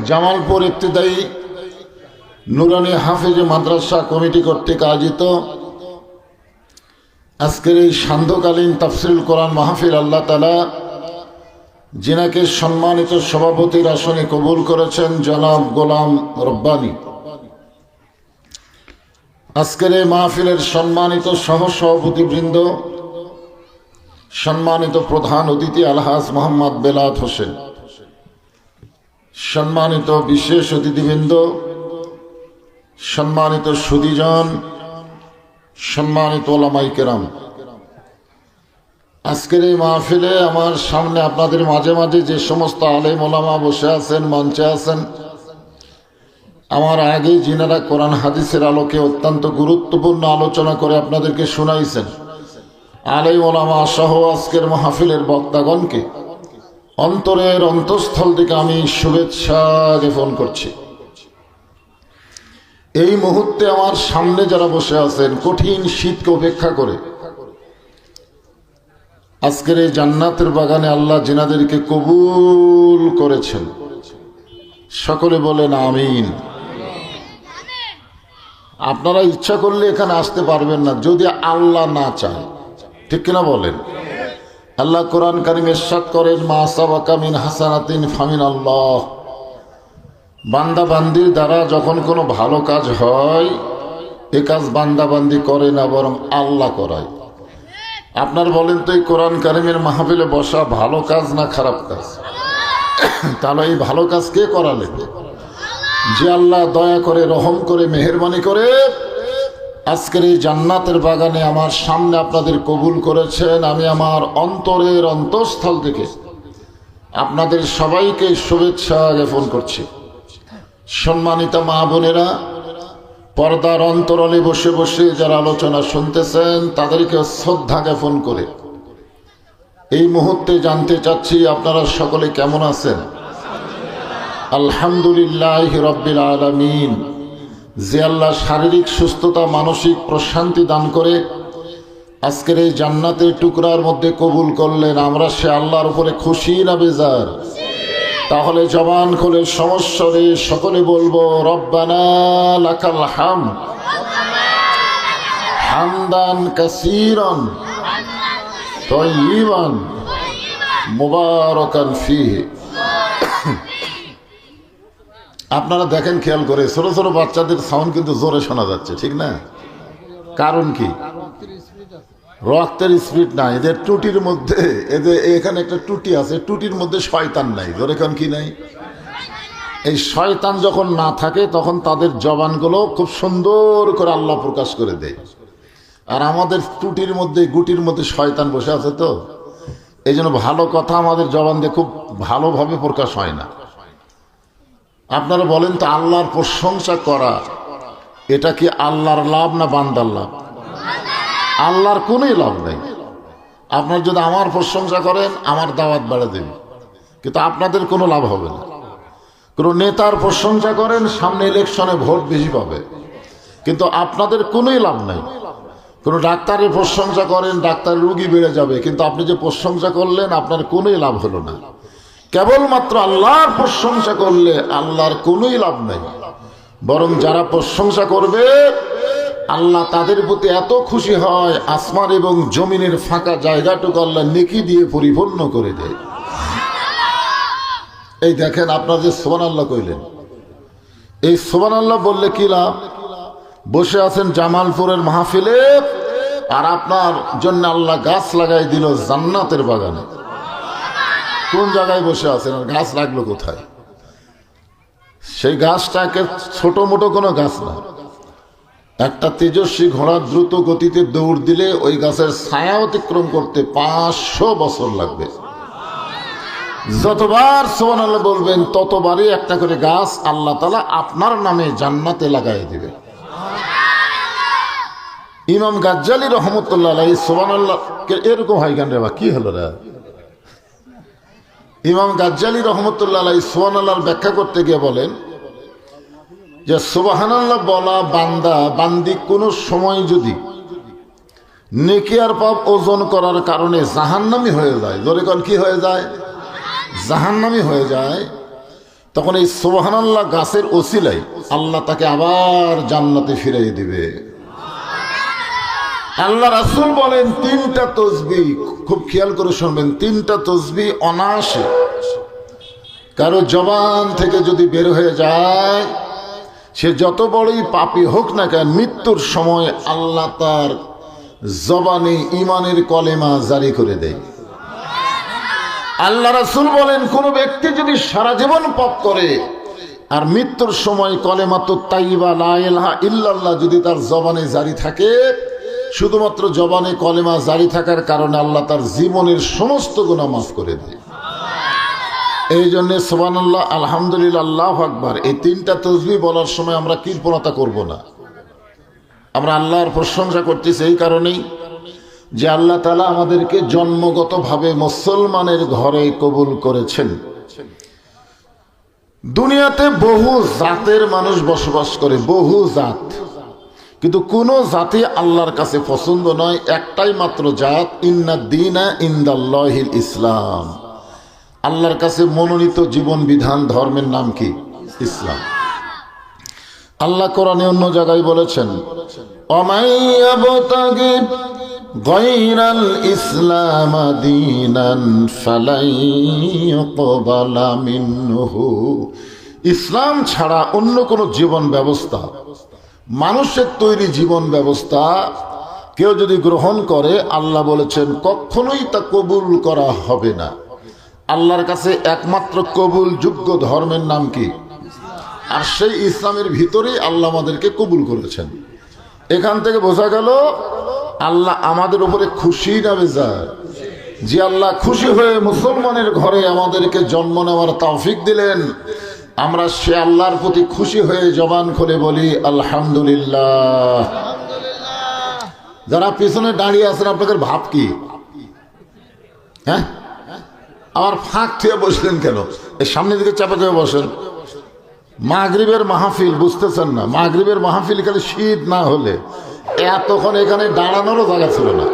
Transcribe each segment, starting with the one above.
জামালপুর ইবতিদায়ী নুরানি হাফেজ মাদ্রাসা কমিটি কর্তৃক আয়োজিত আজকের এই সান্ধ্যকালীন তাফসিরুল কোরআন মাহফিল আল্লাহ তাআলা যিনাকে সম্মানিত সভাপতির আসনে কবুল করেছেন জনাব গোলাম রব্বানী। আজকের এই মাহফিলের সম্মানিত সহসভাপতিবৃন্দ, সম্মানিত প্রধান অতিথি আলহাজ মোহাম্মদ বেলাত হোসেন, সম্মানিত বিশেষ অতিথিবৃন্দ, সম্মানিত সুধীজন, সম্মানিত ওলামায়ে কেরাম, আজকের এই মাহফিলে আমার সামনে আপনাদের মাঝে মাঝে যে সমস্ত আলেম ওলামা বসে আছেন, মঞ্চে আছেন, আমার আগে যিনারা কোরআন হাদিসের আলোকে অত্যন্ত গুরুত্বপূর্ণ আলোচনা করে আপনাদেরকে শোনাইছেন, আলেম ওলামা সহ আজকের মাহফিলের বক্তাগণকে অন্তরের অন্তঃস্থল থেকে আমি শুভেচ্ছা জ্ঞাপন করছি। এই মুহূর্তে আমার সামনে যারা বসে আছেন, কঠিন শীতকে উপেক্ষা করে আজকের এই জান্নাতের বাগানে আল্লাহ যিনাদেরকে কবুল করেছেন, সকলে বলেন আমিন। আপনারা ইচ্ছা করলে এখানে আসতে পারবেন না যদি আল্লাহ না চায়, ঠিক কিনা বলেন? আল্লাহ কোরআন কারীমে ইরশাদ করেন, মা সাবাকা মিন হাসানাতিন ফামিন আল্লাহ। বান্দা বান্দির দ্বারা যখন কোনো ভালো কাজ হয়, এ কাজ বান্দা বান্দি করে না, বরং আল্লাহ করায়। আপনার বলেন তো, এই কোরআন কারীমের মাহফিলে বসা ভালো কাজ না খারাপ কাজ? তাহলে এই ভালো কাজ কে করালেন? যে আল্লাহ দয়া করে, রহম করে, মেহেরবানি করে আজকের এই জান্নাতের বাগানে আমার সামনে আপনাদের কবুল করেছেন। আমি আমার অন্তরের অন্তঃস্থল থেকে আপনাদের সবাইকে শুভেচ্ছা জ্ঞাপন করছি। সম্মানিত মা বোনেরা, পর্দার অন্তরালে বসে বসে যারা আলোচনা শুনতেছেন, তাদেরকে শ্রদ্ধা জ্ঞাপন করে এই মুহূর্তে জানতে চাচ্ছি আপনারা সকলে কেমন আছেন? আলহামদুলিল্লাহ রাব্বিল আলামিন। যে আল্লাহ শারীরিক সুস্থতা, মানসিক প্রশান্তি দান করে আজকের এই জান্নাতের টুকরার মধ্যে কবুল করলেন, আমরা সে আল্লাহর উপরে খুশি না বেজার? তাহলে জবান খুলে সমস্বরে সকলে বলবো, রব্বানা লাকাল হামদ হামদান কাসীরান তাইয়িবান মুবারাকান ফীহি। আপনারা দেখেন, খেয়াল করে, ছোট ছোট বাচ্চাদের সাউন্ড কিন্তু জোরে শোনা যাচ্ছে, ঠিক না? কারণ কি? রক্তের স্পিড নাই এদের। টুটির মধ্যে, এদের এখানে একটা টুটি আছে, টুটির মধ্যে শয়তান নাই। জোরে কোন কি নাই? এই শয়তান যখন না থাকে তখন তাদের জবানগুলো খুব সুন্দর করে আল্লাহ প্রকাশ করে দেয়। আর আমাদের টুটির মধ্যে, গুটির মধ্যে শয়তান বসে আছে, তো এই জন্য ভালো কথা আমাদের জবান দিয়ে খুব ভালোভাবে প্রকাশ হয় না। আপনারা বলেন তো, আল্লাহর প্রশংসা করা এটা কি আল্লাহর লাভ না বান্দার লাভ? আল্লাহর কোনোই লাভ নেই। আপনার যদি আমার প্রশংসা করেন, আমার দাওয়াত বাড়া দেবে, কিন্তু আপনাদের কোনো লাভ হবে না। কোনো নেতার প্রশংসা করেন, সামনে ইলেকশনে ভোট বেশি পাবে, কিন্তু আপনাদের কোনোই লাভ নাই। কোনো ডাক্তারের প্রশংসা করেন, ডাক্তার রুগী বেড়ে যাবে, কিন্তু আপনি যে প্রশংসা করলেন আপনার কোনোই লাভ হলো না। কেবলমাত্র আল্লাহর প্রশংসা করলে আল্লাহর কোনোই লাভ নাই। বরং যারা প্রশংসা করবে, আল্লাহ তাদের প্রতি এত খুশি হয়, আসমান এবং জমিনের ফাঁকা জায়গাটুকু আল্লাহ নেকি দিয়ে পরিপূর্ণ করে দেয়। এই দেখেন, আপনারা যে সুবহানাল্লাহ কইলেন, এই সুবহানাল্লাহ বললে কি লাভ? বসে আছেন জামালপুরের মাহফিলে, আর আপনার জন্য আল্লাহ গাছ লাগাই দিল জান্নাতের বাগানে। কোন জায়গায় বসে আছেন, আর গাছ লাগলো কোথায়? সেই গাছটাকে ছোট মোটো কোনো গাছ না, একটা তেজস্বী ঘোড়া দ্রুত গতিতে দৌড় দিলে ওই গাছের ছায়া অতিক্রম করতে 500 বছর লাগবে। যতবার সুবহানাল্লাহ বলবেন, ততবারই একটা করে গাছ আল্লাহ তাআলা আপনার নামে জান্নাতে লাগাই দিবে। ইমাম গাজ্জালী রহমতুল্লাহ আলাইহি সুবহানাল্লাহ এরকম হয় কেন রে? বা কি হলো রে? ইমাম গাজ্জালী রহমতুল্লাহ আলাইহি সুবহানাল্লাহর ব্যাখ্যা করতে গিয়ে বলেন যে, সুবহানাল্লাহ বলা বান্দা বান্দি কোনো সময় যদি নেকি আর পাপ ওজন করার কারণে জাহান্নামী হয়ে যায়, জোরে কোন কি হয়ে যায়? জাহান্নামী হয়ে যায়, তখন এই সুবহানাল্লাহ গাছের ওসিলায় আল্লাহ তাকে আবার জান্নাতে ফিরিয়ে দিবে। আল্লাহ রাসূল বলেন তিনটা তাসবিহ, খুব খেয়াল করে শুনবেন, তিনটা তাসবিহ অনায়াসে কারো জবান থেকে যদি বের হয়ে যায়, সে যত বড়ই পাপী হোক না কেন, মৃত্যুর সময় আল্লাহ তার জবানে ঈমানের কলেমা জারি করে দেয়। আল্লাহ রাসূল বলেন কোন ব্যক্তি যদি সারা জীবন পাপ করে আর মৃত্যুর সময় কলেমাতু তাইয়্যিবা লা ইলাহা ইল্লাল্লাহ যদি তার জবানে জারি থাকে, শুধুমাত্র জবানে কলেমা জারি থাকার কারণে আল্লাহ তার জীবনের সমস্ত গুনাহ মাফ করে দেয়। এই জন্য সুবহানাল্লাহ, আলহামদুলিল্লাহ, আল্লাহু আকবার, এই তিনটা তাসবিহ বলার সময় আমরা কৃপণতা করব না। আমরা আল্লাহর প্রশংসা করতেছি এই কারণেই যে আল্লাহ তাআলা আমাদেরকে জন্মগতভাবে মুসলমানের ঘরে কবুল করেছেন। দুনিয়াতে বহু জাতের মানুষ বসবাস করে, বহু জাত, কিন্তু কোন জাতি আল্লাহর কাছে পছন্দ নয়, একটাই মাত্র জাত, ইন্নাদ দীনা ইনদাল্লাহিল ইসলাম। আল্লাহর কাছে মনোনীত জীবন বিধান ধর্মের নাম কি? ইসলাম। আল্লাহ কোরআনে অন্য জায়গায় বলেছেন, অমাইয়াবতাগি গায়রাল ইসলাম দীনান ফালাই ইউকবালা মিনহু। ইসলাম ছাড়া অন্য কোন জীবন ব্যবস্থা, মানুষের তৈরি জীবন ব্যবস্থা কেউ যদি গ্রহণ করে, আল্লাহ বলেছেন কখনোই তা কবুল করা হবে না। আল্লাহর কাছে একমাত্র কবুল যোগ্য ধর্মের নাম কি? আর সেই ইসলামের ভিতরেই আল্লাহ আমাদেরকে কবুল করেছেন। এখান থেকে বোঝা গেল আল্লাহ আমাদের উপরে খুশি না বেজার? যে আল্লাহ খুশি হয়ে মুসলমানের ঘরে আমাদেরকে জন্ম নেওয়ার তৌফিক দিলেন, আমরা সে আল্লাহর প্রতি খুশি হয়ে জবান খুলে বলি আলহামদুলিল্লাহ। যারা পিছনে দাঁড়িয়ে আছেন আপনাদের ভাব কি? হ্যাঁ, আমার ফাঁক থেকে বসলেন কেন? এই সামনের দিকে চাপা চাপা বসেন। মাগরিবের মাহফিল বুঝতেছেন না? মাগরিবের মাহফিল খালি শীত না হলে এতক্ষণ এখানে দাঁড়ানোরও জায়গা ছিল না।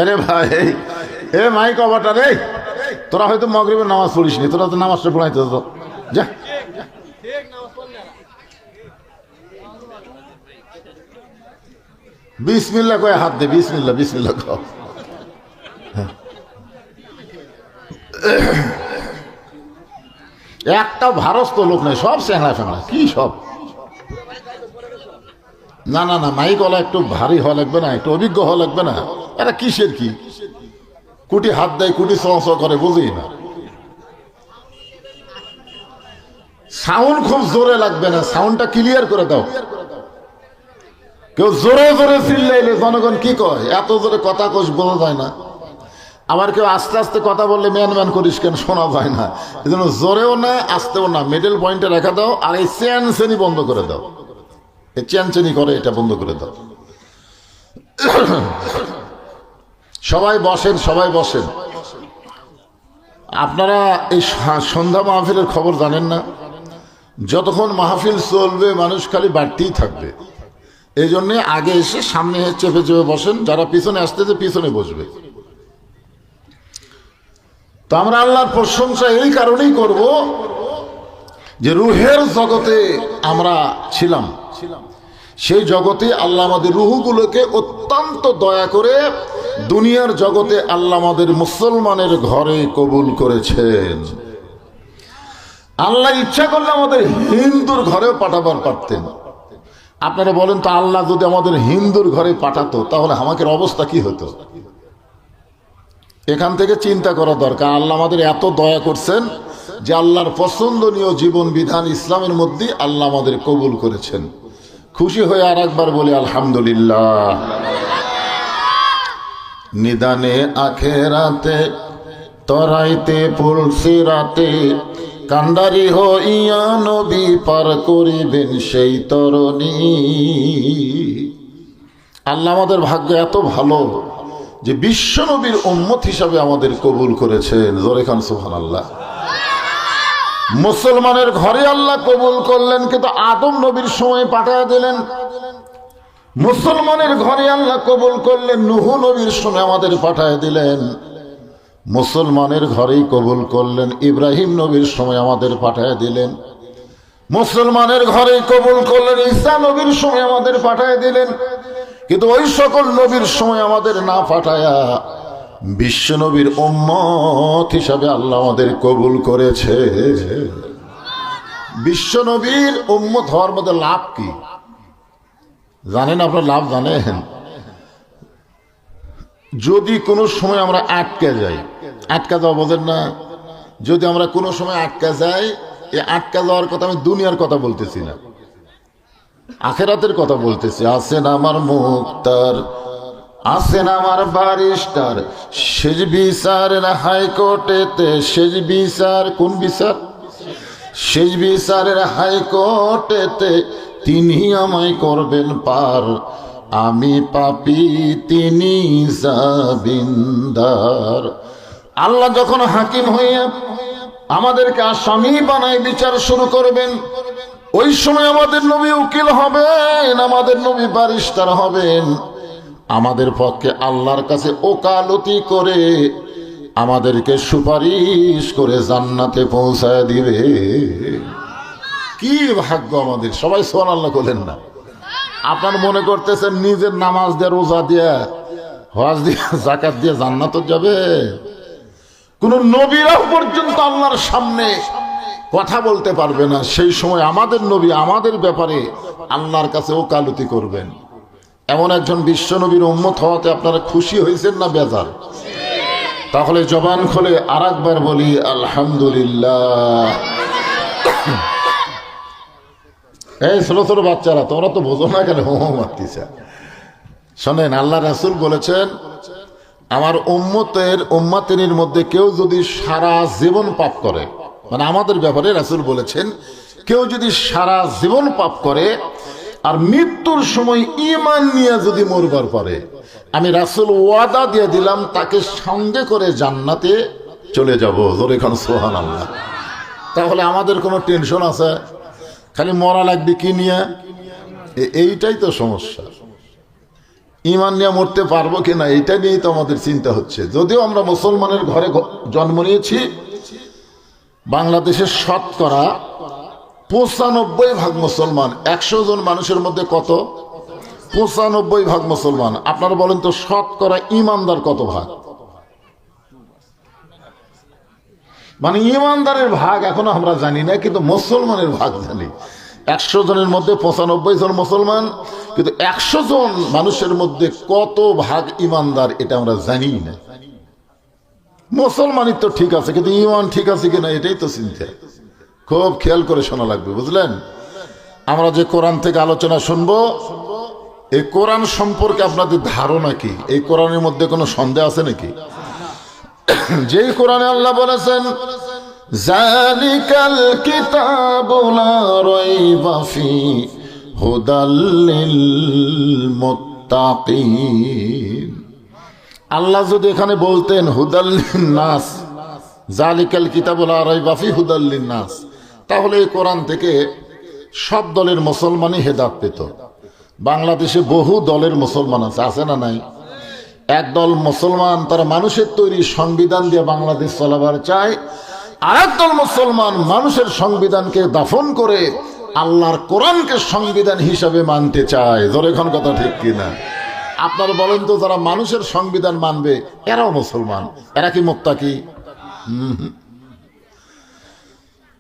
আরে ভাই, এ মাইক অবাটার, এই তোরা হয়তো মাগরিবের নামাজ পড়িস নি, তোরা তো নামাজটা পড়াইতে হতো। যা বিসমিল্লাহ কয়ে হাত দে, বিসমিল্লাহ বিসমিল্লাহ কও। একটা ভারস্ত লোক নাই, সব চেংড়া ফেংড়া। কি সব? না না না, মাইক ওলা একটু ভারী হওয়া লাগবে না, একটু অভিজ্ঞ হওয়া লাগবে না? এরা কিসের কি কুটি হাত দেয়, কুটি চঞ্চ করে, বুঝি না। সাউন্ড খুব জোরে লাগবে না, সাউন্ডটা ক্লিয়ার করে দাও। কেউ জোরে জোরে চিল্লাইলে জনগণ কি কয়? এত জোরে কথা কোষ বোঝা যায় না। আবার কেউ আস্তে আস্তে কথা বললে ম্যান ম্যান করিস কেন, শোনা যায় না। এই জন্য জোরেও না আস্তেও না, মিডল পয়েন্টে রেখা দাও। আর এই চ্যানচেনি বন্ধ করে দাও, এই চ্যানচেনি করে এটা বন্ধ করে দাও। সবাই বসেন, সবাই বসেন। আপনারা এই সন্ধ্যা মাহফিলের খবর জানেন না? যতক্ষণ মাহফিল চলবে মানুষ খালি বাড়তেই থাকবে। এই জন্যে আগে এসে সামনে চেপে চেপে বসেন, যারা পিছনে আসতেছে পিছনে বসবে। তো আমরা আল্লাহর প্রশংসা এই কারণেই করব যে রুহের জগতে আমরা ছিলাম, সেই জগতে আল্লাহ আমাদের রুহগুলোকে অত্যন্ত দয়া করে দুনিয়ার জগতে আল্লাহ আমাদের মুসলমানের ঘরে কবুল করেছেন। আল্লাহ ইচ্ছা করলে আমাদের হিন্দুর ঘরেও পাঠাবার পারতেন। আপনারা বলেন তো, আল্লাহ যদি আমাদের হিন্দুর ঘরে পাঠাতো তাহলে আমাদের অবস্থা কি হতো? এখান থেকে চিন্তা করা দরকার। আল্লাহ আমাদের এত দয়া করছেন যে আল্লাহর পছন্দনীয় জীবন বিধান ইসলামের মধ্যে আল্লাহ আমাদের কবুল করেছেন। খুশি হয়ে আর একবার বলি আলহামদুলিল্লাহ। নিদানে আখেরাতে তরাইতে পুলসিরাতে কান্ডারি হইয়া নবী পার করিবেন সেই তরণী। আল্লাহ আমাদের ভাগ্য এত ভালো যে বিশ্ব নবীর উম্মত হিসাবে আমাদের কবুল করেছেন। জোরে খান সুবহানাল্লাহ। মুসলমানের ঘরে আল্লাহ কবুল করলেন, কিন্তু আদম নবীর সময় পাঠিয়ে দিলেন। মুসলমানের ঘরে আল্লাহ কবুল করলেন, নূহ নবীর সময় আমাদের পাঠিয়ে দিলেন। মুসলমানের ঘরেই কবুল করলেন। ইব্রাহিম নবীর সময় আমাদের পাঠায় দিলেন, মুসলমানের ঘরেই কবুল করলেন। ঈসা নবীর সময় আমাদের পাঠায় দিলেন। কিন্তু ওই সকল নবীর সময় আমাদের না পাঠায়া বিশ্ব নবীর উম্মত হিসাবে আল্লাহ আমাদের কবুল করেছে। বিশ্ব নবীর উম্মত হওয়ার মধ্যে লাভ কি জানেন? আপনার লাভ জানেন? যদি কোনো সময় আমরা আটকে যাই, আটকা যাওয়া বোঝেন না? যদি আমরা কোনো সময় আটকা যাই, এই আটকা যাওয়ার কথা আমি দুনিয়ার কথা বলতেছি না, আখেরাতের কথা বলতেছি। আছেন আমার মুক্তার, আছেন আমার বারিস্টার, শেষ বিচারের হাইকোর্টেতে, শেষ বিচার কোন বিচার? শেষ বিচারের হাইকোর্টেতে তিনি আমায় করবেন পার, আমি পাপী তিনি জামিনদার। আল্লাহ যখন হাকিম হইয়া আমাদেরকে আসামি বানায় বিচার শুরু করবেন, ওই সময় আমাদের নবী উকিল হবেন, আমাদের নবী ব্যারিস্টার হবেন, আমাদের পক্ষে আল্লাহর কাছে ওকালতি করে আমাদেরকে সুপারিশ করে জান্নাতে পৌঁছায় দিবে। কি ভাগ্য আমাদের! সবাই সুবহানাল্লাহ বলেন না? আপনার মনে করতেছেন নিজের নামাজ দিয়ে, রোজা দিয়ে, হজ দিয়ে, যাকাত দিয়ে জান্নাত যাবে? কোন নবীরাও পর্যন্ত আল্লাহর সামনে কথা বলতে পারবে না। সেই সময় আমাদের নবী আমাদের ব্যাপারে আল্লাহর কাছে ওকালতি করবেন। এমন একজন বিশ্ব নবীর উম্মত হওয়াতে আপনারা খুশি হয়েছেন না বেজার? তাহলে জবান খুলে আরেকবার বলি আলহামদুলিল্লাহ। এই ছোট ছোট বাচ্চারা, তোমরা তো বোঝো না কেন মারতিস? শোনেন, আল্লাহ রাসূল বলেছেন, আমার উম্মতের মধ্যে কেউ যদি সারা জীবন পাপ করে, মানে আমাদের ব্যাপারে রাসূল বলেছেন, কেউ যদি সারা জীবন পাপ করে আর মৃত্যুর সময় ঈমান নিয়ে যদি মরবার পারে, আমি রাসূল ওয়াদা দিয়ে দিলাম তাকে সঙ্গে করে জান্নাতে চলে যাব। জোরে খান সুবহানাল্লাহ। তাহলে আমাদের কোনো টেনশন আছে? খালি মরা লাগবে কি নিয়ে? এইটাই তো সমস্যা। ঈমান নিয়ে মরতে পারবো কিনা এইটা নিয়েই তো আমাদের চিন্তা হচ্ছে। যদিও আমরা মুসলমানের ঘরে জন্ম নিয়েছি, বাংলাদেশের শতকরা 95% মুসলমান। 100 জন মানুষের মধ্যে কত? 95% মুসলমান। আপনারা বলেন তো শতকরা ইমানদার কত ভাগ? মানে ইমানদারের ভাগ এখনো আমরা জানি না, কিন্তু মুসলমানের ভাগ জানি। 100 জনের মধ্যে 95 জন মুসলমান, কিন্তু 100 জন মানুষের মধ্যে কত ভাগ ইমানদার এটা আমরা জানি না। মুসলমানই তো ঠিক আছে, কিন্তু ইমান ঠিক আছে কিনা এটাই তো চিন্তা। খুব খেয়াল করে শোনা লাগবে, বুঝলেন? আমরা যে কোরআন থেকে আলোচনা শুনবো, এই কোরআন সম্পর্কে আপনাদের ধারণা কি? এই কোরআনের মধ্যে কোনো সন্দেহ আছে নাকি? যেই কোরআনে আল্লাহ বলেছেন, যালিকাল কিতাবু লা রাইবা ফি হুদাল লিল মুত্তাকিন। আল্লাহ যদি এখানে বলতেন হুদাল লিন নাস, যালিকাল কিতাবু লা রাইবা ফি হুদাল লিন নাস, তাহলে এই কোরআন থেকে সব দলের মুসলমানই হেদায়েত পেত। বাংলাদেশে বহু দলের মুসলমান আছে না নাই? একদল মুসলমান তারা মানুষের তৈরি সংবিধান দিয়ে বাংলাদেশ চালাবার চায়, আর একদল মুসলমান মানুষের সংবিধানকে দাফন করে আল্লাহর কোরআনকে সংবিধান হিসাবে মানতে চায়। জোরে এখন কথা ঠিক কিনা? আপনারা বলেন তো, যারা মানুষের সংবিধান মানবে এরাও মুসলমান, এরা কি মুত্তাকি?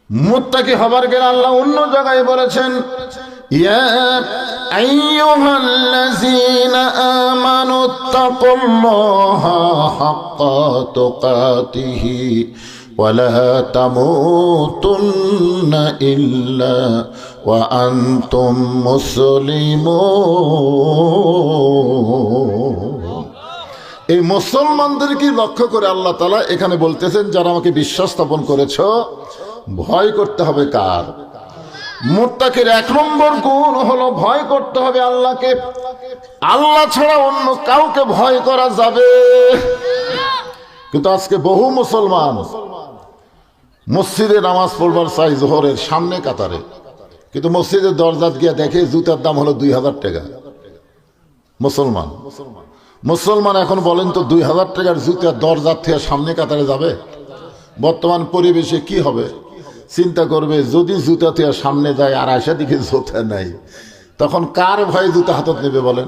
মুত্তাকি হবার গেলে আল্লাহ অন্য জায়গায় বলেছেন, ইয়া আইয়ুহাল্লাযীনা আমানুত্তাকুল্লাহা হাক্কা তুকাতিহি ওয়া লা তামুতুন্না ইল্লা ওয়া আনতুম মুসলিমুন। এই মুসলমানদেরকে লক্ষ্য করে আল্লাহ তাআলা এখানে বলতেছেন, যারা আমাকে বিশ্বাস স্থাপন করেছ, ভয় করতে হবে কার? মুত্তাকির 1 নম্বর গুণ হলো ভয় করতে হবে আল্লাহকে। আল্লাহ ছাড়া অন্য কাউকে ভয় করা যাবে। কিন্তু আজকে বহু মুসলমান মসজিদে নামাজ পড়বার চাই জোহরের সামনে কাতারে, কিন্তু মসজিদের দরজাত গিয়ে দেখে জুতার দাম হলো 2000 টাকা। মুসলমান মুসলমান এখন বলেন তো 2000 টাকার জুতা দরজার থেকে সামনে কাতারে যাবে? বর্তমান পরিবেশে কি হবে? চিন্তা করবে যদি জুতা থেকে সামনে যায় আর আশা দিকে জুতা নাই, তখন কার ভয়ে জুতা হাতত নেবে বলেন?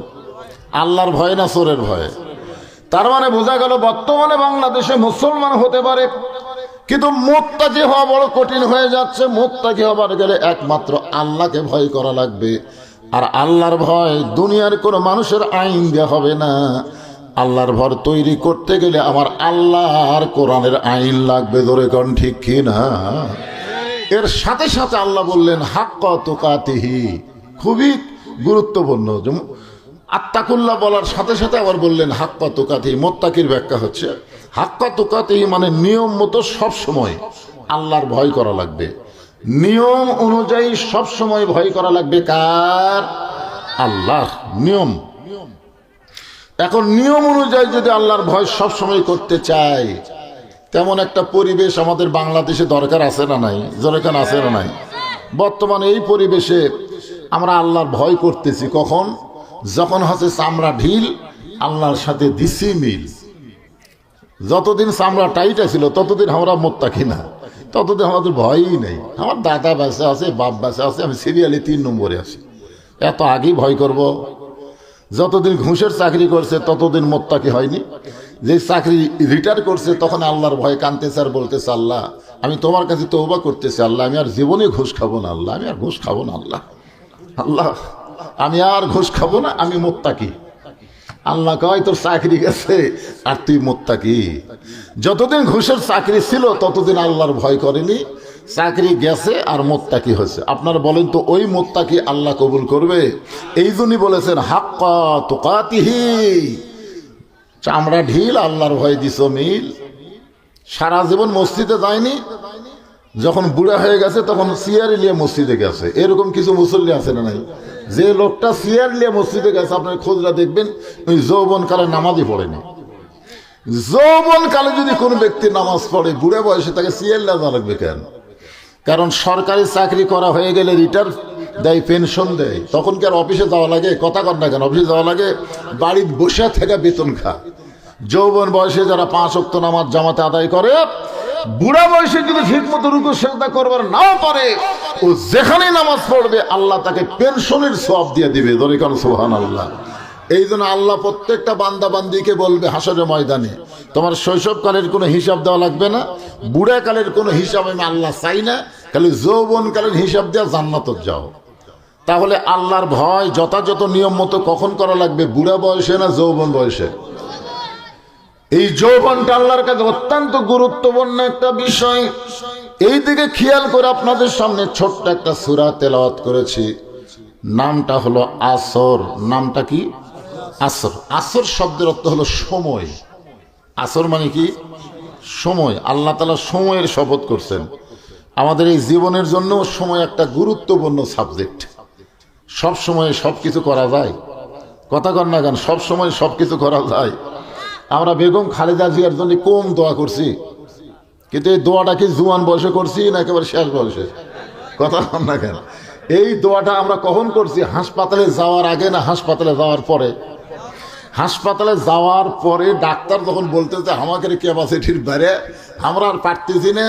আল্লাহর ভয় না চোরের ভয়ে? তার মানে বোঝা গেল বর্তমানে বাংলাদেশে মুসলমান হতে পারে, কিন্তু মুত্তাকি হওয়া বড় কঠিন হয়ে যাচ্ছে। মুত্তাকি হবার গেলে একমাত্র আল্লাহকে ভয় করা লাগবে। আর আল্লাহর ভয় দুনিয়ার কোনো মানুষের আইন দেওয়া হবে না। আল্লাহর ভয় তৈরি করতে গেলে আমার আল্লাহর কোরআনের আইন লাগবে। ধরে কোন ঠিক কি না? এর সাথে সাথে আল্লাহ বললেন হাক্কা তুকাতিহি, খুবই গুরুত্বপূর্ণ। আত্তাকুল্লাহ বলার সাথে সাথে আবার বললেন হাক্কা তুকাতিহি। মুত্তাকির ব্যাখ্যা হচ্ছে হাক্কা তুকাতিহি মানে নিয়ম মতো সবসময় আল্লাহর ভয় করা লাগবে। নিয়ম অনুযায়ী সবসময় ভয় করা লাগবে কার? আল্লাহর নিয়ম। এখন নিয়ম অনুযায়ী যদি আল্লাহর ভয় সবসময় করতে চাই, তেমন একটা পরিবেশ আমাদের বাংলাদেশে দরকার আছে না নাই? দরকার আছে না নাই? বর্তমানে এই পরিবেশে আমরা আল্লাহর ভয় করতেছি কখন? যখন হচ্ছে চামড়া ঢিল, আল্লাহর সাথে দিছি মিল। যতদিন চামড়া টাইট ছিল ততদিন আমরা মুত্তাকি না, ততদিন আমাদের ভয়ই নেই। আমার দাদা বেঁচে আছে, বাপ বেঁচে আছে, আমি সিরিয়ালে 3 নম্বরে আছি, এত আগেই ভয় করব? যতদিন ঘুষের চাকরি করছে ততদিন মুত্তাকি হয়নি। যে চাকরি রিটায়ার করছে তখন আল্লাহর ভয় কাঁদতেছে আর বলতেছে আল্লাহ আমি তোমার কাছে তওবা করতেছি, আল্লাহ আমি আর জীবনে ঘুষ খাবো না, আল্লাহ আমি আর ঘুষ খাবো না, আল্লাহ আল্লাহ আমি আর ঘুষ খাবো না, আমি মুত্তাকি। আল্লাহ কয় তোর চাকরি গেছে আর তুই মুত্তাকি। যতদিন ঘুষের চাকরি ছিল ততদিন আল্লাহর ভয় করেনি, চাকরি গেছে আর মুত্তাকি হয়েছে। আপনারা বলেন তো ওই মুত্তাকি আল্লাহ কবুল করবে? এই জন্যই বলেছেন হাক্কা তুকাতিহি, চামড়া ঢিল আল্লাহর ভয় দিছ মিল। সারা জীবন মসজিদে যায়নি, যখন বুড়া হয়ে গেছে তখন চেয়ার নিয়ে মসজিদে গেছে। এরকম কিছু মুসল্লি আছে না নাই? যে লোকটা চেয়ার নিয়ে মসজিদে গেছে আপনার খোঁজরা দেখবেন ওই যৌবনকালে নামাজই পড়েনি। যৌবনকালে যদি কোনো ব্যক্তি নামাজ পড়ে, বুড়া বয়সে তাকে চেয়ার নেওয়া লাগবে কেন? কারণ সরকারি চাকরি করা হয়ে গেলে রিটায়ার দেয়, পেনশন দেয়, তখন কি আর অফিসে যাওয়া লাগে? কথা কর না কেন? অফিসে যাওয়া লাগে, বাড়ির বসে থেকে বেতন খা। যৌবন বয়সে যারা 5 ওয়াক্ত নামাজ জামাতে আদায় করে, বুড়া বয়সে যদি ঠিক মতো রুকু সেজদা করবার নাও পারে, ও যেখানে নামাজ পড়বে আল্লাহ তাকে পেনশনের সওয়াব দিয়ে দিবে। ধরে কেন সুবহানাল্লাহ। এই জন্য আল্লাহ প্রত্যেকটা বান্দা বান্দিকে বলবে হাসরের ময়দানে তোমার শৈশবকালের কোনো হিসাব দেওয়া লাগবে না, বুড়াকালের কোনো হিসাব আমি আল্লাহ চাই না, খালি যৌবনকালের হিসাব দেওয়া জান্নাতে যাও। তাহলে আল্লাহর ভয় যথাযথ নিয়ম মতো কখন করা লাগবে? বুড়া বয়সে না যৌবন বয়সে? এই যৌবনটা আল্লাহর কাছে অত্যন্ত গুরুত্বপূর্ণ একটা বিষয়। এই দিকে খেয়াল করে আপনাদের সামনে ছোট্ট একটা সূরা তেলাওয়াত করেছি, নামটা হলো আসর। নামটা কি? আসর। আসর শব্দের অর্থ হলো সময়। আসর মানে কি? সময়। আল্লাহ তাআলা সময়ের শপথ করছেন। আমাদের এই জীবনের জন্য সময় একটা গুরুত্বপূর্ণ সাবজেক্ট। সব সময় সব কিছু করা যায়? কথা কর না কেন? সব সময় সব কিছু করা যায়? আমরা বেগম খালেদা জিয়ার জন্য কম দোয়া করছি, কিন্তু এই দোয়াটা কি জুয়ান বয়সে করছি না একেবারে শেষ বয়সে? কথা কর না কেন? এই দোয়াটা আমরা কখন করছি? হাসপাতালে যাওয়ার আগে না হাসপাতালে যাওয়ার পরে? হাসপাতালে যাওয়ার পরে ডাক্তার যখন বলতেছে আমাকে ক্যাপাসিটির বাইরে, আমরা আর পারতেছি না,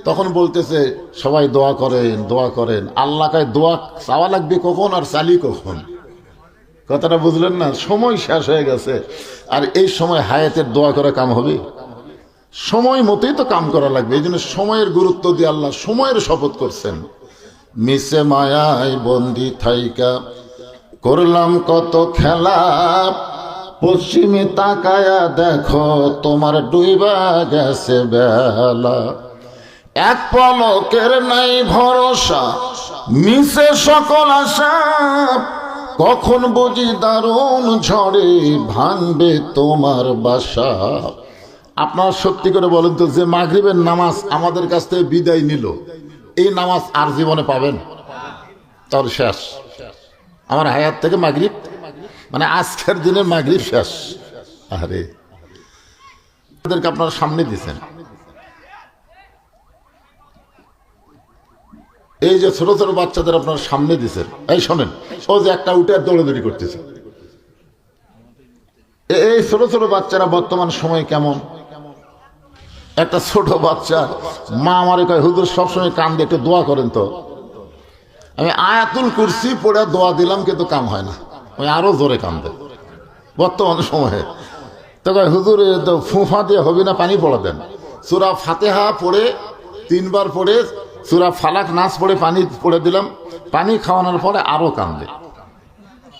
তখন বলতেছে সবাই দোয়া করেন, দোয়া করেন। আল্লাহ কায় দোয়া চাওয়া লাগবে কখন আর চালি কখন? কথাটা বুঝলেন না? সময় শেষ হয়ে গেছে, আর এই সময় হায়াতের দোয়া করে কাম হবে? সময় মতোই তো কাম করা লাগবে। এই জন্য সময়ের গুরুত্ব দিয়ে আল্লাহ সময়ের শপথ করছেন। মিশে মায়ায় বন্দি থাইকা করলাম কত খেলা, পশ্চিমে তাকায়া দেখো তোমার ডুইবা গেছে বেলা, এক পলকের নাই ভরসা মিশে সকল আশা, কখন বুঝি দারুণ ঝড়ে ভাঙবে তোমার বাসা। আপনারা সত্যি করে বলেন তো, যে মাগরিবের নামাজ আমাদের কাছ থেকে বিদায় নিল, এই নামাজ আর জীবনে পাবেন? তার শেষ। আমার হায়াত থেকে মাগরিব মানে আজকের দিনের মাগরিব শেষ। আরে তাদেরকে আপনারা সামনে দিচ্ছেন। এই যে ছোট ছোট বাচ্চাদের আপনারা সামনে দিচ্ছেন, এই শোনেন, ও যে একটা উঠে দৌড়াদৌড়ি করতেছে, এই এই ছোট ছোট বাচ্চারা বর্তমান সময় কেমন? একটা ছোট বাচ্চা মা আমারে কয়, হুজুর সবসময় কান্দে, একটু দোয়া করেন তো। আমি আয়াতুল কুরসি পড়ে দোয়া দিলাম, কিন্তু কাম হয় না, ওই আরো জোরে কান্দে বর্তমান সময়ে। তো কয়, হুজুর তো ফুঁফা দিয়ে হবে না, পানি পড়া দেন। সূরা ফাতিহা পড়ে 3 বার পড়ে সূরা ফালাক নাস পড়ে পানি পড়ে দিলাম, পানি খাওয়ানোর পরে আরো কান্দে।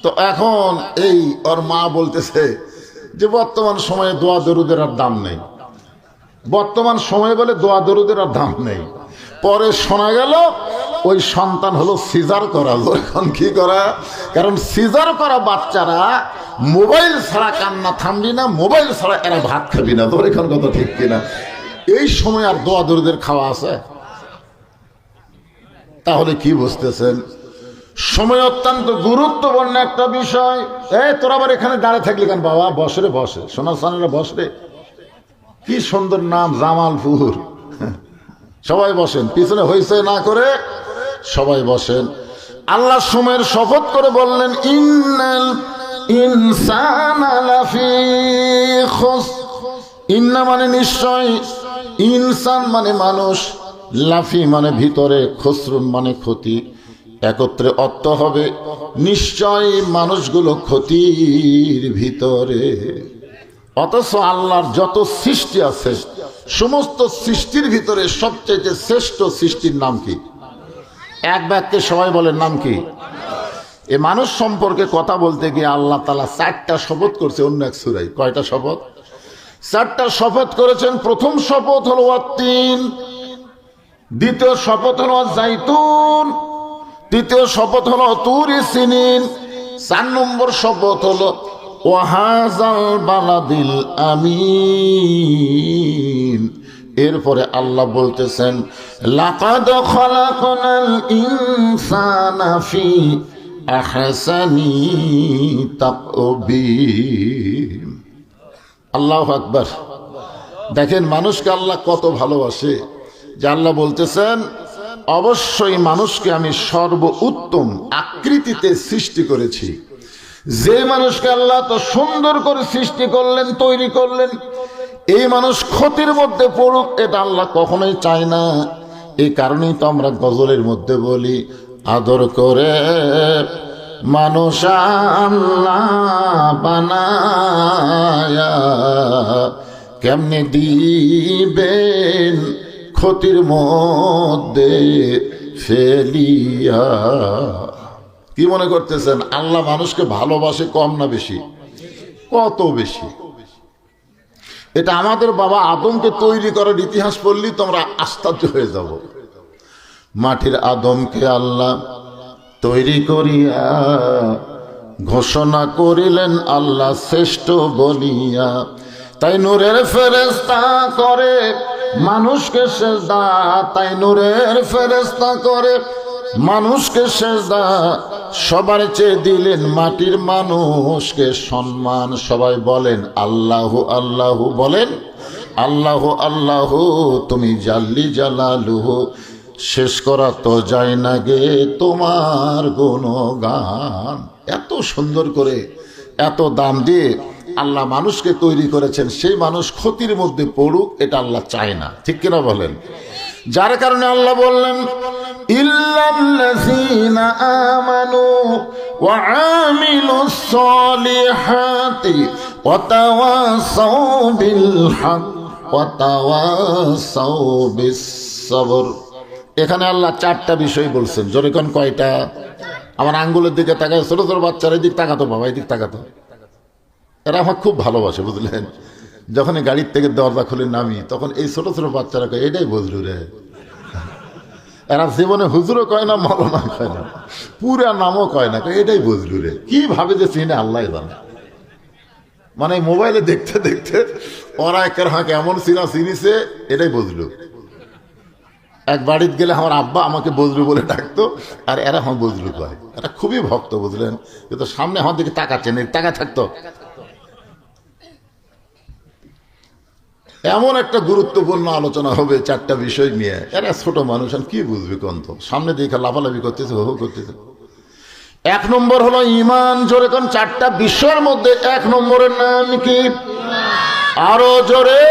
তো এখন এই ওর মা বলতেছে যে বর্তমান সময়ে দোয়া দরুদের আর দাম নেই, বর্তমান সময়ে বলে দোয়া দরুদের আর দাম নেই। পরে শোনা গেল ওই সন্তান হলো সিজার করা। এখন কি করা? কারণ সিজার করা বাচ্চারা মোবাইল ছাড়া কান্না থামবি না, মোবাইল ছাড়া এরা ভাত খাবি না। তোর এখন কত ঠিক কিনা? এই সময় আর দোয়া দরুদের খাওয়া আছে? তাহলে কি বুঝতেছেন? সময় অত্যন্ত গুরুত্বপূর্ণ একটা বিষয়। তোর আবার এখানে দাঁড়িয়ে থাকলি কেন বাবা? বসরে বসে, সোনা সানেরা বসরে। কি সুন্দর নাম, জামালপুর। সবাই বসেন, পিছনে হইছে না করে সবাই বসেন। আল্লাহ সময়ের শপথ করে বললেন, ইন্নাল ইনসানা লাফি খুসর। ইন্না মানে নিশ্চয়, ইনসান মানে মানুষ, লাফি মানে ভিতরে, খুসরুন মানে ক্ষতি। একত্রে অর্থ হবে নিশ্চয় মানুষগুলো ক্ষতির ভিতরে। অথচ আল্লাহর যত সৃষ্টি আছে সমস্ত সৃষ্টির ভিতরে সবচেয়ে শ্রেষ্ঠ সৃষ্টির নাম কি? এক বাক্যে সবাই বলেন নাম কি? এ মানুষ সম্পর্কে কথা বলতে গিয়ে আল্লাহ তাআলা 4টা শপথ করছে অন্য এক সূরায়। কয়টা শপথ? 4টা শপথ করেছেন। প্রথম শপথ হলো ওয়াত্তিন, দ্বিতীয় শপথ হলো জাইতুন, তৃতীয় শপথ হলো তুরি সিনিন, 4 নম্বর শপথ হলো ওয়াহাজাল বালাদিল আমিন। এরপরে আল্লাহ বলতেছেন, লাকাদ খালাকনাল ইনসানা ফি আহসানি তাকবীর। আল্লাহু আকবার। দেখেন মানুষকে আল্লাহ কত ভালোবাসে, যে আল্লাহ বলতেছেন অবশ্যই মানুষকে আমি সর্ব উত্তম আকৃতিতে সৃষ্টি করেছি। যে মানুষকে আল্লাহ তো সুন্দর করে সৃষ্টি করলেন, তৈরি করলেন, এই মানুষ ক্ষতির মধ্যে পড়ুক এটা আল্লাহ কখনোই চায় না। এই কারণেই তো আমরা গজলের মধ্যে বলি, আদর করে মানুষ আল্লাহ বানায়া কেমনে দিবেন ক্ষতির মধ্যে ফেলিয়া। কি মনে করতেছেন আল্লাহ মানুষকে ভালোবাসে কম না বেশি? কত বেশি। এটা আমাদের বাবা আদমকে তৈরি করার ইতিহাস পড়লেই তোমরা আশ্চর্য হয়ে যাব। মাটির আদমকে আল্লাহ তৈরি করিয়া ঘোষণা করিলেন আল্লাহ শ্রেষ্ঠ বলিয়া। তাই নূরের ফেরেশতা করে মানুষকে সেজদা, তাই নূরের ফেরেশতা করে মানুষকে সেজদা। সবার চেয়ে দিলেন মাটির মানুষকে সম্মান। সবাই বলেন আল্লাহু আল্লাহু, বলেন আল্লাহু আল্লাহু। তুমি জাল্লি জালালুহু, শেষ করা তো যায় না গে তোমার গুণগান। এত সুন্দর করে এত দাম দিয়ে আল্লাহ মানুষকে তৈরি করেছেন, সেই মানুষ ক্ষতির মধ্যে পড়ুক এটা আল্লাহ চায় না। ঠিক কিনা বলেন? যার কারণে আল্লাহ বললেন, ইল্লাল্লাযীনা আমানু ওয়া আমিলুস সলিহাতি ওয়া তাওয়াসাউ বিল হক ওয়া তাওয়াসাউ বিস সবর। এখানে আল্লাহ 4টা বিষয় বলছেন। জোরে কোন কয়টা? আমার আঙ্গুলের দিকে তাকায়, ছোট ছোট বাচ্চারা এদিক তাকাতো, বাবা এদিক তাকাতো। এরা আমার খুব ভালোবাসে, বুঝলেন? যখন গাড়ির থেকে দরজা খুলে নামি তখন এই ছোট ছোট বাচ্চারা কয়, এটাই বজলু রে। এরা জীবনে হুজুরও কয় না, মৌলানা কয় না, পুরা নামও কয় না, এটাই বজলু রে। কি ভাবে যে চিনে আল্লাহ জানে। মানে মোবাইলে দেখতে দেখতে ওরা একের হাঁকে এমন চিনা চিনিছে, এটাই বজলু। এক বাড়িতে গেলে আমার আব্বা আমাকে বজলু বলে ডাকতো, আর এরা আমার বজলু কয়। এরা খুবই ভক্ত, বুঝলেন? কিন্তু সামনে আমার দিকে তাকাচ্ছেন, টাকা থাকতো। এমন একটা গুরুত্বপূর্ণ আলোচনা হবে 4টা বিষয় নিয়ে। এরা ছোট মানুষ, কি বুঝবে কোন? তো সামনে দেখে লাফালাফি করতেছে, হো করতেছে। এক নম্বর হলো ঈমান। জোরে কোন চারটা বিষয়ের মধ্যে এক নম্বরের নাম কি? আরো জোরে।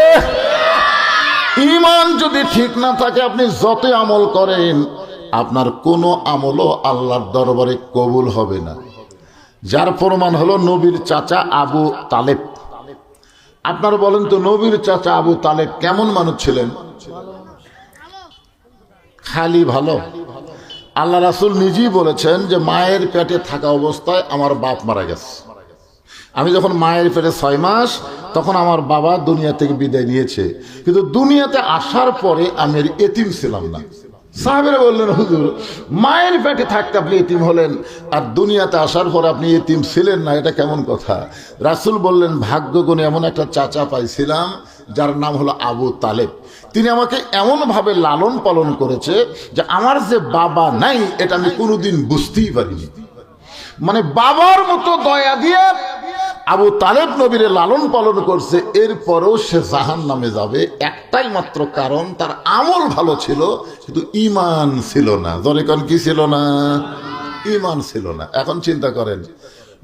ঈমান যদি ঠিক না থাকে আপনি যতই আমল করেন আপনার কোনো আমলও আল্লাহর দরবারে কবুল হবে না। যার প্রমাণ হলো নবীর চাচা আবু তালেব। আপনারা বলেন তো নবীর চাচা আবু তালেব কেমন মানুষ ছিলেন? খালি ভালো। আল্লাহ রাসূল নিজেই বলেছেন যে মায়ের পেটে থাকা অবস্থায় আমার বাপ মারা গেছে। আমি যখন মায়ের পেটে 6 মাস তখন আমার বাবা দুনিয়া থেকে বিদায় নিয়েছে, কিন্তু দুনিয়াতে আসার পরে আমি এতিম ছিলাম না। সাহাবেরা বললেন হুজুর মায়ের পেটে থাকতে আপনি এতিম হলেন আর দুনিয়াতে আসার পর আপনি এতিম ছিলেন না, এটা কেমন কথা? রাসূল বললেন ভাগ্য গুণে এমন একটা চাচা পাইছিলাম যার নাম হলো আবু তালেব। তিনি আমাকে এমনভাবে লালন পালন করেছে যে আমার যে বাবা নাই এটা আমি কোনোদিন বুঝতেই পারিনি। মানে বাবার মতো দয়া দিয়ে আবু তালেব নবীরে লালন পালন করছে, এরপরেও সে জাহান্নামে যাবে একটাই মাত্র কারণ তার আমল ভালো ছিল কিন্তু ঈমান ছিল না। জোরে কোন কি ছিল না? ঈমান ছিল না। এখন চিন্তা করেন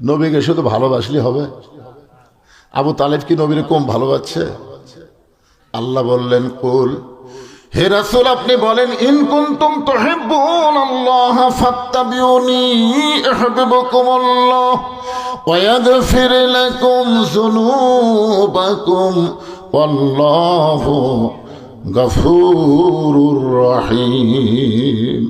নবীকে শুধু ভালোবাসলে হবে? আবু তালেব কি নবীরে কম ভালোবাসছে? আল্লাহ বললেন কুল, হে রাসূল আপনি বলেন ইন কুনতুম তুহিব্বুনাল্লাহ ফাত্তাবিউনি ইউহিব্বুকুমুল্লাহ ওয়া ইয়াগফির লাকুম যুনুবাকুম ওয়াল্লাহু গফুরুর রহিম।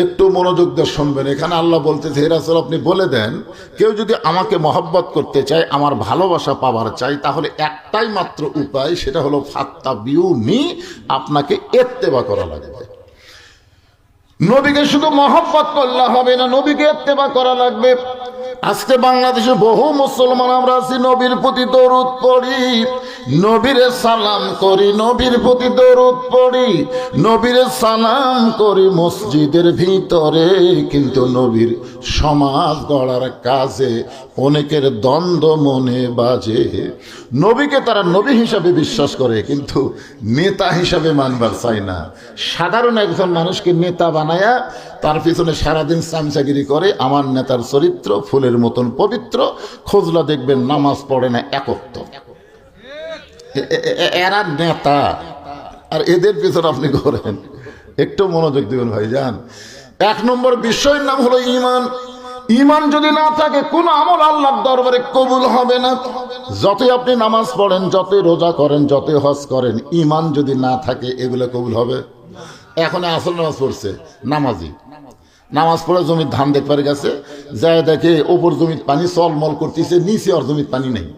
একটু মনোযোগ দিয়ে শুনবেন। এখানে আল্লাহ বলতেছে হে রাসূল আপনি বলে দেন কেউ যদি আমাকে মহব্বত করতে চায়, আমার ভালোবাসা পাওয়ার চাই, তাহলে একটাই মাত্র উপায়, সেটা হলো ফাত্তাবিউনি, আপনাকে ইত্তেবা করা লাগবে। নবীকে শুধু মহব্বত করলে হবে না, নবীকে ইত্তেবা করা লাগবে। আজকে বাংলাদেশে বহু মুসলমান আমরা আছি নবীর প্রতি দরুদ পড়ি, নবীরে সালাম করি, নবীর প্রতি দরুদ পড়ি, নবীরে সালাম করি মসজিদের ভিতরে, কিন্তু নবীর সমাজ গড়ার কাজে অনেকের দ্বন্দ্ব মনে বাজে। নবীকে তারা নবী হিসাবে বিশ্বাস করে কিন্তু নেতা হিসাবে মানবার চায় না। সাধারণ একজন মানুষকে নেতা বানায়া তার পিছনে সারাদিন চামচাগিরি করে। আমার নেতার চরিত্র ফুলের মতন পবিত্র, খোঁজলা দেখবেন নামাজ পড়ে না একত্র। এরা নেতা আর এদের পিছনে আপনি করেন। একটু মনোযোগ দিবেন ভাইজান। এক নম্বর বিষয়ের নাম হলো ঈমান। ঈমান যদি না থাকে কোন আমল আল্লাহর দরবারে কবুল হবে না। যতই আপনি নামাজ পড়েন, যতই রোজা করেন, যতই হজ করেন, ঈমান যদি না থাকে এগুলো কবুল হবে? এখন আসল নামাজ পড়ছে নামাজি, নামাজ পড়ে জমির ধান দেখবার গেছে, যায় দেখে ওপর জমির পানি চলমল করতেছে, নিচে আর জমির পানি নেই।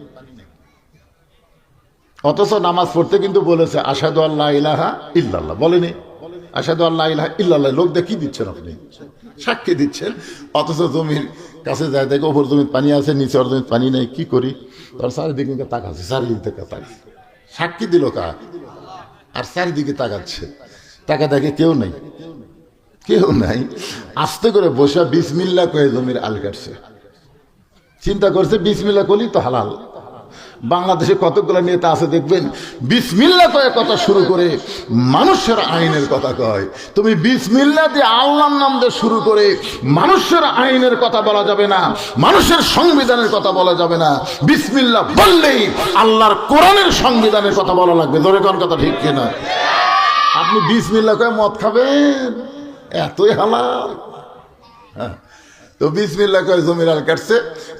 অথচ নামাজ পড়তে কিন্তু বলেছে আশহাদু আল্লা ইলাহা ইল্লাল্লাহ, বলেনি আশহাদু আল্লা ইলাহা ইল্লাল্লাহ। লোক দেখি দিচ্ছেন আপনি, সাক্ষী দিচ্ছেন, অথচ জমির কাছে যায় দেখে ওপর জমির পানি আছে, নিচে আর জমির পানি নেই। কি করি? তার চারিদিকে তাকাচ্ছে, চারিদিকে তাকাচ্ছে, সাক্ষী দিল কা আর চারিদিকে তাকাচ্ছে, তাকে দেখে কেউ নেই, কেউ নাই। আস্তে করে বসে বিসমিল্লাহ কয়ে জমির আল কাটছে। চিন্তা করছে বিসমিল্লাহ করলেই তো হালাল। বাংলাদেশে কতগুলো নেতা আছে দেখবেন বিসমিল্লাহ কয়ে কথা শুরু করে মানুষের আইনের কথা কয়। তুমি বিসমিল্লাহ দিয়ে আল্লাহর নাম দিয়ে শুরু করে মানুষের আইনের কথা বলা যাবে না, মানুষের সংবিধানের কথা বলা যাবে না। বিসমিল্লাহ বললেই আল্লাহর কোরআনের সংবিধানের কথা বলা লাগবে। ধরে কোন কথা ঠিক কিনা? আপনি বিসমিল্লাহ কয়ে মদ খাবেন, এতই হালাল। হ্যাঁ, তো বিসমিল্লাহ কয়ে জমির আল কাটছে,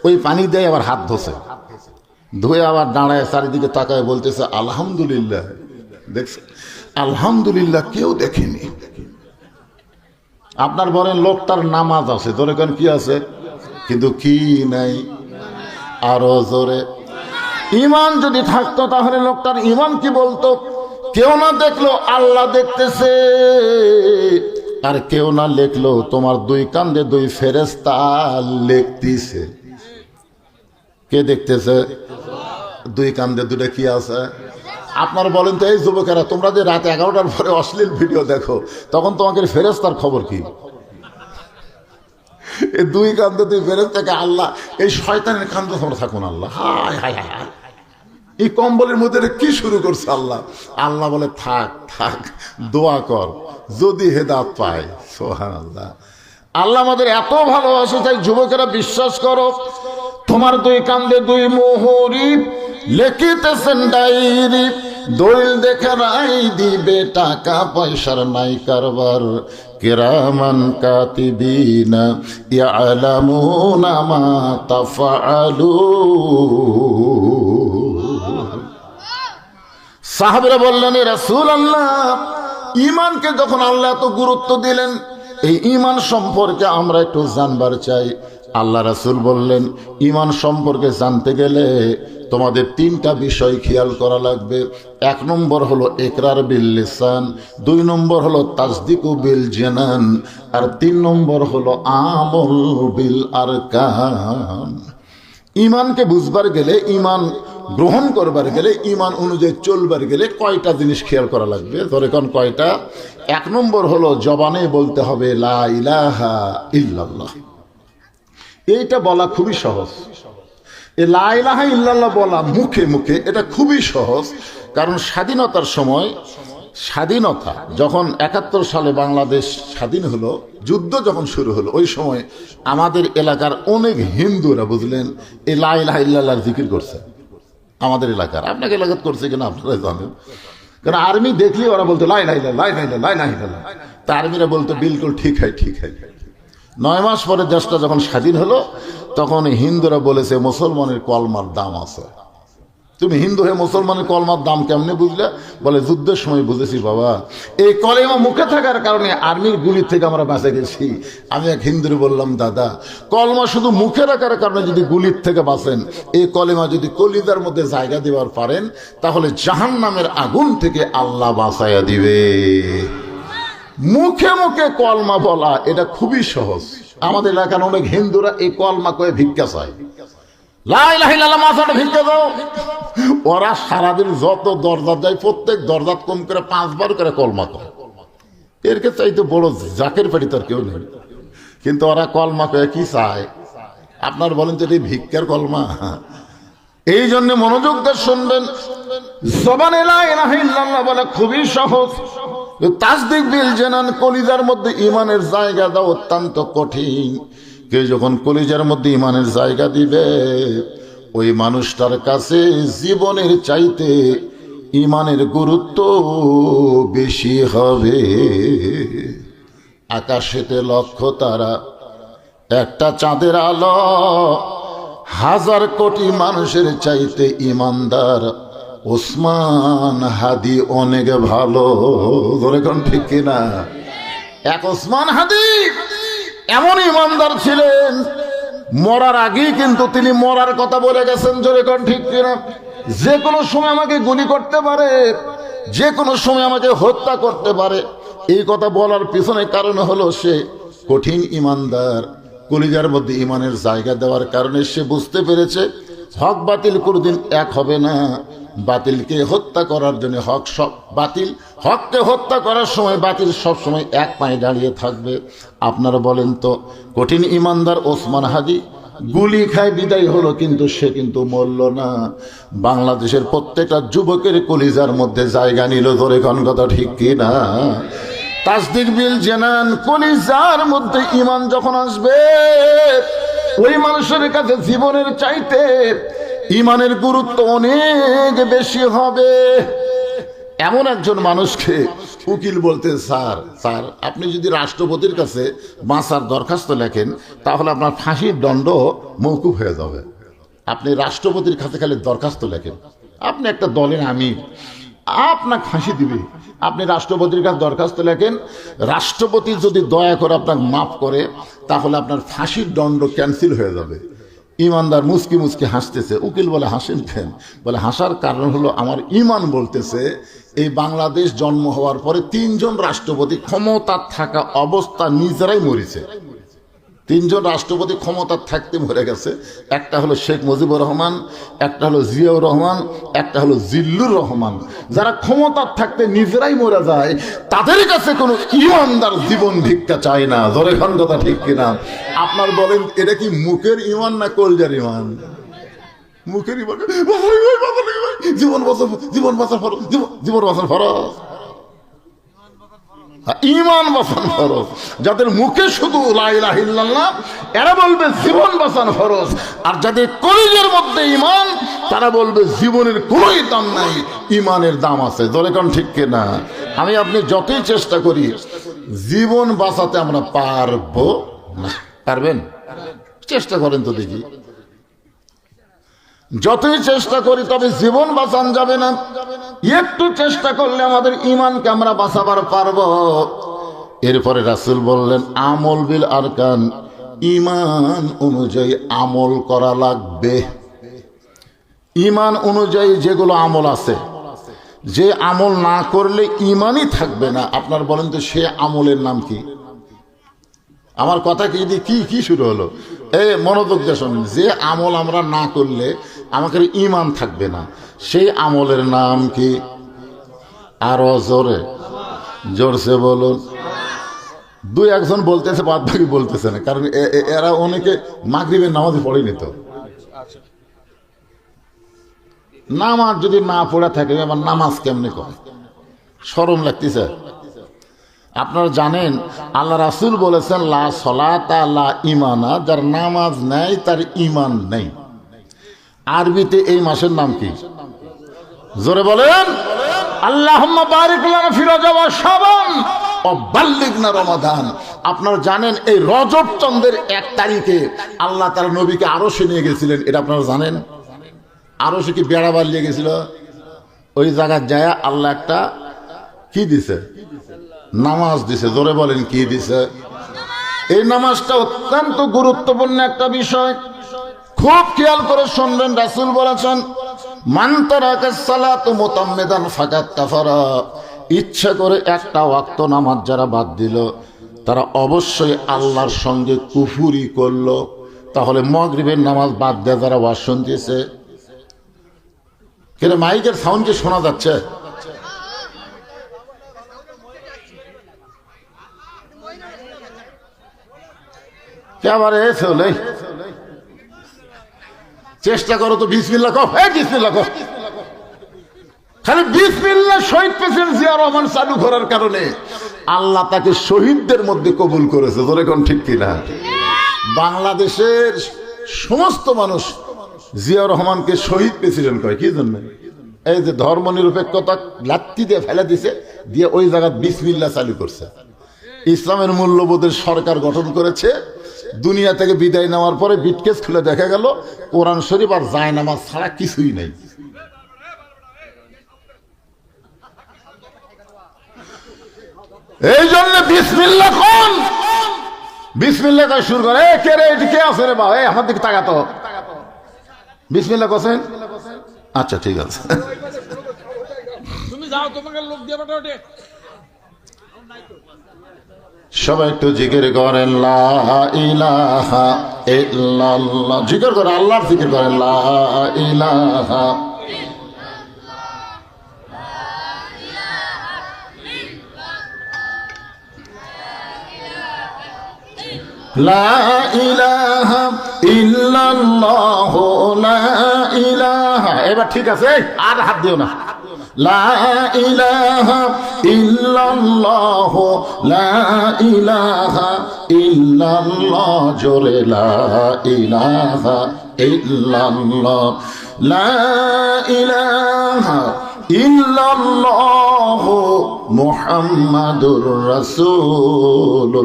ওই পানি দিয়ে আবার হাত ধোছে, ধুয়ে আবার দাঁড়ায় চারিদিকে তাকায় বলতেছে আলহামদুলিল্লাহ। দেখছে আলহামদুলিল্লাহ কেউ দেখেনি। আপনার বলেন লোকটার নামাজ আছে, ধরে কেন কি আছে, কিন্তু কি নাই? আরো জোরে। ঈমান যদি থাকতো তাহলে লোকটার ঈমান কি বলতো? কেউ না দেখলো আল্লাহ দেখতেছে, আর কেউ না লেখলো তোমার দুই কান্দে দুই ফেরেশতা লিখতেছে। কে দেখতেছে? দুই কান্দে দুটো কি আছে? আপনার বলেন তো এই যুবকেরা, তোমরা যে রাত 11টার পরে অশ্লীল ভিডিও দেখো, তখন তোমাকে ফেরেশতার খবর কি? এই দুই কান্দে দুই ফেরেশতাকে আল্লাহ, এই শয়তানের কান্দে তোমরা থাকুন আল্লাহ। হায় হায় হায়, এই কম্বলের মধ্যে কি শুরু করছে আল্লাহ? আল্লাহ বলে থাক থাক, দোয়া কর, যদি হেদায়েত পায়। সুবহানাল্লাহ। আল্লাহ আমাদের এত ভালোবাসে, তাই যুবকেরা বিশ্বাস করো, তোমার দুই কান্দে দুই মোহরি লিখিতেছেন ডায়েরি, দলিল দেখে রাই দিবে, টাকা পয়সার নাই কারবার, কিরামান কাতিবিনা ইয়ালামুনা মা তাফআলুন। সাহাবীরা বললেন, এ রাসূলুল্লাহ, ঈমানকে যখন আল্লাহ এত গুরুত্ব দিলেন, এই ঈমান সম্পর্কে আমরা একটু জানবার চাই। আল্লাহ রাসূল বললেন, ঈমান সম্পর্কে জানতে গেলে তোমাদের তিনটা বিষয় খেয়াল করা লাগবে। এক নম্বর হলো ইকরার বিল লিসান, দুই নম্বর হলো তাসদিকু বিল জানান, আর তিন নম্বর হলো আমল বিল আরকান। ঈমানকে বুঝবার গেলে, ঈমান গ্রহণ করবার গেলে, ঈমান অনুযায়ী চলবার গেলে কয়টা জিনিস খেয়াল করা লাগবে? ধরে কোন কয়টা? এক নম্বর হলো জবানে বলতে হবে লা ইলাহা ইল্লাল্লাহ। এইটা বলা খুবই সহজ। এই লা ইলাহা ইল্লাল্লাহ বলা মুখে মুখে এটা খুবই সহজ। কারণ স্বাধীনতার সময়, স্বাধীনতা যখন ৭১ সালে বাংলাদেশ স্বাধীন হলো, যুদ্ধ যখন শুরু হলো, ওই সময় আমাদের এলাকার অনেক হিন্দুরা, বুঝলেন, এই লা ইলাহা ইল্লাল্লাহর জিকির করছে। আমাদের এলাকার, আপনাকে এলাকাত করছে কিনা আপনারা জানেন। কারণ আর্মি দেখলে ওরা বলতো লা ইলাহা ইল্লাল্লাহ, লা ইলাহা ইল্লাল্লাহ, লা ইলাহা ইল্লাল্লাহ। তা আর্মিরা বলতো বিলকুল ঠিক হয়, ঠিক হয়। ৯ মাস পরে দেশটা যখন স্বাধীন হলো, তখন হিন্দুরা বলেছে মুসলমানের কলমার দাম আছে। তুমি হিন্দু হয়ে মুসলমানের কলমার দাম কেমনে বুঝলে? বলে যুদ্ধের সময় বুঝেছি বাবা, এই কলেমা মুখে থাকার কারণে আর্মির গুলি থেকে আমরা বাঁচে গেছি। আমি এক হিন্দুরে বললাম, দাদা, কলমা শুধু মুখে রাখার কারণে যদি গুলির থেকে বাঁচেন, এই কলেমা যদি কলিজার মধ্যে জায়গা দেওয়ার পারেন, তাহলে জাহান্নামের আগুন থেকে আল্লাহ বাঁচাইয়া দিবে। মুখে মুখে কলমা বলা এটা খুবই সহজ। আমাদের এলাকার অনেক হিন্দুরা এই কলমা কয়ে ভিক্ষা চায়, লা ইলাহা ইল্লাল্লাহ মাসাটা ভিক্ষা দাও। ওরা সারাদিন যত দরজা যায়, প্রত্যেক দরজা কম করে 5 বার করে কলমা করে। এর কে চাইতে বড় জাকের পেটি তার কেউ নেই। কিন্তু ওরা কলমা কয়ে কি চায়? আপনার বলেন তো, এটি ভিক্ষার কলমা? এই জন্য মনোযোগ দিয়ে শুনবেন, জবানে লা ইলাহা ইল্লাল্লাহ বলা খুবই সহজ। তাসদিক বিল জানান, কলিজার মধ্যে ঈমানের জায়গা দাও অত্যন্ত কঠিন। কেউ যখন কলিজার মধ্যে ঈমানের জায়গা দিবে, ওই মানুষটার কাছে জীবনের চাইতে ঈমানের গুরুত্ব বেশি হবে। আকাশেতে লক্ষ তারা, একটা চাঁদের আলো, 1000 কোটি মানুষের চাইতে ঈমানদার ওসমান হাদি অনেক ভালো। ধরে কোন ঠিক কিনা? এক ওসমান হাদি এমন ইমানদার ছিলেন, মরার আগেই কিন্তু তিনি মরার কথা বলে গেছেন। জোরে কোন ঠিক কিনা? যে কোনো সময় আমাকে গুলি করতে পারে, যে কোনো সময় আমাকে হত্যা করতে পারে। এই কথা বলার পিছনে কারণ হলো সে কঠিন ইমানদার। কলিজার মধ্যে ইমানের জায়গা দেওয়ার কারণে সে বুঝতে পেরেছে হক বাতিল কোনদিন এক হবে না। বাতিলকে হত্যা করার জন্য হক সব বাতিল, হককে হত্যা করার সময় বাতিল সব সময় এক পায়ে দাঁড়িয়ে থাকবে। আপনারা বলেন তো, কঠিন ইমানদার ওসমান হাদি গুলি খায় বিদায় হলো, কিন্তু সে কিন্তু মরল না। বাংলাদেশের প্রত্যেকটা যুবকের কলিজার মধ্যে জায়গা নিল। ধরে কোন কথা ঠিক কি না? তাসদিক বিল জানান, কলিজার মধ্যে ঈমান যখন আসবে, ওই মানুষের কাছে জীবনের চাইতে ঈমানের গুরুত্ব অনেক বেশি হবে। এমন একজন মানুষকে উকিল বলতে, স্যার স্যার আপনি যদি রাষ্ট্রপতির কাছে বাঁচার দরখাস্ত লেখেন, তাহলে আপনার ফাঁসির দণ্ড মওকুফ হয়ে যাবে। আপনি রাষ্ট্রপতির কাছে খালি দরখাস্ত লেখেন, আপনি একটা দলের আমির, আপনাকে ফাঁসি দিবে। আপনি রাষ্ট্রপতির কাছে দরখাস্ত লেখেন, রাষ্ট্রপতি যদি দয়া করে আপনাকে মাফ করে, তাহলে আপনার ফাঁসির দণ্ড ক্যান্সেল হয়ে যাবে। ইমানদার মুচকি মুচকি হাসতেছে। উকিল বলে, হাসেন কেন? বলে, হাসার কারণ হলো আমার ইমান বলতেছে এই বাংলাদেশ জন্ম হওয়ার পরে 3 জন রাষ্ট্রপতি ক্ষমতা থাকা অবস্থা নিজেরাই মরেছে। 3 জন রাষ্ট্রপতি ক্ষমতা থাকতে মরে গেছে। একটা হলো শেখ মুজিবুর রহমান, একটা হলো জিয়াউর রহমান, একটা হলো জিল্লুর রহমান। যারা ক্ষমতা থাকতে নিজেরাই মরে যায়, তাদের কাছে কোনো ইমানদার জীবন ভিক্ষা চায় না। ধরে খান কথা ঠিক কিনা? আপনার বলেন, এটা কি মুখের ইমান না কলজার ইমান? মুখের ইমান। জীবন বাঁচার ফরজ, জীবন বাঁচার ফরজ। ঈমান বাঁচানো ফরজ। যাদের মুখে শুধু লা ইলাহা ইল্লাল্লাহ, এরা বলবে জীবন বাঁচানো ফরজ। আর যাদের কলিজার মধ্যে ঈমান, তারা বলবে জীবনের কোনোই দাম নাই, ঈমানের দাম আছে। জোরে কোন ঠিক কিনা? আমি আপনি যতই চেষ্টা করি জীবন বাঁচাতে আমরা পারবো না। পারবেন? চেষ্টা করেন তো দেখি। যতই চেষ্টা করি তবে জীবন বাঁচান যাবে না। একটু চেষ্টা করলে আমাদের ঈমানকে আমরা বাঁচাবার পারবো। এরপরে রাসূল বললেন আমল বিল আরকান, ঈমান অনুযায়ী আমল করা লাগবে। ঈমান অনুযায়ী যেগুলো আমল আছে, যে আমল না করলে ঈমানই থাকবে না, আপনার বলেন তো সে আমলের নাম কি? আমার কথা কি কি কি শুরু হলো? এই মনোযোগ দিয়ে শুনুন। যে আমল আমরা না করলে আমাদের ঈমান থাকবে না, সেই আমলের নাম কি? আরো জোরে, জোরসে বলুন। দুই একজন বলতেছে, বাদ বাকি বলতেছে না, কারণ এরা অনেকে মাগরিবের নামাজই পড়েনি। তো নামাজ যদি না পড়ে থাকে আবার নামাজ কেমনে করে? শরম লাগতেছে। আপনারা জানেন আল্লাহ রাসূল বলেছেন লা সলাতা লা ঈমানা, যার নামাজ নাই তার ঈমান নেই। আরবিতে এই মাসের নাম কি? জোরে বলেন। আল্লাহুম্মা বারিক লানা ফি রজব ওয়া শাবান ওয়া বাল্লিগনা রমাদান। আপনারা জানেন এই রজব চন্দ্রের 1 তারিখে আল্লাহ তার নবীকে আরশে নিয়ে গেছিলেন। এটা আপনারা জানেন? আরশে কি বেড়া বালিয়ে গেছিল? ওই জায়গায় যায় আল্লাহ একটা কি দিছে? নামাজ দিছে। জোরে বলেন কি দিছে? এই নামাজটা অত্যন্ত গুরুত্বপূর্ণ একটা বিষয়। খুব খেয়াল করে শুনবেন। রাসূল বলেছেন মান তারাকাস সালাতু মুতাম্মিদান ফাকাত কাফারা, ইচ্ছা করে একটা ওয়াক্ত নামাজ যারা বাদ দিল তারা অবশ্যই আল্লাহর সঙ্গে কুফরি করলো। তাহলে মাগরিবের নামাজ বাদ দিয়ে যারা ওয়াজ শুনতেছে, কেন মাইকের সাউন্ড কি শোনা যাচ্ছে? চেষ্টা করো তো বিসমিল্লাহ কও। বিসমিল্লাহ কও। খালি বিসমিল্লাহ। শহীদ প্রেসিডেন্ট জিয়া রহমান চালু করার কারণে আল্লাহ তাকে শহীদদের মধ্যে কবুল করেছে। ধরে কোন ঠিক কিনা? বাংলাদেশের সমস্ত মানুষ জিয়া রহমানকে শহীদ প্রেসিডেন্ট কয় কি জন্য? এই যে ধর্ম নিরপেক্ষতা লাত্তি দিয়ে ফেলে দিছে, দিয়ে ওই জায়গায় বিসমিল্লাহ চালু করছে। ইসলামের মূল্যবোধের সরকার গঠন করেছে। দুনিয়া থেকে বিদায় নেওয়ার পরে বিটকেস খুলে দেখা গেল কোরআন শরীফ আর জায়নামাজ ছাড়া কিছুই নেই। এই জন্য বিসমিল্লাহ কোন বিসমিল্লাহ কয় শুরু করে। কে রে? কে আছে রে? বা আমার দিকে তাকাতো। বিসমিল্লাহ কোসেন? আচ্ছা ঠিক আছে। তুমি যাও, তোমাকে লোক দিয়ে পাঠাও। সবাই একটু জিকির করেন লা ইলাহা ইল্লাল্লাহ। জিকির করে আল্লাহর জিকির করেন লা ইলাহা লা ইলাহা ইল্লাল্লাহ লা ইলাহা। এবার ঠিক আছে, আর হাত দিও না। লা ইলাহা ইল্লাল্লাহ লা ইলাহা ইল্লাল্লাহ। জোরে লা ইলাহা ইল্লাল্লাহ লা ইলাহা ইল্লাল্লাহ মুহাম্মাদুর রাসূলুল্লাহ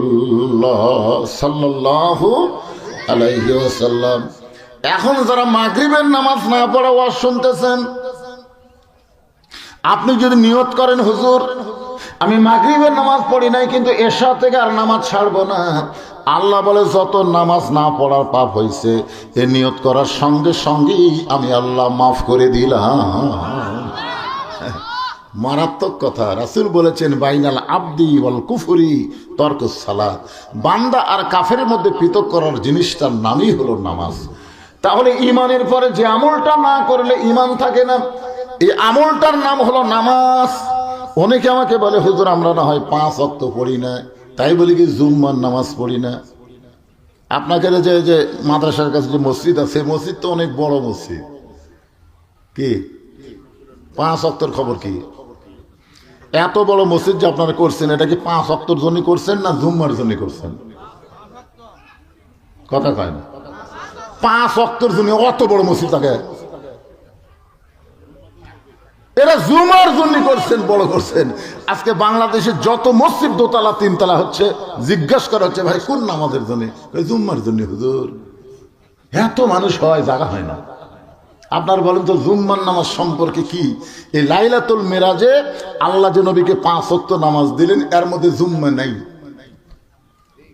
সাল্লাল্লাহু আলাইহি ওয়াসাল্লাম। এখন যারা মাগরিবের নামাজ না পড়ে ওয়াজ শুনতেছেন, আপনি যদি নিয়ত করেন হুজুর আমি মাগরিবের নামাজ পড়ি নাই কিন্তু এশা থেকে আর নামাজ ছাড়বো না, আল্লাহ বলে যত নামাজ না পড়ার পাপ হয়েছে এ নিয়ত করার সঙ্গে সঙ্গেই আমি আল্লাহ মাফ করে দিলাম। মারাত্মক কথা। রাসূল বলেছেন বাইনাল আবদি ওয়াল কুফরি তরকুস সালাত। বান্দা আর কাফের মধ্যে পৃথক করার জিনিসটার নামই হলো নামাজ। তাহলে ঈমানের পরে যে আমলটা না করলে ঈমান থাকে না, এই আমলটার নাম হলো নামাজ। অনেকে আমাকে বলে হুজুর আমরা না হয় 5 ওয়াক্ত পড়ি না, তাই বলি কি জুম্মার নামাজ পড়ি না। আপনাকে যে মাদ্রাসার কাছে যে মসজিদ আছে, মসজিদ তো অনেক বড় মসজিদ, কি 5 ওয়াক্তের খবর কি? এত বড় মসজিদ যে আপনারা করছেন, এটা কি 5 ওয়াক্তর জন্য করছেন না জুম্মার জন্য করছেন? কথা কয় না। 5 ওয়াক্তর জন্য অত বড় মসজিদ থাকে? এরা জুমার জন্য করছেন, বড় করছেন। আজকে বাংলাদেশে যত মসজিদ দোতলা তিনতলা হচ্ছে, জিজ্ঞাসা করা হচ্ছে ভাই কোন নামাজের জন্য? জুম্মার জন্য হুজুর। এত মানুষ হয়, জায়গা হয় না। আপনার বলেন তো জুম্মার নামাজ সম্পর্কে কি? এই লাইলাতুল মেরাজে আল্লাহ যে নবীকে 5 ওয়াক্ত নামাজ দিলেন, এর মধ্যে জুম্মা নাই।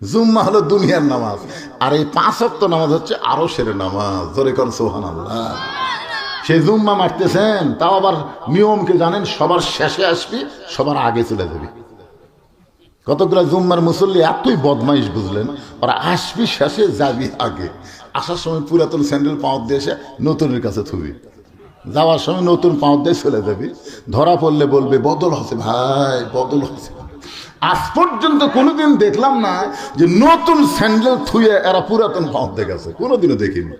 জুম্মা হলো দুনিয়ার নামাজ, আর এই 5 ওয়াক্ত নামাজ হচ্ছে আরশের নামাজ। জোরে কোন সুবহানাল্লাহ। সেই জুম্মা মারতেছেন, তাও আবার নিয়মকে জানেন, সবার শেষে আসবি, সবার আগে চলে যাবি। কতগুলো জুম্মার মুসল্লি এতই বদমাইশ বুঝলেন, ওরা আসবি শেষে, যাবি আগে। আসার সময় পুরাতন স্যান্ডেল পাঁচ দিয়ে এসে নতুনের কাছে থুবি, যাওয়ার সময় নতুন পাঁচ দিয়ে চলে যাবি। ধরা পড়লে বলবে বদল হচ্ছে ভাই, বদল হচ্ছে। আজ পর্যন্ত কোনোদিন দেখলাম না যে নতুন স্যান্ডেল থুয়ে এরা পুরাতন পাঁচ দিয়ে গেছে, কোনোদিনও দেখিনি।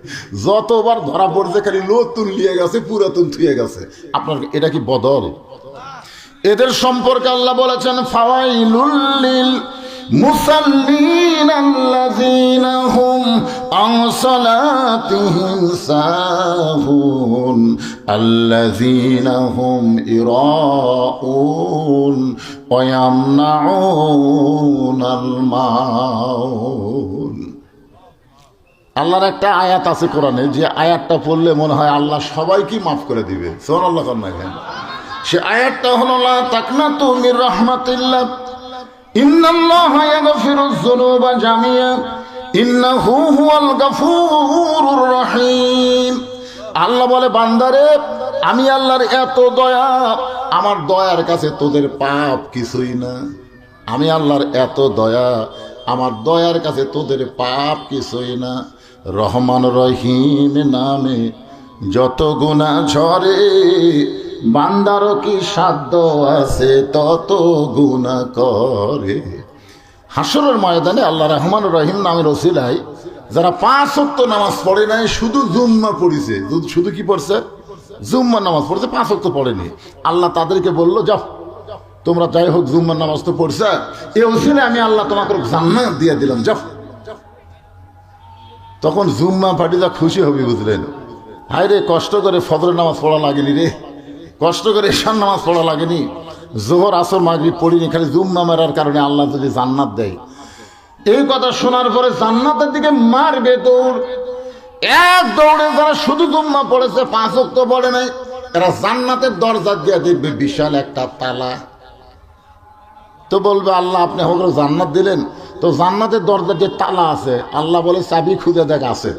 যতবার ধরা পড়ছে খালি নতুন নিয়ে গেছে, পুরাতন থুয়ে গেছে। আপনার এটা কি বদল? এদের সম্পর্কে আল্লাহ বলেছেন ফাওয়াইলুল লিল মুসাল্লিন আল্লাযীনা হুম আন সালাতিহিম সাহুন আল্লাযীনা হুম ইরাউন ওয়া ইয়ামনাউনাল মাউন। আল্লাহর একটা আয়াত আছে কোরআনে, যে আয়াতটা পড়লে মনে হয় আল্লাহ সবাইকে মাফ করে দিবে। সুবহানাল্লাহ। সে আয়াতটা হলো লা তাকনাতু মির রাহমাতিল্লাহ ইন্নাল্লাহা ইয়াগফিরুয যুনুবা জামিআ ইন্নাহু হুয়াল গফুরুর রহিম। আল্লাহ বলে বান্দারে, আমি আল্লাহর এত দয়া, আমার দয়ার কাছে তোদের পাপ কিছুই না। আমি আল্লাহর এত দয়া, আমার দয়ার কাছে তোদের পাপ কিছুই না। রহমান রহিম নামে যত গুনাহ ঝরে, বান্দারও কি সাধ্য আছে তত গুনাহ করে। হাসরের ময়দানে আল্লাহ রহমান রহিম নামের ওসিলায় যারা 5 ওয়াক্ত নামাজ পড়ে নাই, শুধু জুম্মা পড়েছে, শুধু কি পড়ছে? জুম্মার নামাজ পড়েছে, 5 ওয়াক্ত পড়েনি। আল্লাহ তাদেরকে বললো যাও তোমরা, যাই হোক জুম্মার নামাজ তো পড়ছে, এই ওসিলায় আমি আল্লাহ তোমাকে জান্নাত দিয়ে দিলাম, যাও। তখন জুম্মা পার্টিরা খুশি হবে, বুঝলেন? হায় রে, কষ্ট করে ফজরের নামাজ পড়া লাগেনি রে, কষ্ট করে ঈশার নামাজ পড়া লাগেনি, জোহর আসর মাগরিব পড়িনি, খালি জুম্মা মারার কারণে আল্লাহ যদি জান্নাত দেয়। এই কথা শোনার পরে জান্নাতের দিকে মারবে দৌড়। এক দৌড়ে যারা শুধু জুম্মা পড়েছে, 5 ওয়াক্ত পড়ে নাই, এরা জান্নাতের দরজা দিয়ে দেখবে বিশাল একটা তালা। তো বলবে আল্লাহ আপনি আমাকে জান্নাত দিলেন, তো জান্নাতের দরজা যে তালা আছে, আল্লাহ বলে চাবি খুঁজে দেখ আছে।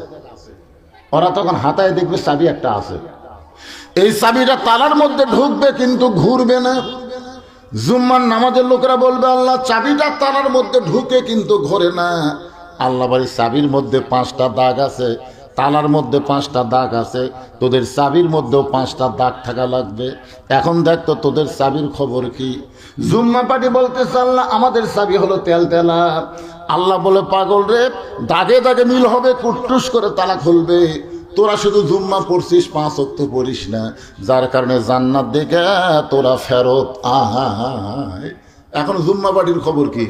ওরা তখন হাতায় দেখবে চাবি একটা আছে। এই চাবিটা তালার মধ্যে ঢুকবে কিন্তু ঘুরবে না। জুম্মার নামাজের লোকেরা বলবে আল্লাহ চাবিটা তালার মধ্যে ঢুকে কিন্তু ঘোরে না। আল্লাহ বলে চাবির মধ্যে 5টা দাগ আছে, তালার মধ্যে 5টা দাগ আছে, তোদের চাবির মধ্যেও 5টা দাগ থাকা লাগবে। এখন দেখ তো তোদের চাবির খবর কি? জুম্মা পার্টি বলতেছে আল্লাহ আমাদের চাবি হলো তেলতেলা। আল্লাহ বলে পাগল রে, দাগে দাগে মিল হবে, কুট্টুস করে তালা খুলবে। তোরা শুধু জুম্মা পড়ছিস, 5 ওয়াক্ত পড়িস না, যার কারণে জান্নাত দেখে তোরা ফেরত আয়। এখন জুম্মা পার্টির খবর কি?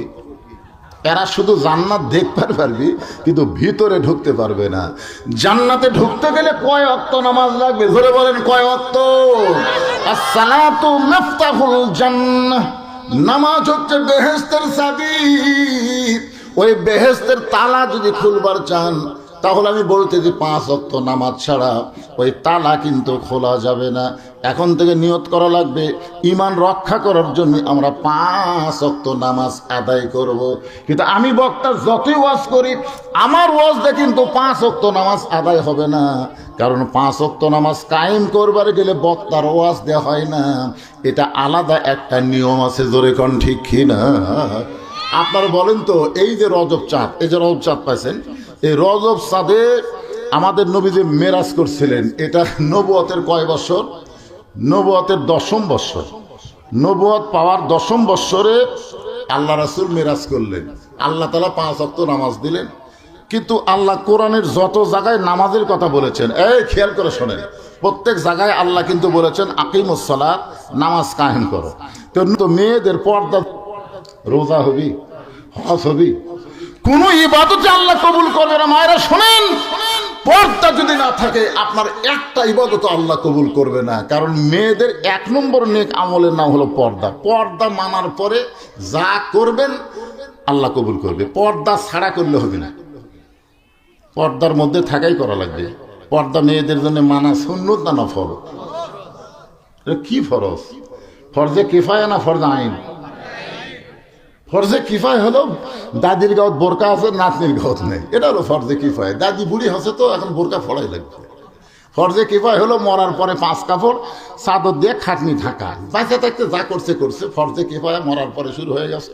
এরা শুধু জান্নাত দেখতে পারবি, কিন্তু ভিতরে ঢুকতে পারবে না। জান্নাতে ঢুকতে গেলে কয় ওয়াক্ত নামাজ লাগবে? ধরে বলেন কয় ওয়াক্ত? আসসালাতু মিফতাহুল জান্নাহ। নামাজ হচ্ছে বেহেশতের চাবি। ওই বেহেশতের তালা যদি খুলবার চান, তাহলে আমি বলতে যে 5 ওয়াক্ত নামাজ ছাড়া ওই তালা কিন্তু খোলা যাবে না। এখন থেকে নিয়ত করা লাগবে, ঈমান রক্ষা করার জন্য আমরা 5 ওয়াক্ত নামাজ আদায় করব। কিন্তু আমি বক্তা যতই ওয়াজ করি, আমার ওয়াজে কিন্তু 5 ওয়াক্ত নামাজ আদায় হবে না। কারণ 5 ওয়াক্ত নামাজ কায়েম করবার গেলে বক্তার ওয়াজ দেওয়া হয় না, এটা আলাদা একটা নিয়ম আছে। জোরে কোন ঠিক কি না? আপনারা বলেন তো, এই যে রজব চাঁদ, এই যে রজব চাঁদ পাইছেন, এই রজব চাঁদে আমাদের নবী যে মেরাজ করছিলেন, এটা নবুয়তের কয় বছর? নবুয়তের 10ম বছর। নবুয়ত পাওয়ার 10ম বছরে আল্লাহ রাসূল মেরাজ করলেন। আল্লাহ তাআলা 5 ওয়াক্ত নামাজ দিলেন। কিন্তু আল্লাহ কোরআনের যত জায়গায় নামাজের কথা বলেছেন, এই খেয়াল করে শোনেন, প্রত্যেক জায়গায় আল্লাহ কিন্তু বলেছেন আকিমুস সালাত, নামাজ কায়েম করো। তো মেয়েদের পর্দা, রোজা হবি, হজ হবি, কোন ইবাদতে আল্লাহ কবুল করবে না। মায়েরা শোনেন, পর্দা যদি না থাকে আপনার একটা ইবাদত আল্লাহ কবুল করবে না। কারণ মেয়েদের 1 নম্বর নেক আমলের নাম হলো পর্দা। পর্দা মানার পরে যা করবেন আল্লাহ কবুল করবে, পর্দা ছাড়া করলে হবে না। পর্দার মধ্যে থাকাই করা লাগবে। পর্দা মেয়েদের জন্য মানা সুন্নত না নফল? কি ফরজ? ফরজে কিফায়া না ফরজে আইন? ফরজে কিফায়া হলো দাদির গাঁত বোরকা আছে, নাতনির গাঁত নেই, এটা হলো ফরজে কিফায়া। দাদি বুড়ি হচ্ছে তো এখন বোরকা ফড়াই লাগবে। ফরজে কিফায়া হলো মরার পরে 5 কাপড় চাদর দিয়ে খাটনি ঢাকা, বাঁচা থাকতে যা করছে করছে। ফরজে কিফায়া মরার পরে শুরু হয়ে গেছে।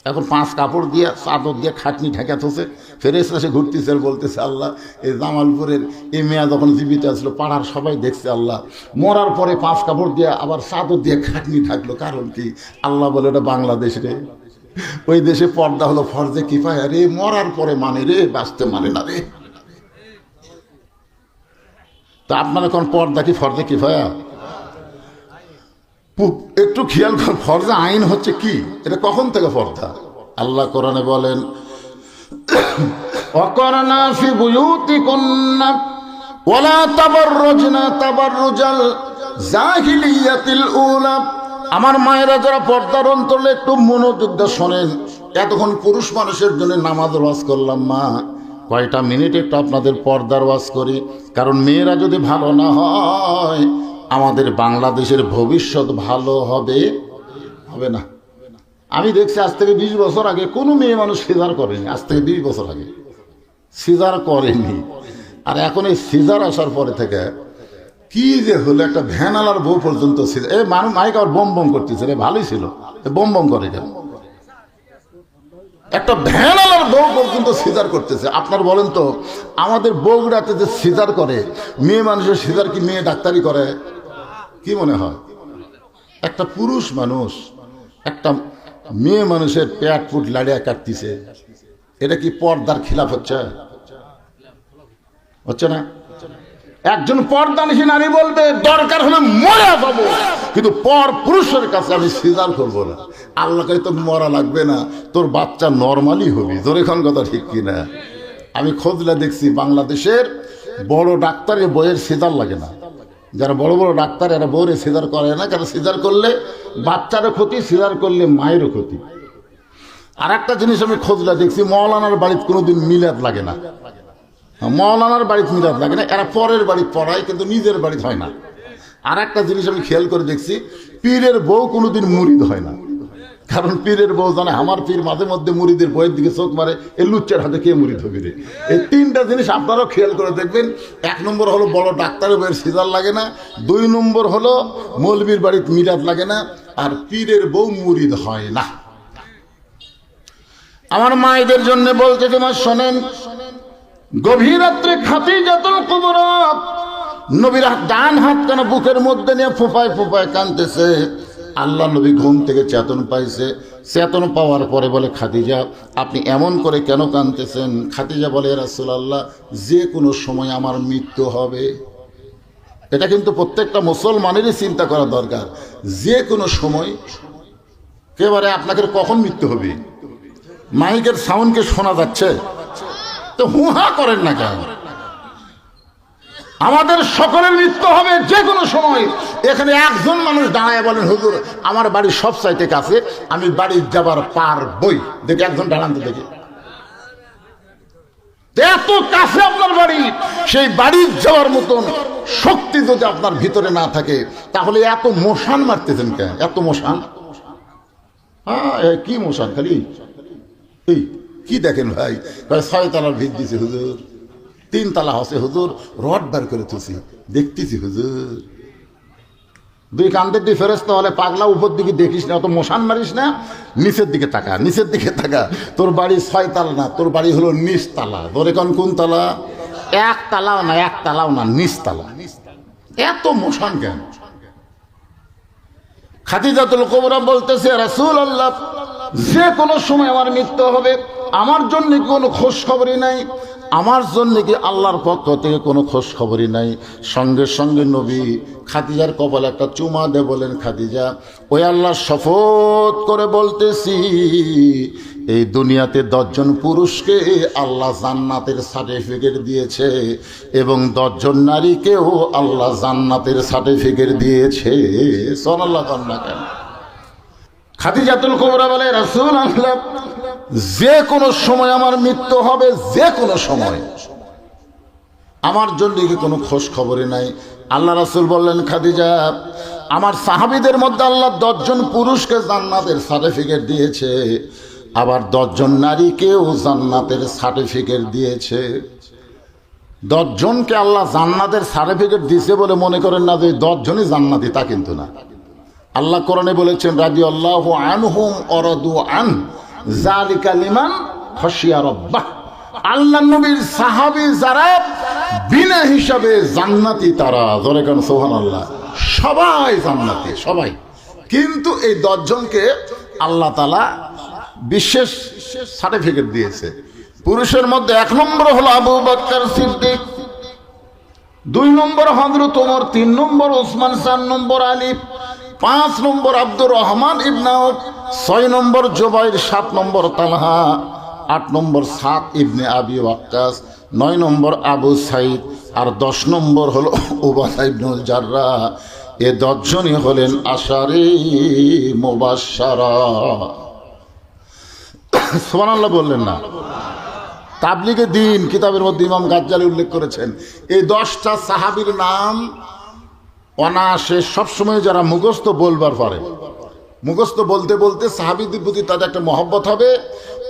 এখন 5 কাপড় দিয়ে চাদর দিয়ে খাটনি ঢাকা থসে, ফেরেশতা সে ঘুরতেছে আর বলতেছে, আল্লাহ এই জামালপুরের এই মেয়া যখন জীবিত আসলো পাড়ার সবাই দেখছে, আল্লাহ মরার পরে 5 কাপড় দিয়ে আবার চাদর দিয়ে খাটনি ঢাকলো, কারণ কি? আল্লাহ বলে ওটা বাংলাদেশ রে, ওই দেশে পর্দা হলো ফরজে কিফায়া রে, মরার পরে মানে রে, বাঁচতে মানে না রে। তা আপনার এখন পর্দা কি ফরজে কিফায়া? একটু খেয়াল কর, ফরজে আইন হচ্ছে কি, এটা কখন থেকে পর্দা? আল্লাহ কোরআনে বলেন, ওয়াকারনা ফি বুয়ুতিকুন্না ওয়ালা তাবাররুজনা তাবাররুজাল জাহিলিয়াতিল উলা। আমার মায়েরা যারা পর্দার অন্তরে একটু মনোযোগ দিয়ে শোনেন। এতক্ষণ পুরুষ মানুষের জন্য নামাজের ওয়াজ করলাম, মা কয়টা মিনিট একটু আপনাদের পর্দার ওয়াজ করি। কারণ মেয়েরা যদি ভালো না হয় আমাদের বাংলাদেশের ভবিষ্যৎ ভালো হবে না। আমি দেখছি আজ থেকে 20 বছর আগে কোনো মেয়ে মানুষ সিজার করেনি, আজ থেকে 20 বছর আগে সিজার করেনি। আর এখন এই সিজার আসার পরে থেকে কি যে হলো, একটা ভ্যানালার বউ পর্যন্ত সিজার। এই মানুষ মাইক আবার বম বম করতেছে, রে ভালোই ছিল, বম বম করে কেন? একটা ভ্যানালার বউ পর্যন্ত সিজার করতেছে। আপনার বলেন তো, আমাদের বউরাতে যে সিজার করে, মেয়ে মানুষের সিজার কি মেয়ে ডাক্তারি করে? কি মনে হয়? একটা পুরুষ মানুষ একটা মেয়ে মানুষের পেট ফুট লাড়িয়া কাটতেছে, এটা কি পর্দার খিলাফ হচ্ছে না? একজন পর্দানিশী নারী বলবে দরকার হলে মরে যাবো, কিন্তু পর পুরুষের কাছে আমি সিজার করবো না। আল্লাহকে তো মরা লাগবে না, তোর বাচ্চা নর্মালি হবি। জোরে খান কথা ঠিক কিনা? আমি খোঁজলে দেখছি বাংলাদেশের বড় ডাক্তারের বইয়ের সিজার লাগে না। যারা বড় বড় ডাক্তার এরা বউরে সিজার করে না, কারণ সিজার করলে বাচ্চারও ক্ষতি, সিজার করলে মায়েরও ক্ষতি। আর একটা জিনিস আমি খোঁজলে দেখছি, মৌলানার বাড়িতে কোনোদিন মিলাদ লাগে না। মৌলানার বাড়িতে মিলাদ লাগে না, এরা পরের বাড়ি পড়ায়, কিন্তু নিজের বাড়িতে হয় না। আর একটা জিনিস আমি খেয়াল করে দেখছি, পীরের বউ কোনোদিন মুরিদ হয় না। কারণ পীরের বউ জানে আমার পীর মাঝে মধ্যে মুরিদের বইয়ের দিকে চোখ মারে, এই লুচ্চার হাতে কে মুরিদ হবে রে। এই 3টা জিনিস আপনারাও খেয়াল করে দেখবেন। 1 নম্বর হলো বড় ডাক্তারের বইয়ের সিজার লাগে না, 2 নম্বর হলো মৌলবীর বাড়িতে মিলাদ লাগে না, আর পীরের বউ মুরিদ হয় না। আমার মায়েদের জন্য বলতে তোমার শোনেন, গভীর রাত্রে খাদিজাতুল কুবরা নবীর ডান হাত কেন বুকের মধ্যে নিয়ে ফোঁপায় ফোঁপায় কাঁদতেছে। আল্লাহ নবী ঘুম থেকে চেতন পাইছে। চেতন পাওয়ার পরে বলে, খাদিজা আপনি এমন করে কেন কাঁদতেছেন? খাদিজা বলে, রাসূলুল্লাহ যে কোনো সময় আমার মৃত্যু হবে। এটা কিন্তু প্রত্যেকটা মুসলমানেরই চিন্তা করা দরকার। যে কোনো সময়, একেবারে আপনাকে কখন মৃত্যু হবে? মাইকের সাউন্ডকে শোনা যাচ্ছে তো হুহা করেন না কেন? আমাদের সকলের মৃত্যু হবে যে কোনো সময়। এখানে একজন মানুষ দাঁড়ায় বলেন, হুজুর আমার বাড়ি সব চাইতে কাছে, আমি বাড়ি যাবার পারবই। দেখি একজন দাঁড়ান তো দেখি, এত কাছে আপনার বাড়ি, সেই বাড়ি যাওয়ার মতন শক্তি যদি আপনার ভিতরে না থাকে, তাহলে এত মশান মারতেছেন কেন? এত মশান, কি মশান? খালি এই কি দেখেন ভাই, 6 তলার ভিত দিছে হুজুর, 3 তলা হসে হুজুর, রড বার করে তুছি দেখতেছি হুজুর। 2 কান্দের দিয়ে ফেরেশতা হলে, পাগলা উপর দিকে দেখিস না, অত মশান মারিস না, নিচের দিকে তাকা, নিচের দিকে তাকা। তোর বাড়ি 6 তলা না, তোর বাড়ি হলো নিচ তালা। ধরে কোন তালা? 1 তালাও না, 1 তালাও না, নিচ তালা। এত মশান কেন? খাদিজাতুল কুবরা বলতেছে, রাসূলুল্লাহ যে কোনো সময় আমার মৃত্যু হবে, আমার জন্য কোনো খোঁজ খবরই নাই, আমার জন্য কি আল্লাহর পক্ষ থেকে কোনো খোঁজ খবরই নাই। সঙ্গে সঙ্গে নবী খাদিজার কপালে একটা চুমা দিয়ে বলেন, খাদিজা, ওই আল্লাহর শপথ করে বলতেছি, এই দুনিয়াতে 10 জন পুরুষকে আল্লাহ জান্নাতের সার্টিফিকেট দিয়েছে এবং 10 জন নারীকেও আল্লাহ জান্নাতের সার্টিফিকেট দিয়েছে। সুবহানাল্লাহ। কন্যা কেন? খাদিজাতুল কুবরা বলে, রাসূলুল্লাহ, যে কোনো সময় আমার মৃত্যু হবে, যে কোনো সময়, আমার জন্য কি কোনো খোঁজ খবরই নাই। আল্লাহ রাসূল বললেন, খাদিজা, আমার সাহাবীদের মধ্যে আল্লাহ 10 জন পুরুষকে জান্নাতের সার্টিফিকেট দিয়েছে, আবার 10 জন নারীকেও জান্নাতের সার্টিফিকেট দিয়েছে। 10 জনকে আল্লাহ জান্নাতের সার্টিফিকেট দিয়েছে বলে মনে করেন না যে 10 জনই জান্নাতি, তা কিন্তু না। আল্লাহ কোরআনে বলেছেন, রাদিয়াল্লাহু আনহুম ওয়া রাদু আন যালিকা লিমান খাশিয়া রাব্বাহ। আল্লাহ নবীর সাহাবী যারা বিনা হিসাবে জান্নাতি, তারা ধরে কেন সুবহানাল্লাহ, সবাই জান্নাতি, সবাই। কিন্তু এই 10 জনকে আল্লাহ তাআলা বিশেষ সার্টিফিকেট দিয়েছে। পুরুষের মধ্যে 1 নম্বর হলো আবু বকর সিদ্দিক, 2 নম্বর হযরত ওমর, 3 নম্বর ওসমান, 4 নম্বর আলী, 5 নম্বর আব্দুর রহমান ইবনে আউফ, 6 নম্বর জুবাইর, 7 নম্বর তালহা, 8 নম্বর সাদ ইবনে আবি ওয়াক্কাস, 9 নম্বর আবু সাইদ, আর 10 নম্বর হলো উবাদা ইবনুল জাররাহ। এ 10 জনই হলেন আশারে মুবাশশারা। সুবহানাল্লাহ বললেন না? তাবলিগে দিন কিতাবের মধ্যে ইমাম গাজ্জালি উল্লেখ করেছেন, এই 10টা সাহাবীর নাম অনায়াসে সবসময় যারা মুখস্থ বলবার পারে, মুখস্থ বলতে বলতে সাহাবীদের প্রতি তাদের একটা মহব্বত হবে।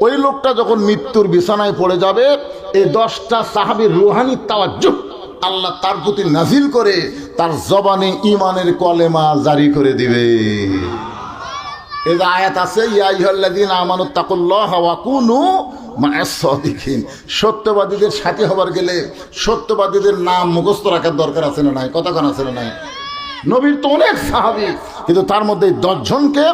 ওই লোকটা যখন মৃত্যুর বিছানায় পড়ে যাবে, এই 10টা সাহাবীর রুহানি তাওয়াজ্জুহ আল্লাহ তার প্রতি নাজিল করে তার জবানে ঈমানের কলেমা জারি করে দিবে। এই যে আয়াত আছে, ইয়া আইয়ুহাল্লাযীনা আমানুত্তাকুল্লাহা ওয়া কুনু মা'আস সাদিকিন, সত্যবাদীদের সাথে হবার গেলে সত্যবাদীদের নাম মুখস্থ রাখার দরকার আছে না নাই? কথা কোন আছে না নাই? নবীর তো অনেক সাহাবী, কিন্তু তার মধ্যে 10 জনকে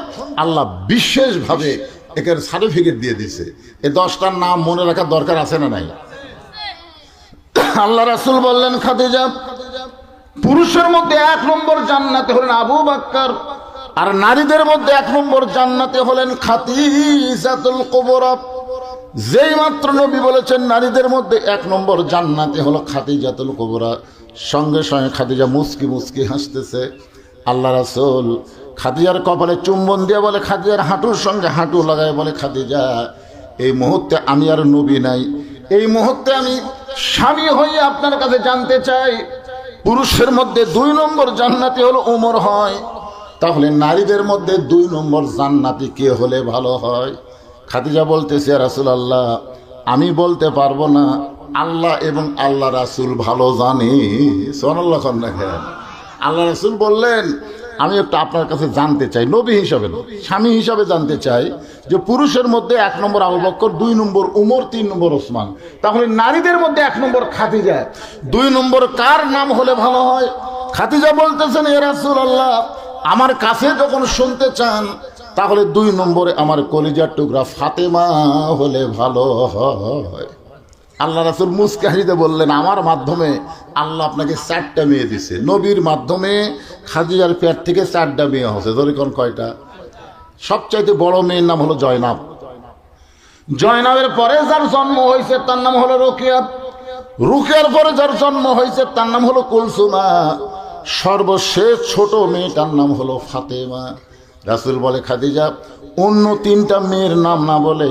আল্লাহ বিশেষভাবে একের সার্টিফিকেট দিয়ে দিয়েছে। এই 10টার নাম মনে রাখার দরকার আছে না নাই? আল্লাহ রাসূল বললেন, খাদিজা, পুরুষের মধ্যে 1 নম্বর জান্নাতে হলেন আবু বকর, আর নারীদের মধ্যে 1 নম্বর জান্নাতে হলেন খাদিজাতুল কুবরা। যেই মাত্র নবী বলেছেন নারীদের মধ্যে 1 নম্বর জান্নাতে হলো খাদিজাতুল কুবরা, সঙ্গে সঙ্গে খাদিজা মুস্কি মুস্কি হাসতেছে। আল্লাহ রাসূল খাদিজার কপালে চুম্বন দিয়ে বলে, খাদিজার হাঁটুর সঙ্গে হাঁটু লাগায় বলে, খাদিজা, এই মুহূর্তে আমি আর নবী নাই, এই মুহূর্তে আমি স্বামী হয়ে আপনার কাছে জানতে চাই, পুরুষের মধ্যে 2 নম্বর জান্নাতি হলো ওমর হয়, তাহলে নারীদের মধ্যে 2 নম্বর জান্নাতি কে হলে ভালো হয়? খাদিজা বলতেছে, ইয়া রাসূলুল্লাহ, আমি বলতে পারবো না, আল্লাহ এবং আল্লাহ রাসূল ভালো জানে। সুবহানাল্লাহ। আল্লাহ রাসূল বললেন, আমি একটু আপনার কাছে জানতে চাই, নবী হিসাবে না, স্বামী হিসাবে জানতে চাই, যে পুরুষের মধ্যে 1 নম্বর আবু বকর, 2 নম্বর উমর, 3 নম্বর ওসমান, তাহলে নারীদের মধ্যে 1 নম্বর খাদিজা, 2 নম্বর কার নাম হলে ভালো হয়? খাদিজা বলতেছেন, ইয়া রাসূলুল্লাহ, আমার কাছে যখন শুনতে চান, তাহলে 2 নম্বরে আমার কলিজার টুকরা ফাতেমা হলে ভালো হয়। আল্লাহ রাসূল মুস্কি হাসিতে বললেন, আমার মাধ্যমে আল্লাহ আপনাকে 4টা মেয়ে দিছে। নবীর মাধ্যমে খাদিজার পেট থেকে 4টা মেয়ে হচ্ছে। ধরে কোন কয়টা? সবচাইতে বড় মেয়ের নাম হলো জয়নাব। জয়নাবের পরে যার জন্ম হয়েছে তার নাম হলো রুকিয়া। রুকিয়ার পরে যার জন্ম হয়েছে তার নাম হলো কুলসুমা। সর্বশেষ ছোট মেয়েটার নাম হলো ফাতেমা। রাসূল বলে, খাদিজা, অন্য 3টা মেয়ের নাম না বলে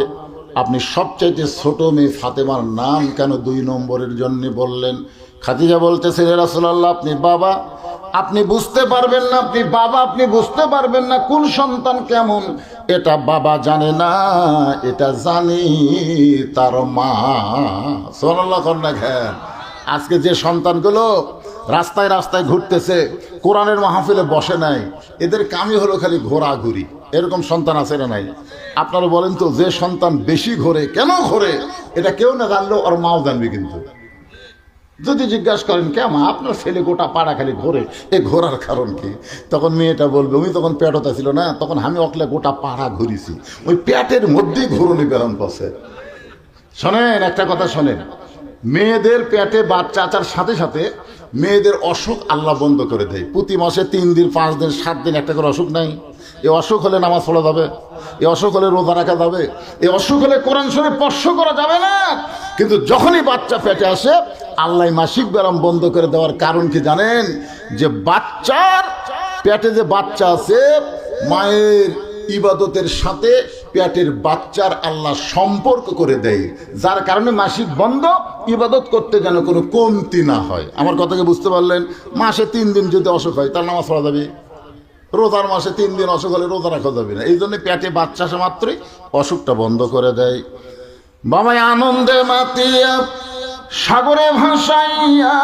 আপনি সবচাইতে ছোট মেয়ে ফাতেমার নাম কেন 2 নম্বরের জন্য বললেন? খাদিজা বলতেছে, ইয়া রাসূলুল্লাহ, আপনি বাবা, আপনি বুঝতে পারবেন না, আপনি বাবা, আপনি বুঝতে পারবেন না কোন সন্তান কেমন, এটা বাবা জানে না, এটা জানি তার মা। সুবহানাল্লাহ। দেখেন, আজকে যে সন্তানগুলো রাস্তায় রাস্তায় ঘুরতেছে, কোরআনের মাহফিলে বসে নাই, এদের কামই হলো খালি ঘোরাঘুরি। এরকম সন্তান আছে না নাই? আপনারা বলেন তো, যে সন্তান বেশি ঘোরে, কেন ঘোরে, এটা কেউ না জানলেও ওর মাও জানবে। কিন্তু যদি জিজ্ঞাসা করেন কেমন আপনার ছেলে গোটা পাড়া খালি ঘোরে, এ ঘোরার কারণ কি? তখন মেয়েটা বলবে ওই তখন পেটটা ছিল না, তখন আমি অকলে গোটা পাড়া ঘুরিছি, ওই পেটের মধ্যেই ঘুরনি বেরন পথে। শোনেন একটা কথা শোনেন, মেয়েদের পেটে বাচ্চা আচার সাথে সাথে মেয়েদের অসুখ আল্লাহ বন্ধ করে দেয়। প্রতি মাসে 3 দিন 5 দিন 7 দিন একটা করে অসুখ নাই? এই অসুখ হলে নামাজ পড়া যাবে, এই অসুখ হলে রোজা রাখা যাবে, এই অসুখ হলে কোরআন শরীফ স্পর্শ করা যাবে না। কিন্তু যখনই বাচ্চা পেটে আসে আল্লাহ মাসিক ব্যায়াম বন্ধ করে দেওয়ার কারণ কি জানেন? যে বাচ্চার পেটে যে বাচ্চা আছে, মায়ের ইবাদতের সাথে পেটের বাচ্চার আল্লাহ সম্পর্ক করে দেয়, যার কারণে মাসিক বন্ধ, ইবাদত করতে যেন কোনো কমতি না হয়। আমার কথাকে বুঝতে পারলেন? মাসে 3 দিন যদি অসুখ হয় তার নামাজ পড়া যাবে, রোজার মাসে 3 দিন অসুখ হলে রোজা রাখা যাবে না। এই জন্য পেটে বাচ্চা আসা মাত্রই অসুখটা বন্ধ করে দেয়। বাবাই আনন্দে মাতিয়া সাগরে ভাসাইয়া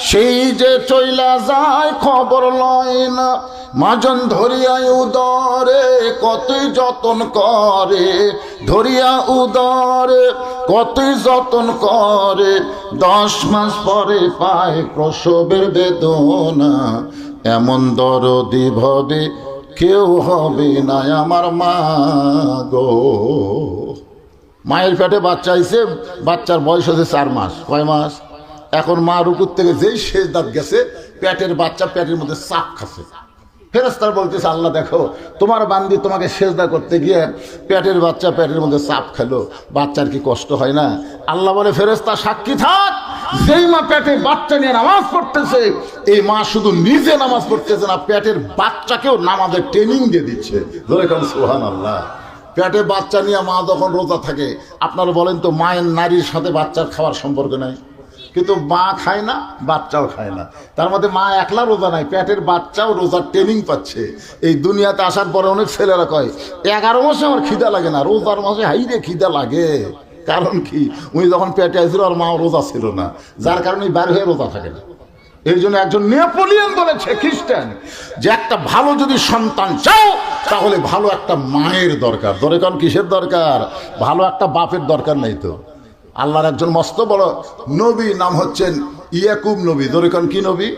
সেই যে চইলা যায় খবর লয় না, মাজন ধরিয়ায় উদরে কতই যতন করে, ধরিয়া উদরে কতই যতন করে, 10 মাস পরে পায় প্রসবের বেদনা, এমন দরদি ভবে কেউ হবে না আমার মা গো। মায়ের পেটে বাচ্চা আইছে, বাচ্চার বয়স হচ্ছে 4 মাস। কয় মাস? এখন মা রুকুর থেকে যেই শেষ দাঁত গেছে, পেটের বাচ্চা পেটের মধ্যে চাপ খাচ্ছে। ফেরেশতারা বলতেছে আল্লাহ দেখো তোমার বান্দি তোমাকে সেজদা করতে গিয়ে পেটের বাচ্চা পেটের মধ্যে চাপ খেলো, বাচ্চার কি কষ্ট হয় না? আল্লাহ বলে ফেরেশতা সাক্ষী থাক, যেই মা পেটে বাচ্চা নিয়ে নামাজ পড়তেছে, এই মা শুধু নিজে নামাজ পড়তেছে না, পেটের বাচ্চাকেও নামাজের ট্রেনিং দিয়ে দিচ্ছে। ধরে কারণ সুবহানাল্লাহ। পেটে বাচ্চা নিয়ে মা যখন রোজা থাকে, আপনারা বলেন তো মায়ের নারীর সাথে বাচ্চার খাওয়ার সম্পর্ক নাই? কিন্তু মা খায় না, বাচ্চাও খায় না, তার মধ্যে মা একলা রোজা নাই, পেটের বাচ্চাও রোজার ট্রেনিং পাচ্ছে। এই দুনিয়াতে আসার পরে অনেক ছেলেরা কয় 11 মাসে আমার খিদা লাগে না, রোজার মাসে হাইরে খিদা লাগে। কারণ কি? উনি যখন পেটে আসছিল আর মা রোজা ছিল না, যার কারণে বার হয়ে রোজা থাকে না। এই জন্য একজন নেপোলিয়ন বলেছে খ্রিস্টান যে একটা ভালো যদি সন্তান চাও তাহলে ভালো একটা মায়ের দরকার। ধরে কারণ কিসের দরকার? ভালো একটা বাপের দরকার নেই তো। আল্লাহর একজন মস্ত বড় নবী, নাম হচ্ছেন ইয়াকুব নবী। ধরে কারণ কি নবী?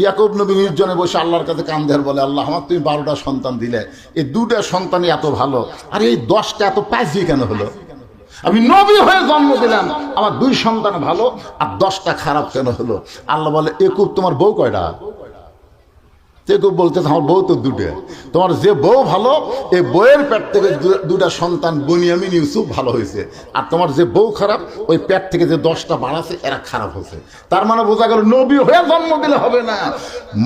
ইয়াকুব নবী নির্জনে বসে আল্লাহর কাছে কান দেয়ার বলে, আল্লাহ আমার তুমি 12টা সন্তান দিলে, এই 2টা সন্তানই এত ভালো, আর এই 10টা এত পাঁচি কেন হলো? আমি নবী হয়ে জন্ম দিলাম, আমার 2 সন্তান ভালো আর 10টা খারাপ কেন হলো? আল্লাহ বলে ইয়াকুব তোমার বউ কয়টা? ইয়াকুব বলতে আমার বউ তো 2টা। তোমার যে বউ ভালো, এই বউয়ের পেট থেকে 2টা সন্তান বনিয়ামিন ইউসুফ ভালো হয়েছে, আর তোমার যে বউ খারাপ, ওই পেট থেকে যে 10টা বাড়াছে এরা খারাপ হয়েছে। তার মানে বোঝা গেল নবী হয়ে জন্ম দিলে হবে না,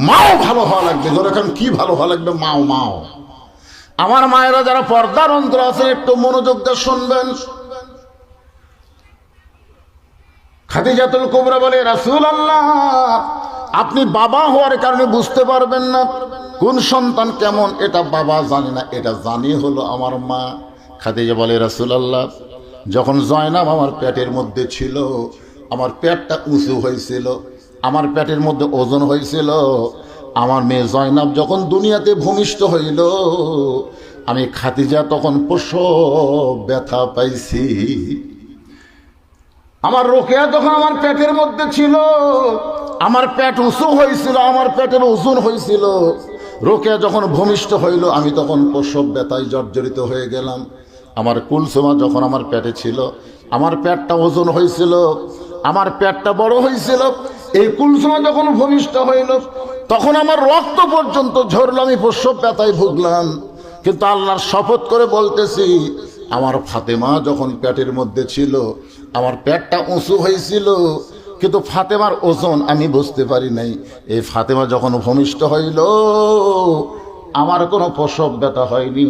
মাও ভালো হওয়া লাগবে। ধরে কারণ কি ভালো হওয়া লাগবে? মাও। আমার মায়েরা যারা পর্দার অন্তর আছে একটু মনোযোগ দিয়ে শুনবেন। খাদিজাতুল কুবরা বলে, রাসূলুল্লাহ আপনি বাবা হওয়ার কারণে বুঝতে পারবেন না কোন সন্তান কেমন, এটা বাবা জানে না, এটা জানি হলো আমার মা। খাদিজা বলে, রাসূলুল্লাহ যখন জয়নাব আমার পেটের মধ্যে ছিল, আমার পেটটা উঁচু হয়েছিল, আমার পেটের মধ্যে ওজন হয়েছিল, আমার মেয়ে জয়নাব যখন দুনিয়াতে ভূমিষ্ঠ হইল, আমি খাদিজা তখন প্রসব ব্যথা পাইছি। আমার রোকেয়া যখন আমার পেটের মধ্যে ছিল, আমার পেট উঁচু হয়েছিল, আমার পেটের ওজন হয়েছিল, রোকেয়া যখন ভূমিষ্ঠ হইল, আমি তখন প্রসব ব্যথায় জর্জরিত হয়ে গেলাম। আমার কুলসুমা যখন আমার পেটে ছিল, আমার পেটটা ওজন হয়েছিল, আমার পেটটা বড় হয়েছিল। এই কুলসুমা যখন ভূমিষ্ঠ হইল, তখন আমার রক্ত পর্যন্ত ঝরল, আমি প্রসব ব্যথায় ভুগলাম। কিন্তু আল্লাহর শপথ করে বলতেছি, আমার ফাতেমা যখন পেটের মধ্যে ছিল, আমার পেটটা উঁচু হয়েছিল, কিন্তু ফাতেমার ওজন আমি বুঝতে পারি নাই। এই ফাতেমা যখন ভূমিষ্ঠ হইল, আমার কোনো প্রসব ব্যথা হয়নি।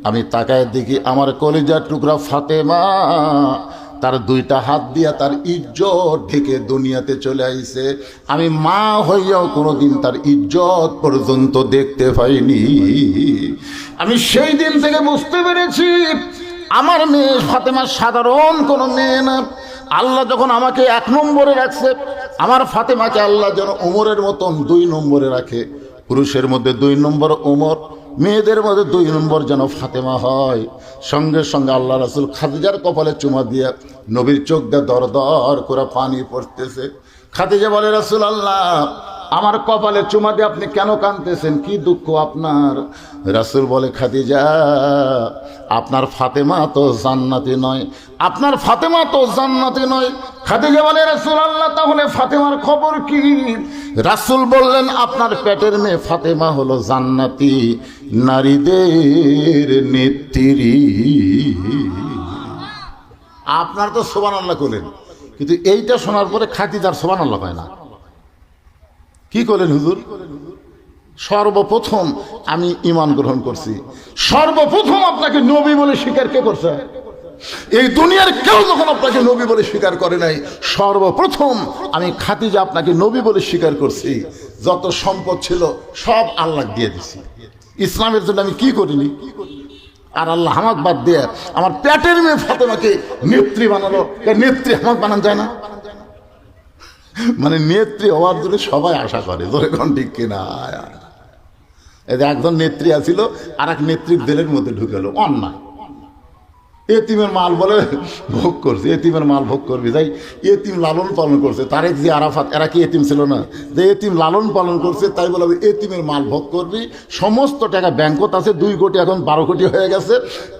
আমি তাকায় দেখি আমার কলিজার টুকরা ফাতেমা তার 2টা হাত দিয়া তার ইজ্জত ঢেকে দুনিয়াতে চলে আইছে। আমি মা হইয়াও কোনোদিন তার ইজ্জত পর্যন্ত দেখতে পাইনি। আমি সেই দিন থেকে বুঝতে পেরেছি আমার মেয়ে ফাতেমা সাধারণ কোনো মেয়ে না। আল্লাহ যখন আমাকে 1 নম্বরে রাখছে, আমার ফাতেমাকে আল্লাহ যেন ওমরের মতন 2 নম্বরে রাখে। পুরুষের মধ্যে 2 নম্বর ওমর, মেয়েদের মধ্যে 2 নম্বর যেন ফাতেমা হয়। সঙ্গে সঙ্গে আল্লাহ রাসূল খাদিজার কপালে চুমা দিয়ে নবীর চোখ দিয়ে দর দর করে পানি পড়তেছে। খাদিজা বলে, রাসূলুল্লাহ, আমার কপালে চুমা দিয়ে আপনি কেন কাঁদতেছেন, কি দুঃখ আপনার? রাসূল বলে, খাদিজা, আপনার ফাতেমা তো জান্নাতি নয়, আপনার ফাতেমা তো জান্নাতি নয়। খাদিজা বলে, রাসূলুল্লাহ, তাহলে ফাতেমার খবর কি? রাসূল বললেন, আপনার পেটের মেয়ে ফাতেমা হলো জান্নাতি, নারীদের নেত্রী। আপনার তো সুবহানাল্লাহ করলেন, কিন্তু এইটা শোনার পরে খাদিজার সুবহানাল্লাহ হয় না। কি করলেন হুজুর? সর্বপ্রথম আমি ঈমান গ্রহণ করছি, সর্বপ্রথম আপনাকে নবী বলে স্বীকার কে করছে? এই দুনিয়ার কেউ যখন আপনাকে নবী বলে স্বীকার করে নাই, সর্বপ্রথম আমি খাদিজা আপনাকে নবী বলে স্বীকার করছি। যত সম্পদ ছিল সব আল্লাহ দিয়ে দিছি, ইসলামের জন্য আমি কি করিনি? আর আল্লাহ আমাকে বাদ দিয়ে আমার পেটের মেয়ে ফাতেমাকে নেত্রী বানালো। নেত্রী আমাকে বানান যায় না? মানে নেত্রী হওয়ার জন্য সবাই আশা করে, ধরে কোন ঠিক কিনা? একজন নেত্রী আছিল, আর এক নেত্রীর দিলের মধ্যে ঢুকেলো অন্যায়। এতিমের মাল বলে ভোগ করছে, এতিমের মাল ভোগ করবি, তাই এতিম লালন পালন করছে। তারেক জি আরাফাত এরা কি এতিম ছিল না? যে এতিম লালন পালন করছে, তাই বলে এতিমের মাল ভোগ করবি। সমস্ত টাকা ব্যাংকত আছে, 2 কোটি, এখন 12 কোটি হয়ে গেছে।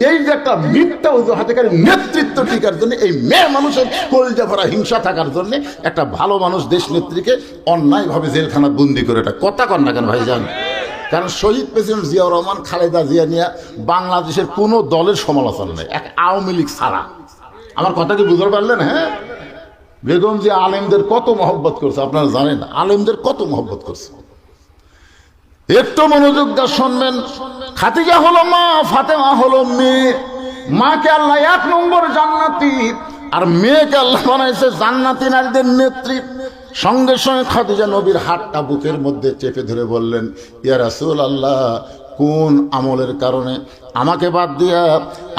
এই যে একটা মিথ্যা অজুহাতকারী নেতৃত্ব টিকার জন্য, এই মেয়ে মানুষের কলজা ভরা হিংসা থাকার জন্য একটা ভালো মানুষ দেশ নেত্রীকে অন্যায়ভাবে জেলখানা বন্দি করে, এটা কথা কন না কেন ভাইজান? কারণ শহীদ প্রেসিডেন্ট জিয়াউর রহমান, খালেদা জিয়া নিয়ে বাংলাদেশের কোনো দলের সমালোচনা নেই, এক আওয়ামী লীগ ছাড়া। আমার কথা কি বুঝতে পারলেন? হ্যাঁ, বেগম জিয়া আলেমদের কত মহব্বত করছে আপনারা জানেন, আলেমদের কত মহব্বত করছে। একটু মনোযোগ দিয়ে শুনবেন। খাদিজা হলো মা, ফাতেমা হলো মেয়ে। মাকে আল্লাহ 1 নম্বর জান্নাতি, আর মেয়েকে আল্লাহ বানাইছে জান্নাতি নারীদের নেত্রী। সঙ্গে সঙ্গে খাদিজা নবীর হাতটা বুকের মধ্যে চেপে ধরে বললেন, ইয়া রাসূলুল্লাহ, কোন আমলের কারণে আমাকে বাদ দিয়া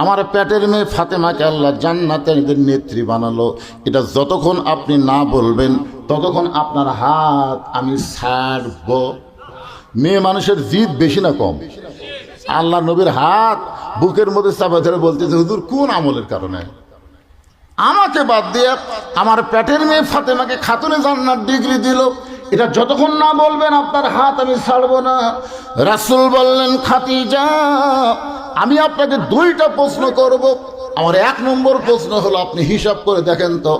আমার পেটের মেয়ে ফাতেমাকে আল্লাহ জান্নাতের নেত্রী বানালো? এটা যতক্ষণ আপনি না বলবেন ততক্ষণ আপনার হাত আমি ছাড়ব। মেয়ে মানুষের জিদ বেশি না কম? আল্লাহ নবীর হাত বুকের মধ্যে চাপা ধরে বলতেছে, হুজুর, কোন আমলের কারণে আমাকে বাদ দিয়ে আমার পেটের মেয়ে ফাতেমাকে খাতুনে জান্নাত ডিগ্রি দিল? এটা যতক্ষণ না বলবেন আপনার হাত আমি ছাড়বো না। রাসূল বললেন, খাদিজা, আমি আপনাকে 2টা প্রশ্ন করব। আমার 1 নম্বর প্রশ্ন হলো, আপনি হিসাব করে দেখেন তো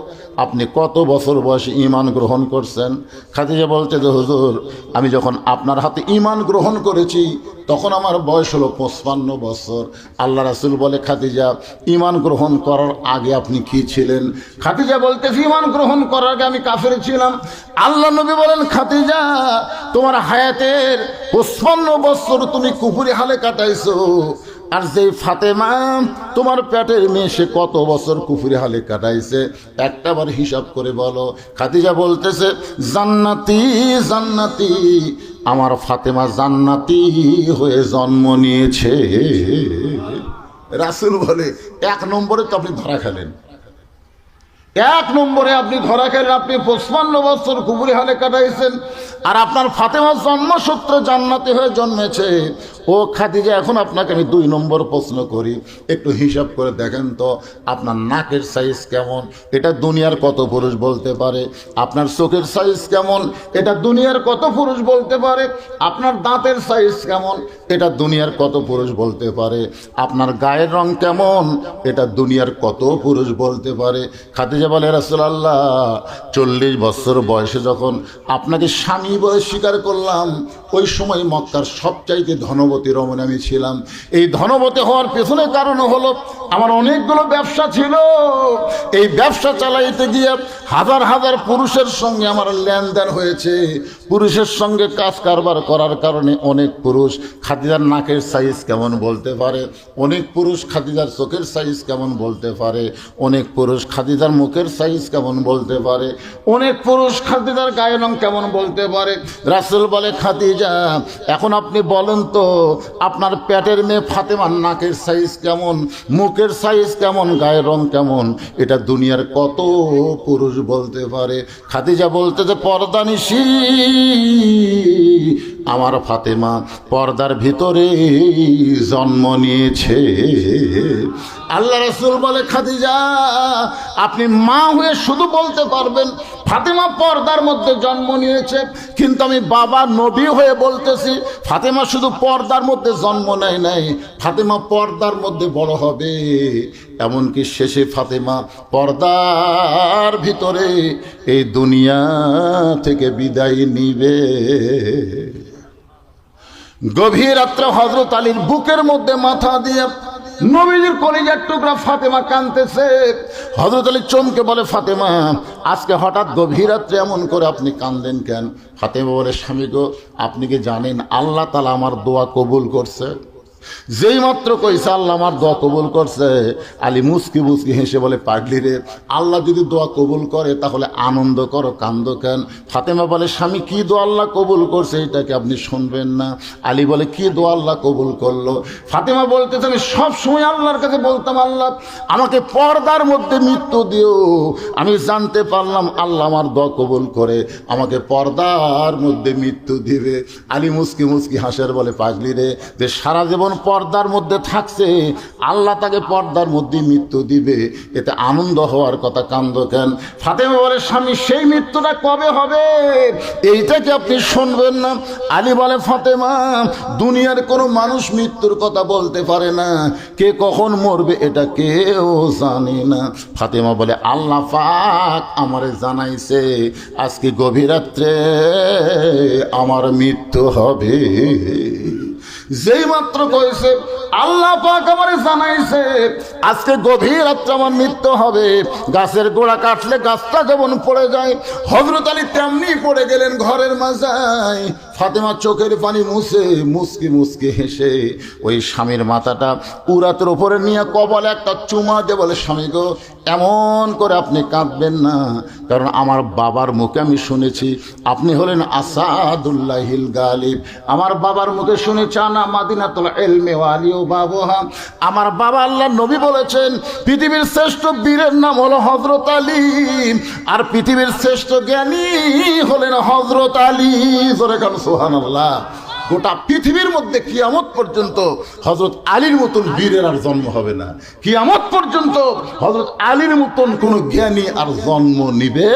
আপনি কত বছর বয়সে ঈমান গ্রহণ করছেন? খাদিজা বলছে যে, হুজুর, আমি যখন আপনার হাতে ঈমান গ্রহণ করেছি তখন আমার বয়স হলো 55 বছর। আল্লাহ রাসূল বলে, খাদিজা, ঈমান গ্রহণ করার আগে আপনি কি ছিলেন? খাদিজা বলতেছে, ঈমান গ্রহণ করার আগে আমি কাফের ছিলাম। আল্লাহ নবী বলেন, খাদিজা, তোমার হায়াতের 55 বছর তুমি কুফরি হালে কাটাইছো। আর যে ফাতেমা তোমার পেটের মেয়ে, সে কত বছর কুফরি হালে কাটাইছে? একটাবার হিসাব করে বলো। খাদিজা বলতেছে, জান্নাতি, জান্নাতি, আমার ফাতেমা জান্নাতি হয়ে জন্ম নিয়েছে। রাসূল বলে, 1 নম্বরে তো আপনি ধরা খেলেন, 1 নম্বরে আপনি ধরা খেলেন। আপনি 55 বছর কুফরি হালে কাটাইছেন, আর আপনার ফাতেমার জন্মসূত্রে জান্নাতি হয়ে জন্মেছে। ও খাদিজা, এখন আপনাকে আমি 2 নম্বর প্রশ্ন করি, একটু হিসাব করে দেখেন তো আপনার নাকের সাইজ কেমন? এটা দুনিয়ার কত পুরুষ বলতে পারে? আপনার চোখের সাইজ কেমন? এটা দুনিয়ার কত পুরুষ বলতে পারে? আপনার দাঁতের সাইজ কেমন? এটা দুনিয়ার কত পুরুষ বলতে পারে? আপনার গায়ের রং কেমন? এটা দুনিয়ার কত পুরুষ বলতে পারে? খাদিজা বলে, রাসূলুল্লাহ, 40 বছর বয়সে যখন আপনাকে স্বামী বলে স্বীকার করলাম, ওই সময় মক্কার সবচাইতে ধনবতী রমণী আমি ছিলাম। এই ধনবতী হওয়ার পেছনে কারণ হলো আমার অনেকগুলো ব্যবসা ছিল। এই ব্যবসা চালাইতে গিয়ে হাজার হাজার পুরুষের সঙ্গে আমার লেনদেন হয়েছে। পুরুষের সঙ্গে কাজ কারবার করার কারণে অনেক পুরুষ খাদিজার নাকের সাইজ কেমন বলতে পারে, অনেক পুরুষ খাদিজার চোখের সাইজ কেমন বলতে পারে, অনেক পুরুষ খাদিজার মুখের সাইজ কেমন বলতে পারে, অনেক পুরুষ খাদিজার গায়ের রং কেমন বলতে পারে। রাসূল বলে, খাদিজা, এখন আপনি বলেন তো আপনার পেটের মেয়ে ফাতেমার নাকের সাইজ কেমন, মুখের সাইজ কেমন, গায়ের রং কেমন? এটা দুনিয়ার কত পুরুষ বলতে পারে? খাদিজা বলতে যে, পর্দানিশী আমার ফাতেমা পর্দার ভিতরে জন্ম নিয়েছে। আল্লাহ রাসূল বলে, খাদিজা, আপনি মা হয়ে শুধু বলতে পারবেন ফাতেমা পর্দার মধ্যে জন্ম নিয়েছে, কিন্তু আমি বাবা নবী হয়ে বলতেছি ফাতেমা শুধু পর্দার মধ্যে জন্ম নেয় নাই, ফাতেমা পর্দার মধ্যে বড় হবে, এমনকি শেষে ফাতেমা পর্দার ভিতরে এই দুনিয়া থেকে বিদায় নিবে। গভীর রাত্রে হযরত আলীর বুকের মধ্যে মাথা দিয়ে নবীজির কলিজার টুকরা ফাতেমা কাঁদতেছে। হযরত আলী চমকে বলে, ফাতেমা আজকে হঠাৎ গভীর রাত্রে এমন করে আপনি কাঁদেন কেন? ফাতেমা বলে, স্বামী গো, আপনি কি জানেন আল্লাহ তাআলা আমার দোয়া কবুল করছে? যেই মাত্র কইছে আল্লাহ আমার দোয়া কবুল করছে, আলী মুস্কি মুস্কি হেসে বলে, পাগলি রে, আল্লাহ যদি দোয়া কবুল করে তাহলে আনন্দ করো, কান্দ কেন? ফাতেমা বলে, স্বামী কি দোয়া আল্লাহ কবুল করছে এটাকে আপনি শুনবেন না? আলী বলে, কি দোয়া আল্লাহ কবুল করলো? ফাতেমা বলতেছে, আমি সব সময় আল্লাহর কাছে বলতাম, আল্লাহ আমাকে পর্দার মধ্যে মৃত্যু দিও। আমি জানতে পারলাম আল্লাহ আমার দোয়া কবুল করে আমাকে পর্দার মধ্যে মৃত্যু দিবে। আলী মুস্কি মুস্কি হাসের বলে, পাগলি রে, যে সারা জীবন পর্দার মধ্যে থাকছে, আল্লাহ তাকে পর্দার মধ্যে মৃত্যু দিবে, এতে আনন্দ হওয়ার কথা, কান্দ কেন? ফাতেমা বলে, স্বামী সেই মৃত্যুটা কবে হবে এইটাকে আপনি শুনবেন না? আলী বলে, ফাতেমা দুনিয়ার কোনো মানুষ মৃত্যুর কথা বলতে পারে না, কে কখন মরবে এটা কেউ জানে না। ফাতেমা বলে, আল্লাহ পাক আমারে জানাইছে আজকে গভীর রাত্রে আমার মৃত্যু হবে। যেই মাত্র কইছে আল্লাহ পাক আমারে জানাইছে আজকে গভীর রাত্রে আমার মৃত্যু হবে, গাছের গোড়া কাটলে গাছটা যেমন পড়ে যায়, হযরত আলী তেমনি পড়ে গেলেন ঘরের মাঝায়। ফাতেমা চোখের পানি মুছে মুস্কি মুস্কি হেসে ওই স্বামীর মাথাটা উরাতের উপরে নিয়ে কপালে একটা চুমা দিয়ে বলে, স্বামী গো, এমন করে আপনি কাঁদবেন না, কারণ আমার বাবার মুখে আমি শুনেছি আপনি হলেন আসাদুল্লাহিল গালিব। আমার বাবার মুখে শুনেছি আনা মাদিনাতুল ইলমি ওয়া আলিউ বাবুহা। আমার বাবা আল্লাহর নবী বলেছেন পৃথিবীর শ্রেষ্ঠ বীরের নাম হলো হযরত আলী, আর পৃথিবীর শ্রেষ্ঠ জ্ঞানী হলেন হযরত আলী। জোরে কান সুবহানাল্লাহ। গোটা পৃথিবীর মধ্যে কিয়ামত পর্যন্ত হযরত আলীর মতন বীরের আর জন্ম হবে না, কিয়ামত পর্যন্ত হযরত আলীর মতন কোন জ্ঞানী আর জন্ম নিবে।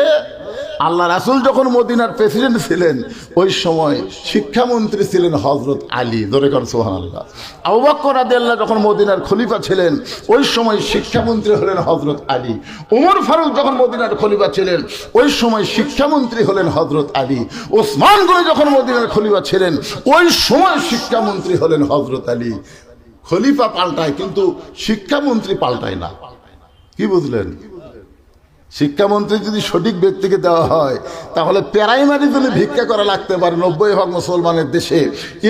আল্লাহ রাসূল যখন মদিনার প্রেসিডেন্ট ছিলেন ওই সময় শিক্ষামন্ত্রী ছিলেন হযরত আলী। জোরে কর সুবহানাল্লাহ। আবু বকর রাদিয়াল্লাহু যখন মদিনার খলিফা ছিলেন ওই সময় শিক্ষামন্ত্রী হলেন হযরত আলী। ওমর ফারুক যখন মদিনার খলিফা ছিলেন ওই সময় শিক্ষামন্ত্রী হলেন হযরত আলী। ওসমান গনি যখন মদিনার খলিফা ছিলেন ওই সময় শিক্ষামন্ত্রী হলেন হযরত আলী। খলিফা পাল্টায় কিন্তু শিক্ষামন্ত্রী পাল্টায় না। কি বুঝলেন? শিক্ষামন্ত্রী যদি সঠিক ব্যক্তিকে দেওয়া হয় তাহলে প্রাইমারি জন্য ভিক্ষা করা লাগতে পারে 90% মুসলমানের দেশে,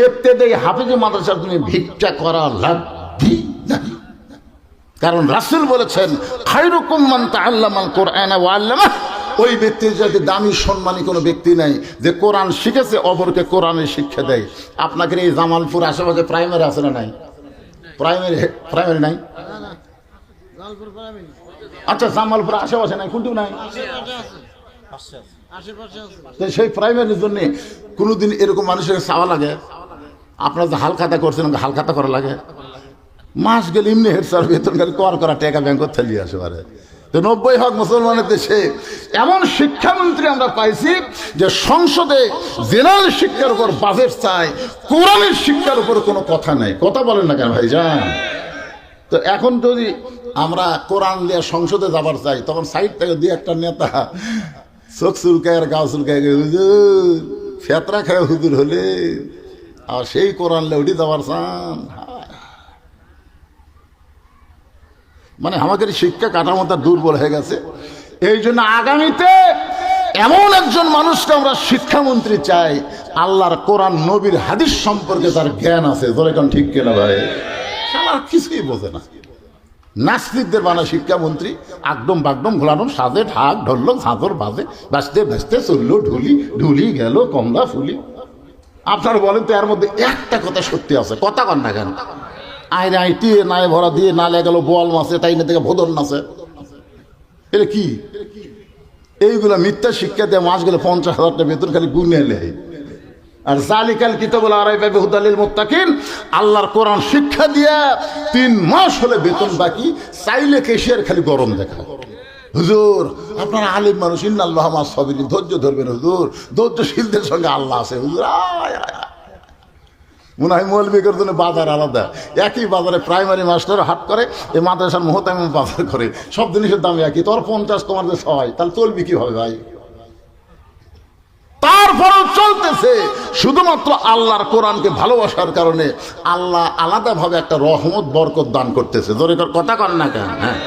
ইবতেদায়ী হাফেজে মাদ্রাসার জন্য ভিক্ষা করা লাগবে না। কারণ রাসূল বলেছেন খায়রুকুম মান তাআল্লামাল কুরআনা ওয়া আল্লামাহ। ওই ব্যক্তির যাতে দামি সম্মানী কোনো ব্যক্তি নাই যে কোরআন শিখেছে অপরকে কোরআনের শিক্ষা দেয়। আপনাদের এই জামালপুর আশেপাশে প্রাইমারি আছে না নাই? প্রাইমারি নাই? আচ্ছা, জামালপুর আশেপাশে নাই? কোনটু নাই? সেই প্রাইমারির জন্য কোনোদিন এরকম মানুষের চাওয়া লাগে? আপনারা যে হালখাতা করছেন হালখাতা করা লাগে, মাস গেলে এমনি হেড স্যার বেতন গেলে করা টাকা ব্যাংকত থালিয়ে আসে পারে। তো 90% মুসলমানের দেশে এমন শিক্ষামন্ত্রী আমরা পাইছি যে সংসদে জেনারেল শিক্ষার উপর বাজেট চায়, কোরআনের শিক্ষার উপর কোনো কথা নাই। কথা বলেন না কেন ভাইজান? তো এখন যদি আমরা কোরআন দিয়ে সংসদে যাবার চাই তখন সাইড থেকে দুই একটা নেতা চোখ চুলকায় আর গাও চুলকায় হুজুর ফেতরা খায় হুজুর হলে, আর সেই কোরআন লেউটি যাবার চান। মানে আমাদের শিক্ষা কাঠামোটা দুর্বল হয়ে গেছে। এই জন্য আগামীতে এমন একজন মানুষকে আমরা শিক্ষামন্ত্রী চাই আল্লাহর কোরআন নবীর হাদিস সম্পর্কে তার জ্ঞান আছে। ধরে কারণ ঠিক কেনা ভাই, আমার কিছুই বোঝে না। নাস্তিকদের বানা শিক্ষামন্ত্রী একদম বাগডম ঘোলানো সাজে ঢাক ঢোলক ঝাঁঝর বাজে বাঁচতে বাঁচতে চললো ঢুলি গেল কমলা ফুলি। আপনারা বলেন তো এর মধ্যে একটা কথা সত্যি আছে? কথা কন না কেন? আইরে আইটি নাই ভরা দিয়ে নালে গেল বোয়াল মাছে তাই না থেকে ভোদন নাচে, এটা কি? এইগুলা মিথ্যা শিক্ষা দিয়ে মাস গেলে 50,000 টাকা বেতন খালি গুনে নেয়। আর জালিকাল কিতাবুল আরাইবা বিহুদালিল মুত্তাকিন, আল্লাহর কোরআন শিক্ষা দিয়া 3 মাস হলে বেতন বাকি, চাইলে কেশিয়ার খালি গরম দেখা। হুজুর আপনারা আলিম মানুষ, ইন্নাল্লাহ মাস সাবিরিন, ধৈর্য ধরবেন হুজুর, ধৈর্যশীলদের সঙ্গে আল্লাহ আছে হুজুর। আয় আয় আয়। মনে হয় মৌলবীদের জন্য বাজার আলাদা, একই বাজারে প্রাইমারি মাস্টার হাট করে, এই মাদ্রাসার মোহতামিম বাজার করে, সব জিনিসের দাম একই। তোর 50, তোমার যে 6, তাহলে চলবি কি হবে ভাই? তারপরেও চলতেছে শুধুমাত্র আল্লাহর কোরআনকে ভালোবাসার কারণে। আল্লাহ আলাদাভাবে একটা রহমত বরকত দান করতেছে। জোরে কথা কর না কেন? হ্যাঁ,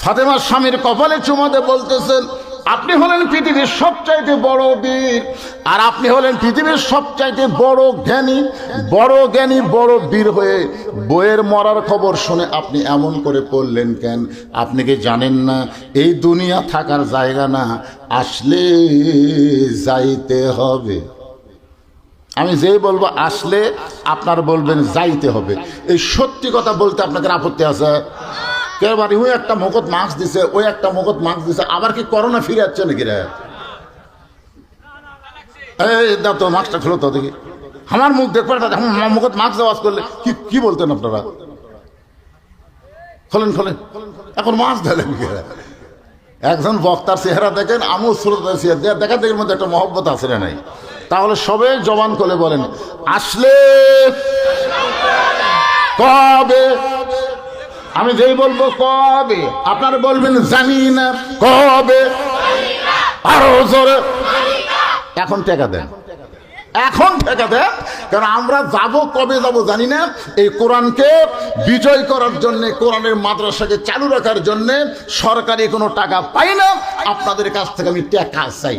ফাতেমার স্বামীর কপালে চুমা দিয়ে বলতেছেন, আপনি হলেন পৃথিবীর সবচাইতে বড় বীর, আর আপনি হলেন পৃথিবীর সবচাইতে বড় জ্ঞানী। বড় বীর হয়ে বইয়ের মরার খবর শুনে আপনি এমন করে পড়লেন কেন? আপনি কি জানেন না এই দুনিয়া থাকার জায়গা না, আসলে যাইতে হবে। আমি যেই বলবো আসলে, আপনার বলবেন যাইতে হবে। এই সত্যি কথা বলতে আপনাকে আপত্তি আছে? কেবারে ওই একটা মুখত মাস্ক দিছে, ওই একটা মুখত মাস্ক দিছে, আবার কি করোনা ফিরে যাচ্ছে নাকি রে? এই দাও তো মাস্কটা খুলো তো দেখি। আমার মুখ দেখবার মুখত মাস্ক দেওয়াজ করলে কি বলতেন আপনারা? খোলেন খোলেন, এখন মাস্ক দিলেন। একজন বক্তার চেহারা দেখেন, আমুল শ্রোতার চেহারা দেখা দেখের মধ্যে একটা মহব্বত আছে না নাই? তাহলে সবে জবান করে বলেন আসলে কবে। আমি যেই বলবো কবে, আপনারা বলবেন জানি না। কবে? আরো জোরে। এখন টাকা দেন, এখন টাকা দেন, কারণ আমরা যাব কবে যাব জানি না। এই কোরআনকে বিজয় করার জন্য, কোরআনের মাদ্রাসাকে চালু রাখার জন্য সরকারি কোনো টাকা পাই না। আপনাদের কাছ থেকে আমি টাকা চাই।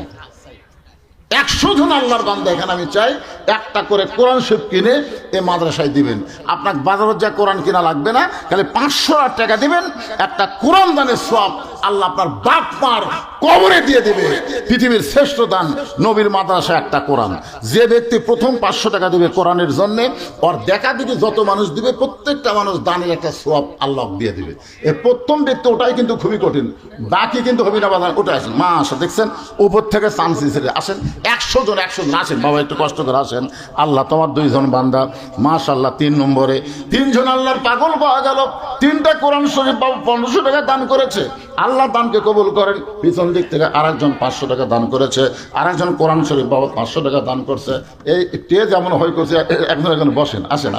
100 জন আল্লাহর বান্দা এখানে আমি চাই একটা করে কোরআন শরীফ কিনে এই মাদ্রাসায় দিবেন। আপনার বাজারে যা কোরআন কিনা লাগবে না, খালি 500 টাকা দিবেন, একটা কোরআন দানের সওয়াব আল্লাহ আপনার বাপ মার কবরে দিয়ে দিবে। পৃথিবীর শ্রেষ্ঠ দান নবীর মাদ্রাসা একটা কোরআন। যে ব্যক্তি প্রথম 500 টাকা দিবে কোরআনের জন্য, ওর দেখা দিকে যত মানুষ দিবে প্রত্যেকটা মানুষ দানের একটা সওয়াব আল্লাহ দিয়ে দিবে। এই প্রথম ব্যক্তি, ওটাই কিন্তু খুবই কঠিন, বাকি কিন্তু হবে না। বাজার ওটা আসেন, মা আসে দেখছেন উপর থেকে চান্স দিয়েছে, আসেন 100 জন আসেন বাবা, একটু কষ্ট করে আসেন। আল্লাহ তোমার 2 জন বান্দা মাশাআল্লাহ 3 নম্বরে 3 জন আল্লাহর পাগল পাওয়া গেল। 3টা কোরআন শরীফ বাবু 1500 টাকা দান করেছে, আল্লাহ দানকে কবুল করেন। পিছন দিক থেকে আরেকজন 500 টাকা দান করেছে, আরেকজন কোরআন শরীফ বাবু 500 টাকা দান করছে। এই কে যেমন হয়ে করছে, একজন বসেন, আসেন।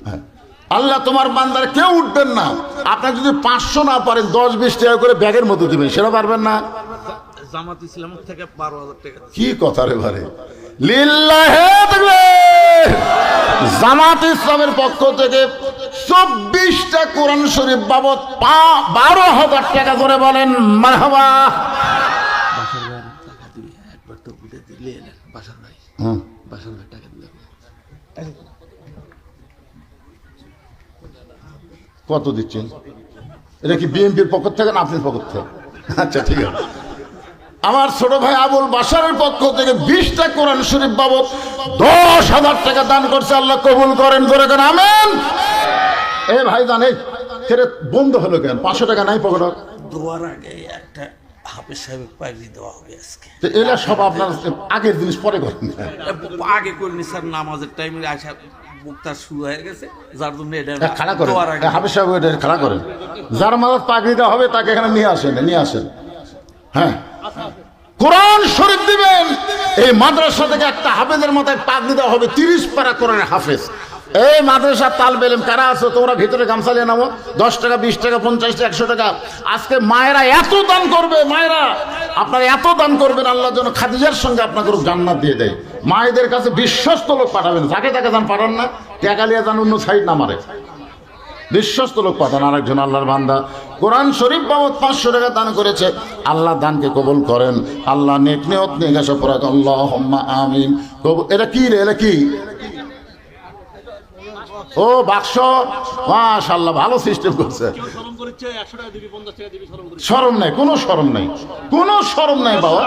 হ্যাঁ, আল্লাহ তোমার বান্দার কেউ উঠবেন না। আপনার যদি 500 না পারেন 10-20 টাকা করে ব্যাগের মধ্যে দিবেন, সেটা পারবেন না। জামাত ইসলাম থেকে 12,000 টাকা। কি কথা রে ভারে, লিল্লাহে তাকবীর। জামাত ইসলামের পক্ষ থেকে 24টা কোরআন শরীফ বাবদ 12,000 টাকা করে বলেন মারহাবা। বাসার ভাই টাকা দিবে, একবার তো উঠে দিলে বাসার ভাই টাকা দিলে। কত দিচ্ছেন? এটা কি বিএনপির পক্ষ থেকে না আপনার পক্ষ থেকে? আচ্ছা ঠিক আছে। আমার ছোট ভাই আবুল বাশারের পক্ষ থেকে 20টা কোরআন শরীফ বাবদ 10,000 টাকা দান করছে, আল্লাহ কবুল করেন। করে কেন আমেন। এ ভাই জানে সেটা বন্ধ হলো কেন? 500 টাকা নাই পকেট? দোয়ার আগে একটা হাফেজ সাহেব পাগড়ি দেওয়া হবে আজকে। এরা সব আপনার আগের জিনিস পরে করেন, আগে করিনি স্যার, নামাজের টাইমে আসা মুক্তা শুরু হয়ে গেছে, যার জন্য এটা খাড়া করেন। হাফেজ সাহেব এটা খাড়া করেন, যার মাথায় পাগড়ি দেওয়া হবে তাকে এখানে নিয়ে আসেন। হ্যাঁ, কোরআন শরীফ দিবেন। এই মাদ্রাসা থেকে একটা হাফেজের মাথায় পাগড়ি দেওয়া হবে, 30 পারা কোরআনের হাফেজ। এই মাদ্রাসার তালবে ইলম কারা আছো তোমরা ভিতরে গামছা নিয়ে নামো। 10 টাকা, 20 টাকা, 50 টাকা, 100 টাকা। আজকে মায়েরা এত দান করবে, মায়েরা আপনারা এত দান করবেন, আল্লাহ যেন খাদিজার সঙ্গে আপনাকে জান্নাত দিয়ে দেয়। মায়েদের কাছে বিশ্বস্ত লোক পাঠাবেন, যাকে তাকে দান পাঠান না, টাকা লিয়ে যান অন্য সাইড না মারে, বিশ্বস্ত লোক পাঠান। আরেকজন আল্লাহর বান্দা কোরআন শরীফ বাবদ 500 টাকা দান করেছে, আল্লাহ দানকে কবুল করেন। আল্লাহ নেক নিয়ত নিয়ে গেছে পড়া, আল্লাহুম্মা আমিন। এটা কি রে? এটা কি? ও বাক্স, মাশাআল্লাহ ভালো সিস্টেম করছে। শরম নাই, কোনো শরম নাই বাবা।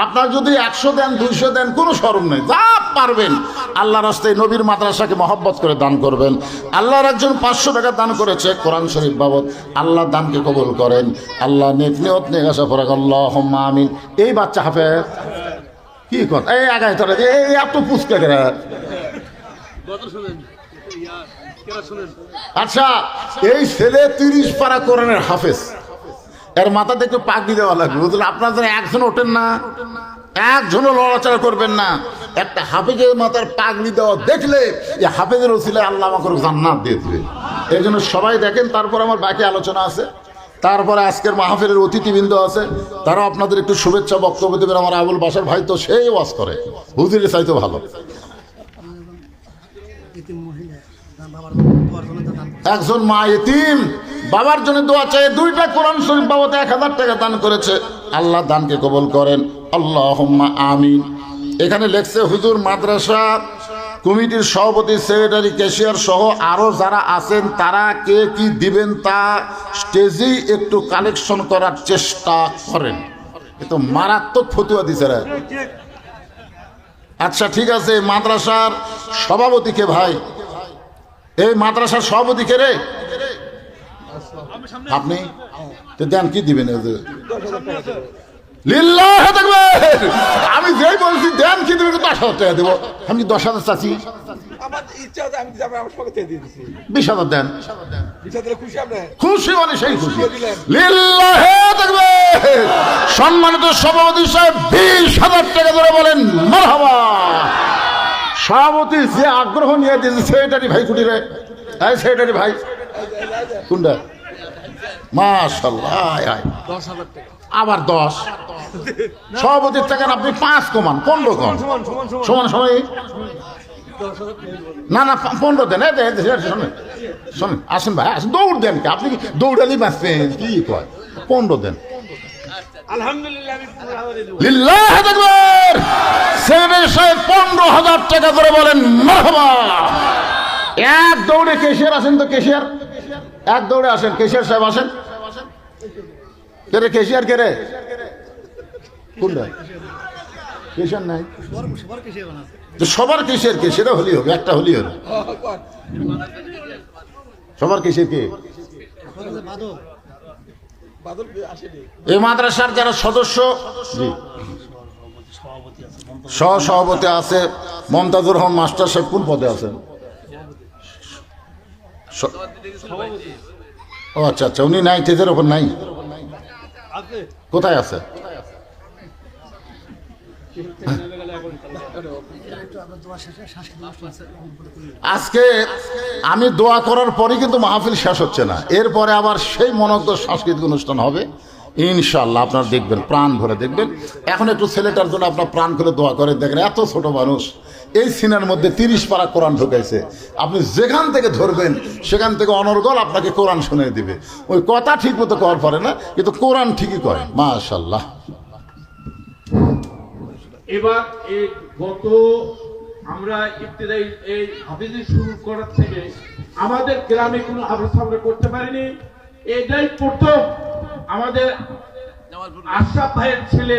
আপনার যদি 100 দেন, 200 দেন, কোনো শরম নেই, যা পারবেন আল্লাহর রাস্তায় নবীর মাদ্রাসাকে মহব্বত করে দান করবেন। আল্লাহর একজন 500 টাকা দান করেছে কোরআন শরীফ বাবদ, আল্লাহ দানকে কবুল করেন। আল্লাহ নেক নিয়ত নিয়ে গেছে পড়া, আল্লাহুম্মা আমিন। এই বাচ্চা হাফেজ কি কথা, এই আগায় তোরা এই এত পুচকা করে আচ্ছা, এই ছেলে 30 পারা কোরআনের হাফেজ, এর মাথাতে একটু পাগড়ি দেওয়া লাগবে, বুঝলেন? আপনারা একজন ওঠেন না, একজনও লড়াচড়া করবেন না। একটা হাফেজের মাথার পাগড়ি দেওয়া দেখলে এই হাফেজের ওসিলায় আল্লাহ আমাকে জান্নাত দিয়ে দিবে। এই জন্য সবাই দেখেন। তারপর আমার বাকি আলোচনা আছে, তারপরে আজকের মাহফিলের অতিথিবৃন্দ আছে, তারাও আপনাদের একটু শুভেচ্ছা বক্তব্য দেবেন। আমার আবুল বাসার ভাই তো সেই ওয়াজ করে, হুজুরের চাইতে ভালো। একজন মা এতিম বাবার জন্য দোয়া চাই, 2টা কোরআন শরীফ বাবাতে 1000 টাকা দান করেছে। আল্লাহ দানকে কবুল করেন, আল্লাহুম্মা আমিন। এখানে লেখছে হুজুর মাদ্রাসা কমিটির সভাপতি, সেক্রেটারি, ক্যাশিয়ার সহ আরো যারা আছেন তারা কে কি দিবেন তা স্টেজেই একটু কালেকশন করার চেষ্টা করেন। কিন্তু মারাত্মক ফতুয়া দিছে রে। আচ্ছা ঠিক আছে, মাদ্রাসার সভাপতি কে ভাই? এই মাদ্রাসার সভাপতি কে রে? আপনি তো দেন, কি দিবেন? লিল্লাহি তাকবীর। আমি যেই বলছি দেন কি দিবেন, 10,000 টাকা দেবো। আমি 10,000 চাচ্ছি, 20,000 দেন। খুশি মানে সেই খুশি। লিল্লাহি তাকবীর। সম্মানিত সভাপতি সাহেব 20,000 টাকা ধরে বলেন মারহাবা। সভাপতি যে আগ্রহ নিয়ে দিয়েছে, সেক্রেটারি ভাই কুটিরে, এই সেক্রেটারি ভাই কোনটা? মাশাআল্লাহ, আবার 10 সভাপতির টাকা আপনি 5 কমান, 15 কমান, সমান সময় না না 15 দেন। শোনেন, আসেন ভাই, আসেন, দৌড় দেন। আপনি কি দৌড়ালি বাঁচবেন? কি কয় 15 দেন। লিল্লাহি তাকবীর। সেক্রেটারি সাহেব 15,000 টাকা করে বলেন মারহাবা। এক দৌড়ে কেশিয়ার আসেন তো, কেশিয়ার এক দৌড়ে আসেন, কেশিয়ার সাহেব আসেন। কে রে কেশিয়ার? কে রে? কোনটা কেশিয়ার নাই? সবার কেশিয়ার কে? সেটা হলেই হবে, একটা হলেই হবে। সবার কেশিয়ার কে? এই মাদ্রাসার যারা সদস্য, জি, সহসভাপতি আছে মমতাজুর রহমান মাস্টার সাহেব। কোন পদে আছেন? ও আচ্ছা আচ্ছা, উনি নাই, স্টেজের ওপর নাই। কোথায় আছে? আজকে আমি দোয়া করার পরে কিন্তু মাহফিল শেষ হচ্ছে না, এরপরে আবার সেই মনোজ্ঞ সাংস্কৃতিক অনুষ্ঠান হবে ইনশাআল্লাহ। আপনারা দেখবেন, প্রাণ ভরে দেখবেন। এখন একটু ছেলেটার জন্য আপনার প্রাণ খুলে দোয়া করে দেখেন। এত ছোট মানুষ এই সিনার মধ্যে 30 পারা কোরআন ঢুকাইছে। আপনি যেখান থেকে ধরবেন সেখান থেকে অনর্গল আপনাকে কোরআন শুনিয়ে দিবে। ওই কথা ঠিক মতো করার পারে না, কিন্তু কোরআন ঠিকই করে। মাশাআল্লাহ। এবার এই গত আমরা ইবতিদায়ী এই হাফিজি শুরু করার থেকে আমাদের গ্রামে কোনো হাফিজ আমরা করতে পারিনি। এটাই প্রথম আমাদের আশরাফ ভাইয়ের ছেলে,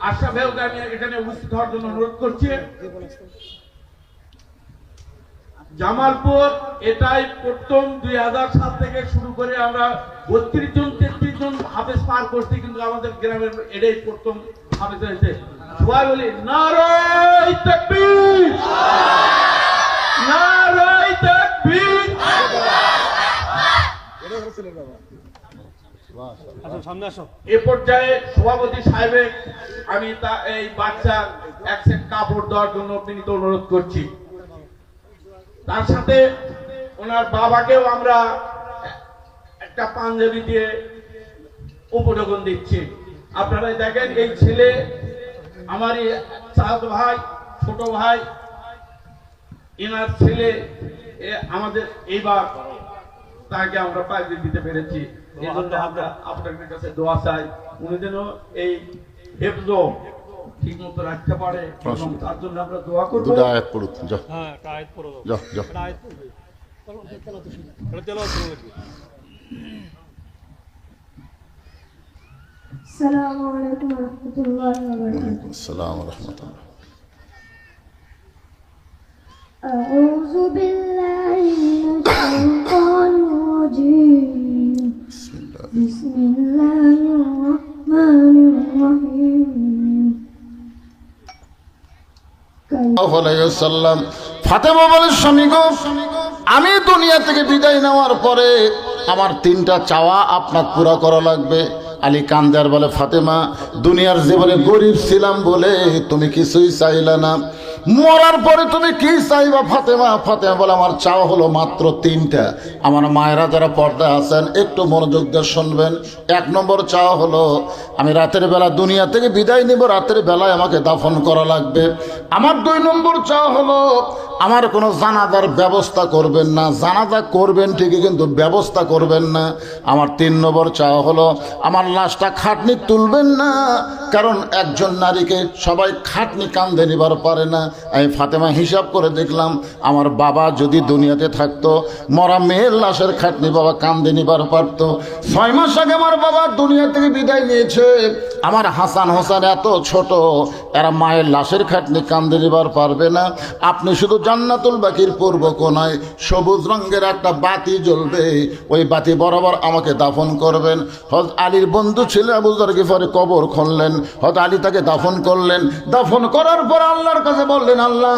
আশরাফ ভাইকে আমি এখানে উপস্থিত হওয়ার জন্য অনুরোধ করছি। জামালপুর এটাই প্রথম 2007 থেকে শুরু করে আমরা 32 জন 33 জন হাফেজ পার করছি, কিন্তু আমাদের গ্রামের এটাই প্রথম হাফেজ হয়েছে। সবাই বলি নারায়ে তাকবীর, নারায়ে তাকবীর। এ পর্যায়ে সভাপতি সাহেবের আমি এই বাচ্চার এক সেট কাপড় দেওয়ার জন্য বিনীত অনুরোধ করছি। তার সাথে ওনার বাবাকেও আমরা একটা পাঞ্জাবি দিয়ে উপঢৌকন দিচ্ছি। আপনারা দেখেন, এই ছেলে আমারই চাচাতো ভাই, ছোট ভাই, এনার ছেলে আমাদের এইবার তাকে আমরা পাঞ্জাবি দিতে পেরেছি। এই জন্য আমরা আপনাদের কাছে দোয়া চাই, উনি যেন এই হেফজ ঠিক মতো রাখতে পারে, এবং তার জন্য আমরা দোয়া করব। দুটো আয়াত পড়ুন। যাও, হ্যাঁ, একটা আয়াত পড়ো। যাও, যাও। একটা আয়াত পড়বে। এটা তেলাওয়াত করো নাকি? আসসালামু আলাইকুম ওয়া রাহমাতুল্লাহি ওয়া বারাকাতুহু। আসসালামু ওয়া রাহমাতুল্লাহ। আউযু বিল্লাহি মিনাশ শাইতানির রাজীম। বিসমিল্লাহির রাহমানির রাহিম। ফাতেমা বলে স্বামী গো আমি দুনিয়া থেকে বিদায় নেওয়ার পরে আমার 3টা চাওয়া আপনার পুরা করা লাগবে। আলী কান্দার বলে, ফাতেমা দুনিয়ার জীবনে গরিব ছিলাম বলে তুমি কিছুই চাইলে না, মরার পরে তুমি কি চাইবা ফাতেমা? ফাতেমা বলে, আমার চাওয়া হলো মাত্র 3টা। আমার মায়েরা যারা পর্দা আছেন একটু মনোযোগ দিয়ে শুনবেন। 1 নম্বর চাওয়া হলো, আমি রাতের বেলা দুনিয়া থেকে বিদায় নিব, রাতের বেলায় আমাকে দাফন করা লাগবে। আমার 2 নম্বর চাওয়া হলো, আমার কোনো জানাজার ব্যবস্থা করবেন না, জানাজা করবেন ঠিকই কিন্তু ব্যবস্থা করবেন না। আমার 3 নম্বর চাওয়া হলো, আমার লাশটা খাটনি তুলবেন না, কারণ একজন নারীকে সবাই খাটনি কাঁধে নিবার পারে না। আমি ফাতেমা হিসাব করে দেখলাম, আমার বাবা যদি দুনিয়াতে থাকতো, মরা মেয়ের লাশের খাটনি বাবা কাঁধে নিবার পারতো। 6 মাস আগে আমার বাবা দুনিয়া থেকে বিদায় নিয়েছে। আমার হাসান হোসেন এত ছোট, এরা মায়ের লাশের খাটনি কাঁধে নিবার পারবে না। আপনি শুধু জান্নাতুল বাকির পূর্ব কোনায় সবুজ রঙের একটা বাতি জ্বলবে, ওই বাতি বরাবর আমাকে দাফন করবেন। হযরত আলীর বন্ধু ছিল আবু যর গিফারি কবর খুঁড়লেন, হযরত আলী তাকে দাফন করলেন। দাফন করার পর আল্লাহর কাছে বললেন, আল্লাহ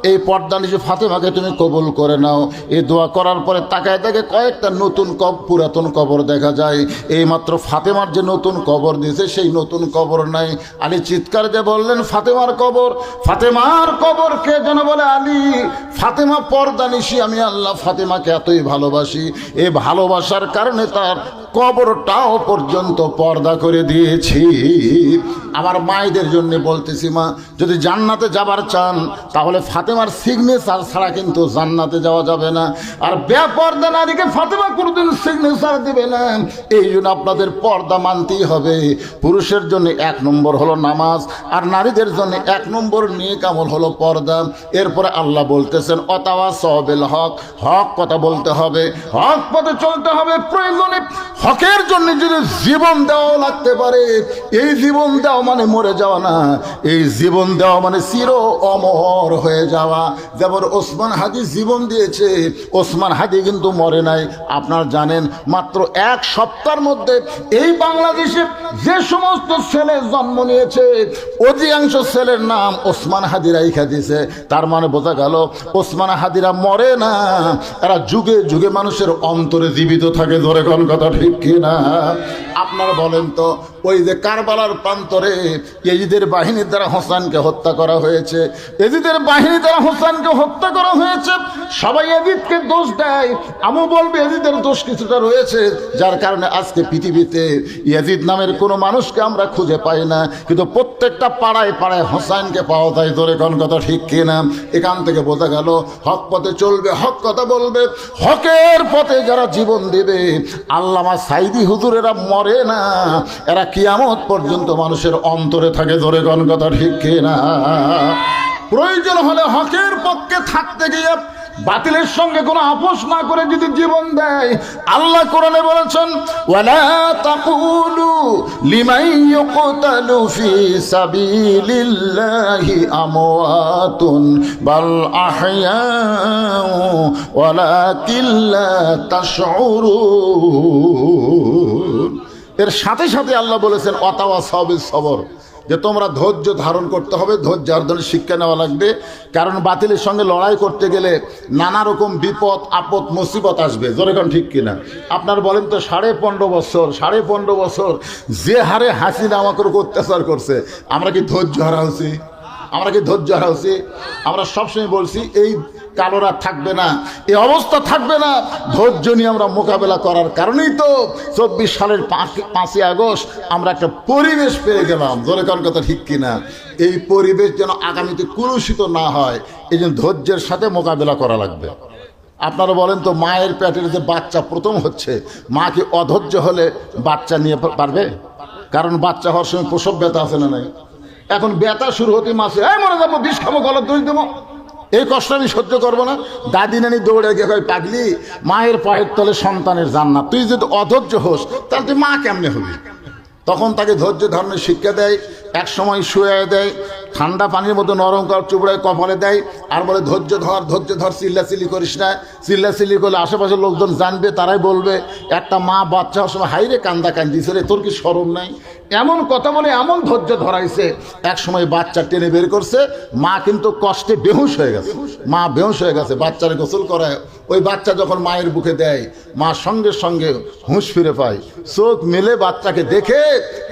এই পর্দানিশী ফাতেমাকে তুমি কবুল করে নাও। এই দোয়া করার পরে তাকায় দেখে কয়েকটা নতুন পুরাতন কবর দেখা যায়। এইমাত্র ফাতেমার যে নতুন কবর দিয়েছে সেই নতুন কবর নাই। আলী চিৎকার দিয়ে বললেন, ফাতেমার কবর, ফাতেমার কবর। কে যেন বলে, আলী ফাতেমা পর্দানিশী, আমি আল্লাহ ফাতেমাকে এতই ভালোবাসি, এই ভালোবাসার কারণে তার কবরটাও পর্যন্ত পর্দা করে দিয়েছি। আমার মায়েদের জন্য বলতেছি, মা যদি জান্নাতে যাবার চান তাহলে ফাতেমার সিগনেচার ছাড়া কিন্তু জান্নাতে যাওয়া যাবে না। আর বেপর্দা নারীকে ফাতেমা কোনোদিন সিগনেচার দেবে না। এই জন্য আপনাদের পর্দা মানতেই হবে। পুরুষের জন্য 1 নম্বর হলো নামাজ, আর নারীদের জন্য 1 নম্বর নেক আমল হলো পর্দা। এরপরে আল্লাহ বলতেছেন, অতাওয়াসাউ বিল হক, হক কথা বলতে হবে, হক পথে চলতে হবে। প্রয়োজনে হকের জন্য যদি জীবন দেওয়া লাগতে পারে, এই জীবন দেওয়া মানে মরে যাওয়া না, এই জীবন দেওয়া মানে চির অমর হয়ে যাওয়া। যেমন ওসমান হাদি জীবন দিয়েছে, ওসমান হাদি কিন্তু মরে নাই। আপনারা জানেন, মাত্র 1 সপ্তাহের মধ্যে এই বাংলাদেশে যে সমস্ত ছেলে জন্ম নিয়েছে অধিকাংশ ছেলের নাম ওসমান হাদি রাইখা দিয়েছে। তার মানে বোঝা গেল ওসমান হাদিরা মরে না, এরা যুগে যুগে মানুষের অন্তরে জীবিত থাকে। ধরে কোন কথা ঠিক কিনা? আপনারা বলেন তো, ওই যে কারবালার প্রান্তরে ইয়েজিদের বাহিনীর দ্বারা হোসেনকে হত্যা করা হয়েছে, ইয়েজিদের বাহিনী দ্বারা হোসেনকে হত্যা করা হয়েছে। সবাই ইয়েজিদকে দোষ দেয়, আমি বলবো ইয়েজিদের দোষ কিছুটা রয়েছে, যার কারণে আজকে পৃথিবীতে ইয়েজিদ নামের কোনো মানুষকে আমরা খুঁজে পাই না, কিন্তু প্রত্যেকটা পাড়ায় পাড়ায় হোসেনকে পাওয়া যায়। ধরে কোন কথা ঠিক কিনা? এখান থেকে বোঝা গেল হক পথে চলবে, হক কথা বলবে, হকের পথে যারা জীবন দেবে। আল্লামা সাইদি হুজুরেরা মরে না, এরা কিয়ামত পর্যন্ত মানুষের অন্তরে থাকে। ধরে কোন কথা ঠিক কিনা? প্রয়োজন হলে হকের পক্ষে থাকতে গিয়ে বাতিলের সঙ্গে কোনো আপোষ না করে যদি জীবন দেয়, আল্লাহ কোরআনে বলেছেন, ওয়ালা তাকুলু লিমান ইউকতালু ফি সাবিলিল্লাহি আমওয়াতুন বাল আহইয়াউ ওয়ালাকিন লা তাশউরুন। এর সাথে সাথে আল্লাহ বলেছেন, ওয়াতাওয়াসাউ বিস সবর, যে তোমরা ধৈর্য ধারণ করতে হবে, ধৈর্য অর্জনের শিক্ষা নেওয়া লাগবে। কারণ বাতিলের সঙ্গে লড়াই করতে গেলে নানা রকম বিপদ আপদ মুসিবত আসবে। যেরকম ঠিক কিনা? আপনার বলেন তো, 15.5 বছর যে হারে হাসিনা আমাকে অত্যাচার করছে, আমরা কি ধৈর্য হারা হচ্ছি? আমরা সবসময় বলছি, এই কালোরা থাকবে না, এই অবস্থা থাকবে না। ধৈর্য নিয়ে আমরা মোকাবেলা করার কারণেই তো 24 সালের 5ই আগস্ট আমরা একটা পরিবেশ পেয়ে গেলাম। জোরে কোন কথা ঠিক কিনা? এই পরিবেশ যেন আগামীতে কলুষিত না হয়, এই জন্য ধৈর্যের সাথে মোকাবেলা করা লাগবে। আপনারা বলেন তো, মায়ের পেটের যে বাচ্চা প্রথম হচ্ছে, মা কি অধৈর্য হলে বাচ্চা নিয়ে পারবে? কারণ বাচ্চা হওয়ার সময় প্রসব ব্যথা আছে না নাই? এখন ব্যথা শুরু হতে মাসে মনে যাবো, বিষ খাবো, গলার দোষ দেবো, এই কষ্ট আমি সহ্য করবো না। দাদি নানি দৌড়ে গিয়ে কয়, পাগলি মায়ের পায়ের তলে সন্তানের জান্নাত, তুই যদি অধৈর্য হোস তাহলে তুই মা কেমনে হবি? তখন তাকে ধৈর্য ধারণের শিক্ষা দেয়। এক সময় শুয়ে দেয়, ঠান্ডা পানির মতো নরম কর চুবড়ায় কপালে দেয়, আর বলে ধৈর্য ধর, চিল্লাচিল্লি করিস না, চিল্লাচিল্লি করলে আশেপাশের লোকজন জানবে, তারাই বলবে একটা মা বাচ্চা হওয়ার সময় হাইরে কান্দা কান্দিছে রে, তোর কি শরম নাই? এমন কথা বলে এমন ধৈর্য ধরাইছে, এক সময় বাচ্চা টেনে বের করছে, মা কিন্তু কষ্টে বেহুশ হয়ে গেছে, মা বেহুশ হয়ে গেছে, বাচ্চারে গোসল করায়, ওই বাচ্চা যখন মায়ের বুকে দেয়, মা সঙ্গে সঙ্গে হুঁশ ফিরে পায়, চোখ মেলে বাচ্চাকে দেখে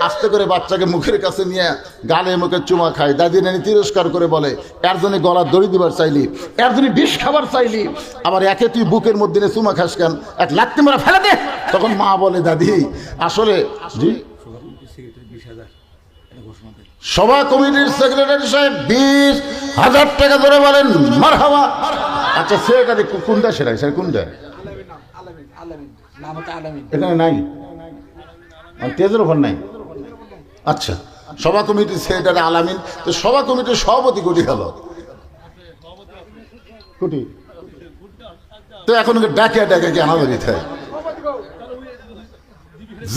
আস্তে করে বাচ্চাকে মুখের কাছে নিয়ে গালে মুখে চুমা খায়, দাদি নানি তিরস্কার করে বলে, এর জন্য গলার দড়ি দিবার চাইলি, এর জন্য বিষ খাবার চাইলি, আবার একে তুই বুকের মধ্যে নিয়ে চুমা খাস কেন, এক লাত্তি মারা ফেলে দে। তখন মা বলে, দাদি আসলে জি সভা কমিটির সেক্রেটারি সাহেব 20,000 টাকা ধরে বলেন মারহাবা। আচ্ছা সেক্রেটারি কোনটা, সেটা কোনটা এখানে নাই, তেজের ওপর নাই। আচ্ছা সভা কমিটির সেক্রেটারি আলামিন, তো সভা কমিটির সভাপতি কোটি গেল, কোটি তো এখন ডাকে ডাকে কি আনা দিতে হয়?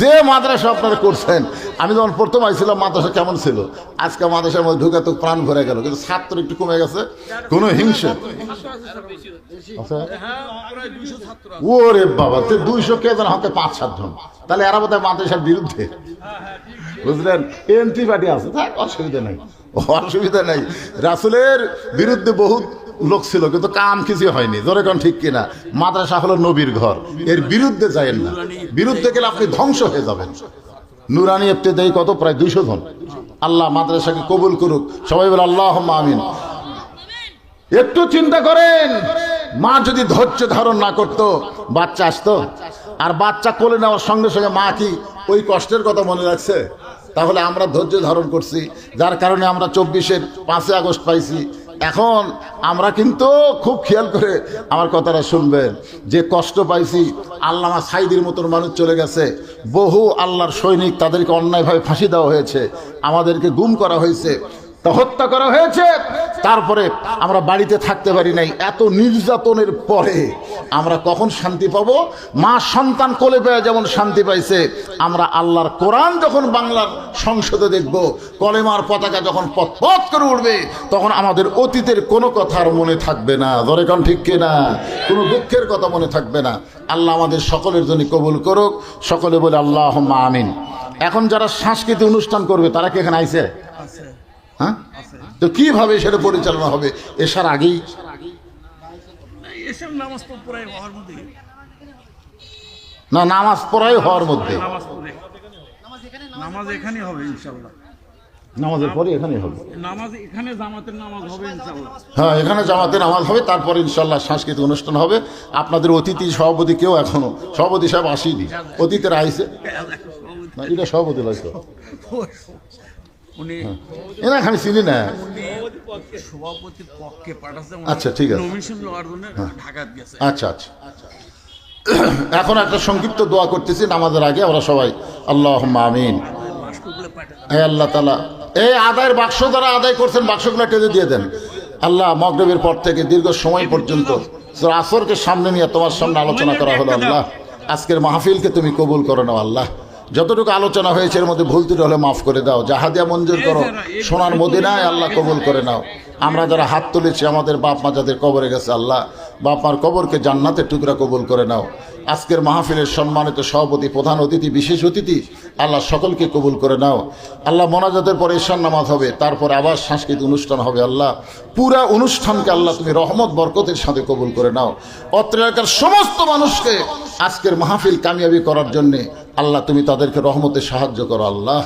যে মাদ্রাসা আপনারা করছেন, আমি যখন প্রথম আইছিলাম মাদ্রাসা কেমন ছিল, আজকে মাদ্রাসার মধ্যে ঢুকে তো প্রাণ ভরে গেল, কিন্তু ছাত্র একটু কমে গেছে, কোনো হিংসা। ওরে বাবা, 200 কে যেন হাতে 5-7 জন, তাহলে এরা বোধহয় মাদ্রাসার বিরুদ্ধে, বুঝলেন? এনটি পার্টি আছে, অসুবিধা নাই, অসুবিধা নাই। রাসূলের বিরুদ্ধে বহুত লোক ছিল, কিন্তু কাম কিছু হয়নি, জোরে কোন ঠিক কিনা? মাদ্রাসা হলো নবীর ঘর, এর বিরুদ্ধে যায়েন না, বিরুদ্ধে গেলে আপনি ধ্বংস হয়ে যাবেন। নুরানি ইবতেদায়ী কত, প্রায় 200 জন। আল্লাহ মাদ্রাসাকে কবুল করুক, সবাই বলে আল্লাহুম্মা আমিন। একটু চিন্তা করেন, মা যদি ধৈর্য ধারণ না করতো, বাচ্চা আসতো, আর বাচ্চা কোলে নেওয়ার সঙ্গে সঙ্গে মা কি ওই কষ্টের কথা মনে রাখছে? তাহলে আমরা ধৈর্য ধারণ করছি, যার কারণে আমরা 24-এর 5 আগস্ট পাইছি। এখন আমরা কিন্তু খুব খেয়াল করে আমার কথাটা শুনবেন, যে কষ্ট পাইছি, আল্লামা সাইদির মতন মানুষ চলে গেছে, বহু আল্লাহর সৈনিক, তাদেরকে অন্যায়ভাবে ফাঁসি দেওয়া হয়েছে, আমাদেরকে গুম করা হয়েছে, তা হত্যা করা হয়েছে, তারপরে আমরা বাড়িতে থাকতে পারি নাই। এত নির্যাতনের পরে আমরা কখন শান্তি পাবো? মা সন্তান কোলে পেয়ে যেমন শান্তি পাইছে, আমরা আল্লাহর কোরআন যখন বাংলার সংসদে দেখব, কলেমার পতাকা যখন পথ করে উঠবে, তখন আমাদের অতীতের কোনো কথা আর মনে থাকবে না, ধরে কোন ঠিক কিনা? কোনো দুঃখের কথা মনে থাকবে না। আল্লাহ আমাদের সকলের জন্য কবুল করুক, সকলে বলে আল্লাহুম্মা আমিন। এখন যারা সাংস্কৃতিক অনুষ্ঠান করবে, তারা কি এখানে আইছে? হ্যাঁ, তো কিভাবে সেটা পরিচালনা হবে? এসার আগেই না, নামাজ পড়াই হওয়ার মধ্যে, নামাজ এখানে হবে ইনশাআল্লাহ, নামাজের পরে এখানে হবে, নামাজ এখানে জামাতের নামাজ হবে ইনশাআল্লাহ। হ্যাঁ, এখানে জামাতের নামাজ হবে, তারপর ইনশাল্লাহ সাংস্কৃতিক অনুষ্ঠান হবে। আপনাদের অতিথি সভাপতি কেউ এখনো, সভাপতি সাহেব আসেনি, অতিথিরা আইছে না, এটা সভাপতি লাগতো, উনি এরা আমি চিনি না। সভাপতির পক্ষে পাঠাচ্ছে, আচ্ছা ঠিক আছে, নমিনেশন নেওয়ার জন্য ঢাকা গেছে। আচ্ছা আচ্ছা। এখন একটা সংক্ষিপ্ত দোয়া করতেছি নামাজের আগে, আমরা সবাই আল্লাহুম্মা আমিন। হে আল্লাহ তাআলা, এই আদায়ের বাক্স দ্বারা আদায় করছেন, বাক্সগুলো টেনে দিয়ে দেন আল্লাহ। মাগরিবের পর থেকে দীর্ঘ সময় পর্যন্ত সূরা আসরকে সামনে নিয়ে তোমার সামনে আলোচনা করা হলো আল্লাহ। আজকের মাহফিলকে তুমি কবুল করে নাও আল্লাহ। যতটুকু আলোচনা হয়েছে এর মধ্যে ভুল ত্রুটি হলে মাফ করে দাও, জাহাদিয়া মঞ্জুর করো, সোনার মদিনায় আল্লাহ কবুল করে নাও। আমরা যারা হাত তুলেছি, আমাদের বাপ মা যাদের কবরে গেছে, আল্লাহ বাপ মার কবরকে জান্নাতের টুকরা কবুল করে নাও। আজকের মাহফিলের সম্মানিত সভাপতি, প্রধান অতিথি, বিশেষ অতিথি, আল্লাহ সকলকে কবুল করে নাও আল্লাহ। মোনাজাতের পরে ঈশান নামাজ হবে, তারপরে আবার সাংস্কৃতিক অনুষ্ঠান হবে আল্লাহ। পুরা অনুষ্ঠানকে আল্লাহ তুমি রহমত বরকতের সাথে কবুল করে নাও। অত্র এলাকার সমস্ত মানুষকে আজকের মাহফিল কামিয়াবি করার জন্যে আল্লাহ তুমি তাদেরকে রহমতে সাহায্য করো আল্লাহ।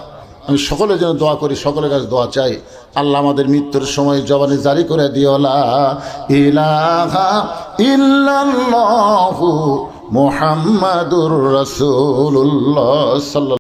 আমি সকলের জন্য দোয়া করি, সকলের কাছে দোয়া চাই আল্লাহ আমাদের মৃত্যুর সময় জবানে জারি করে দিও লা ইলাহা ইল্লাল্লাহু মুহাম্মাদুর রাসূলুল্লাহ সাল্লাল্লাহু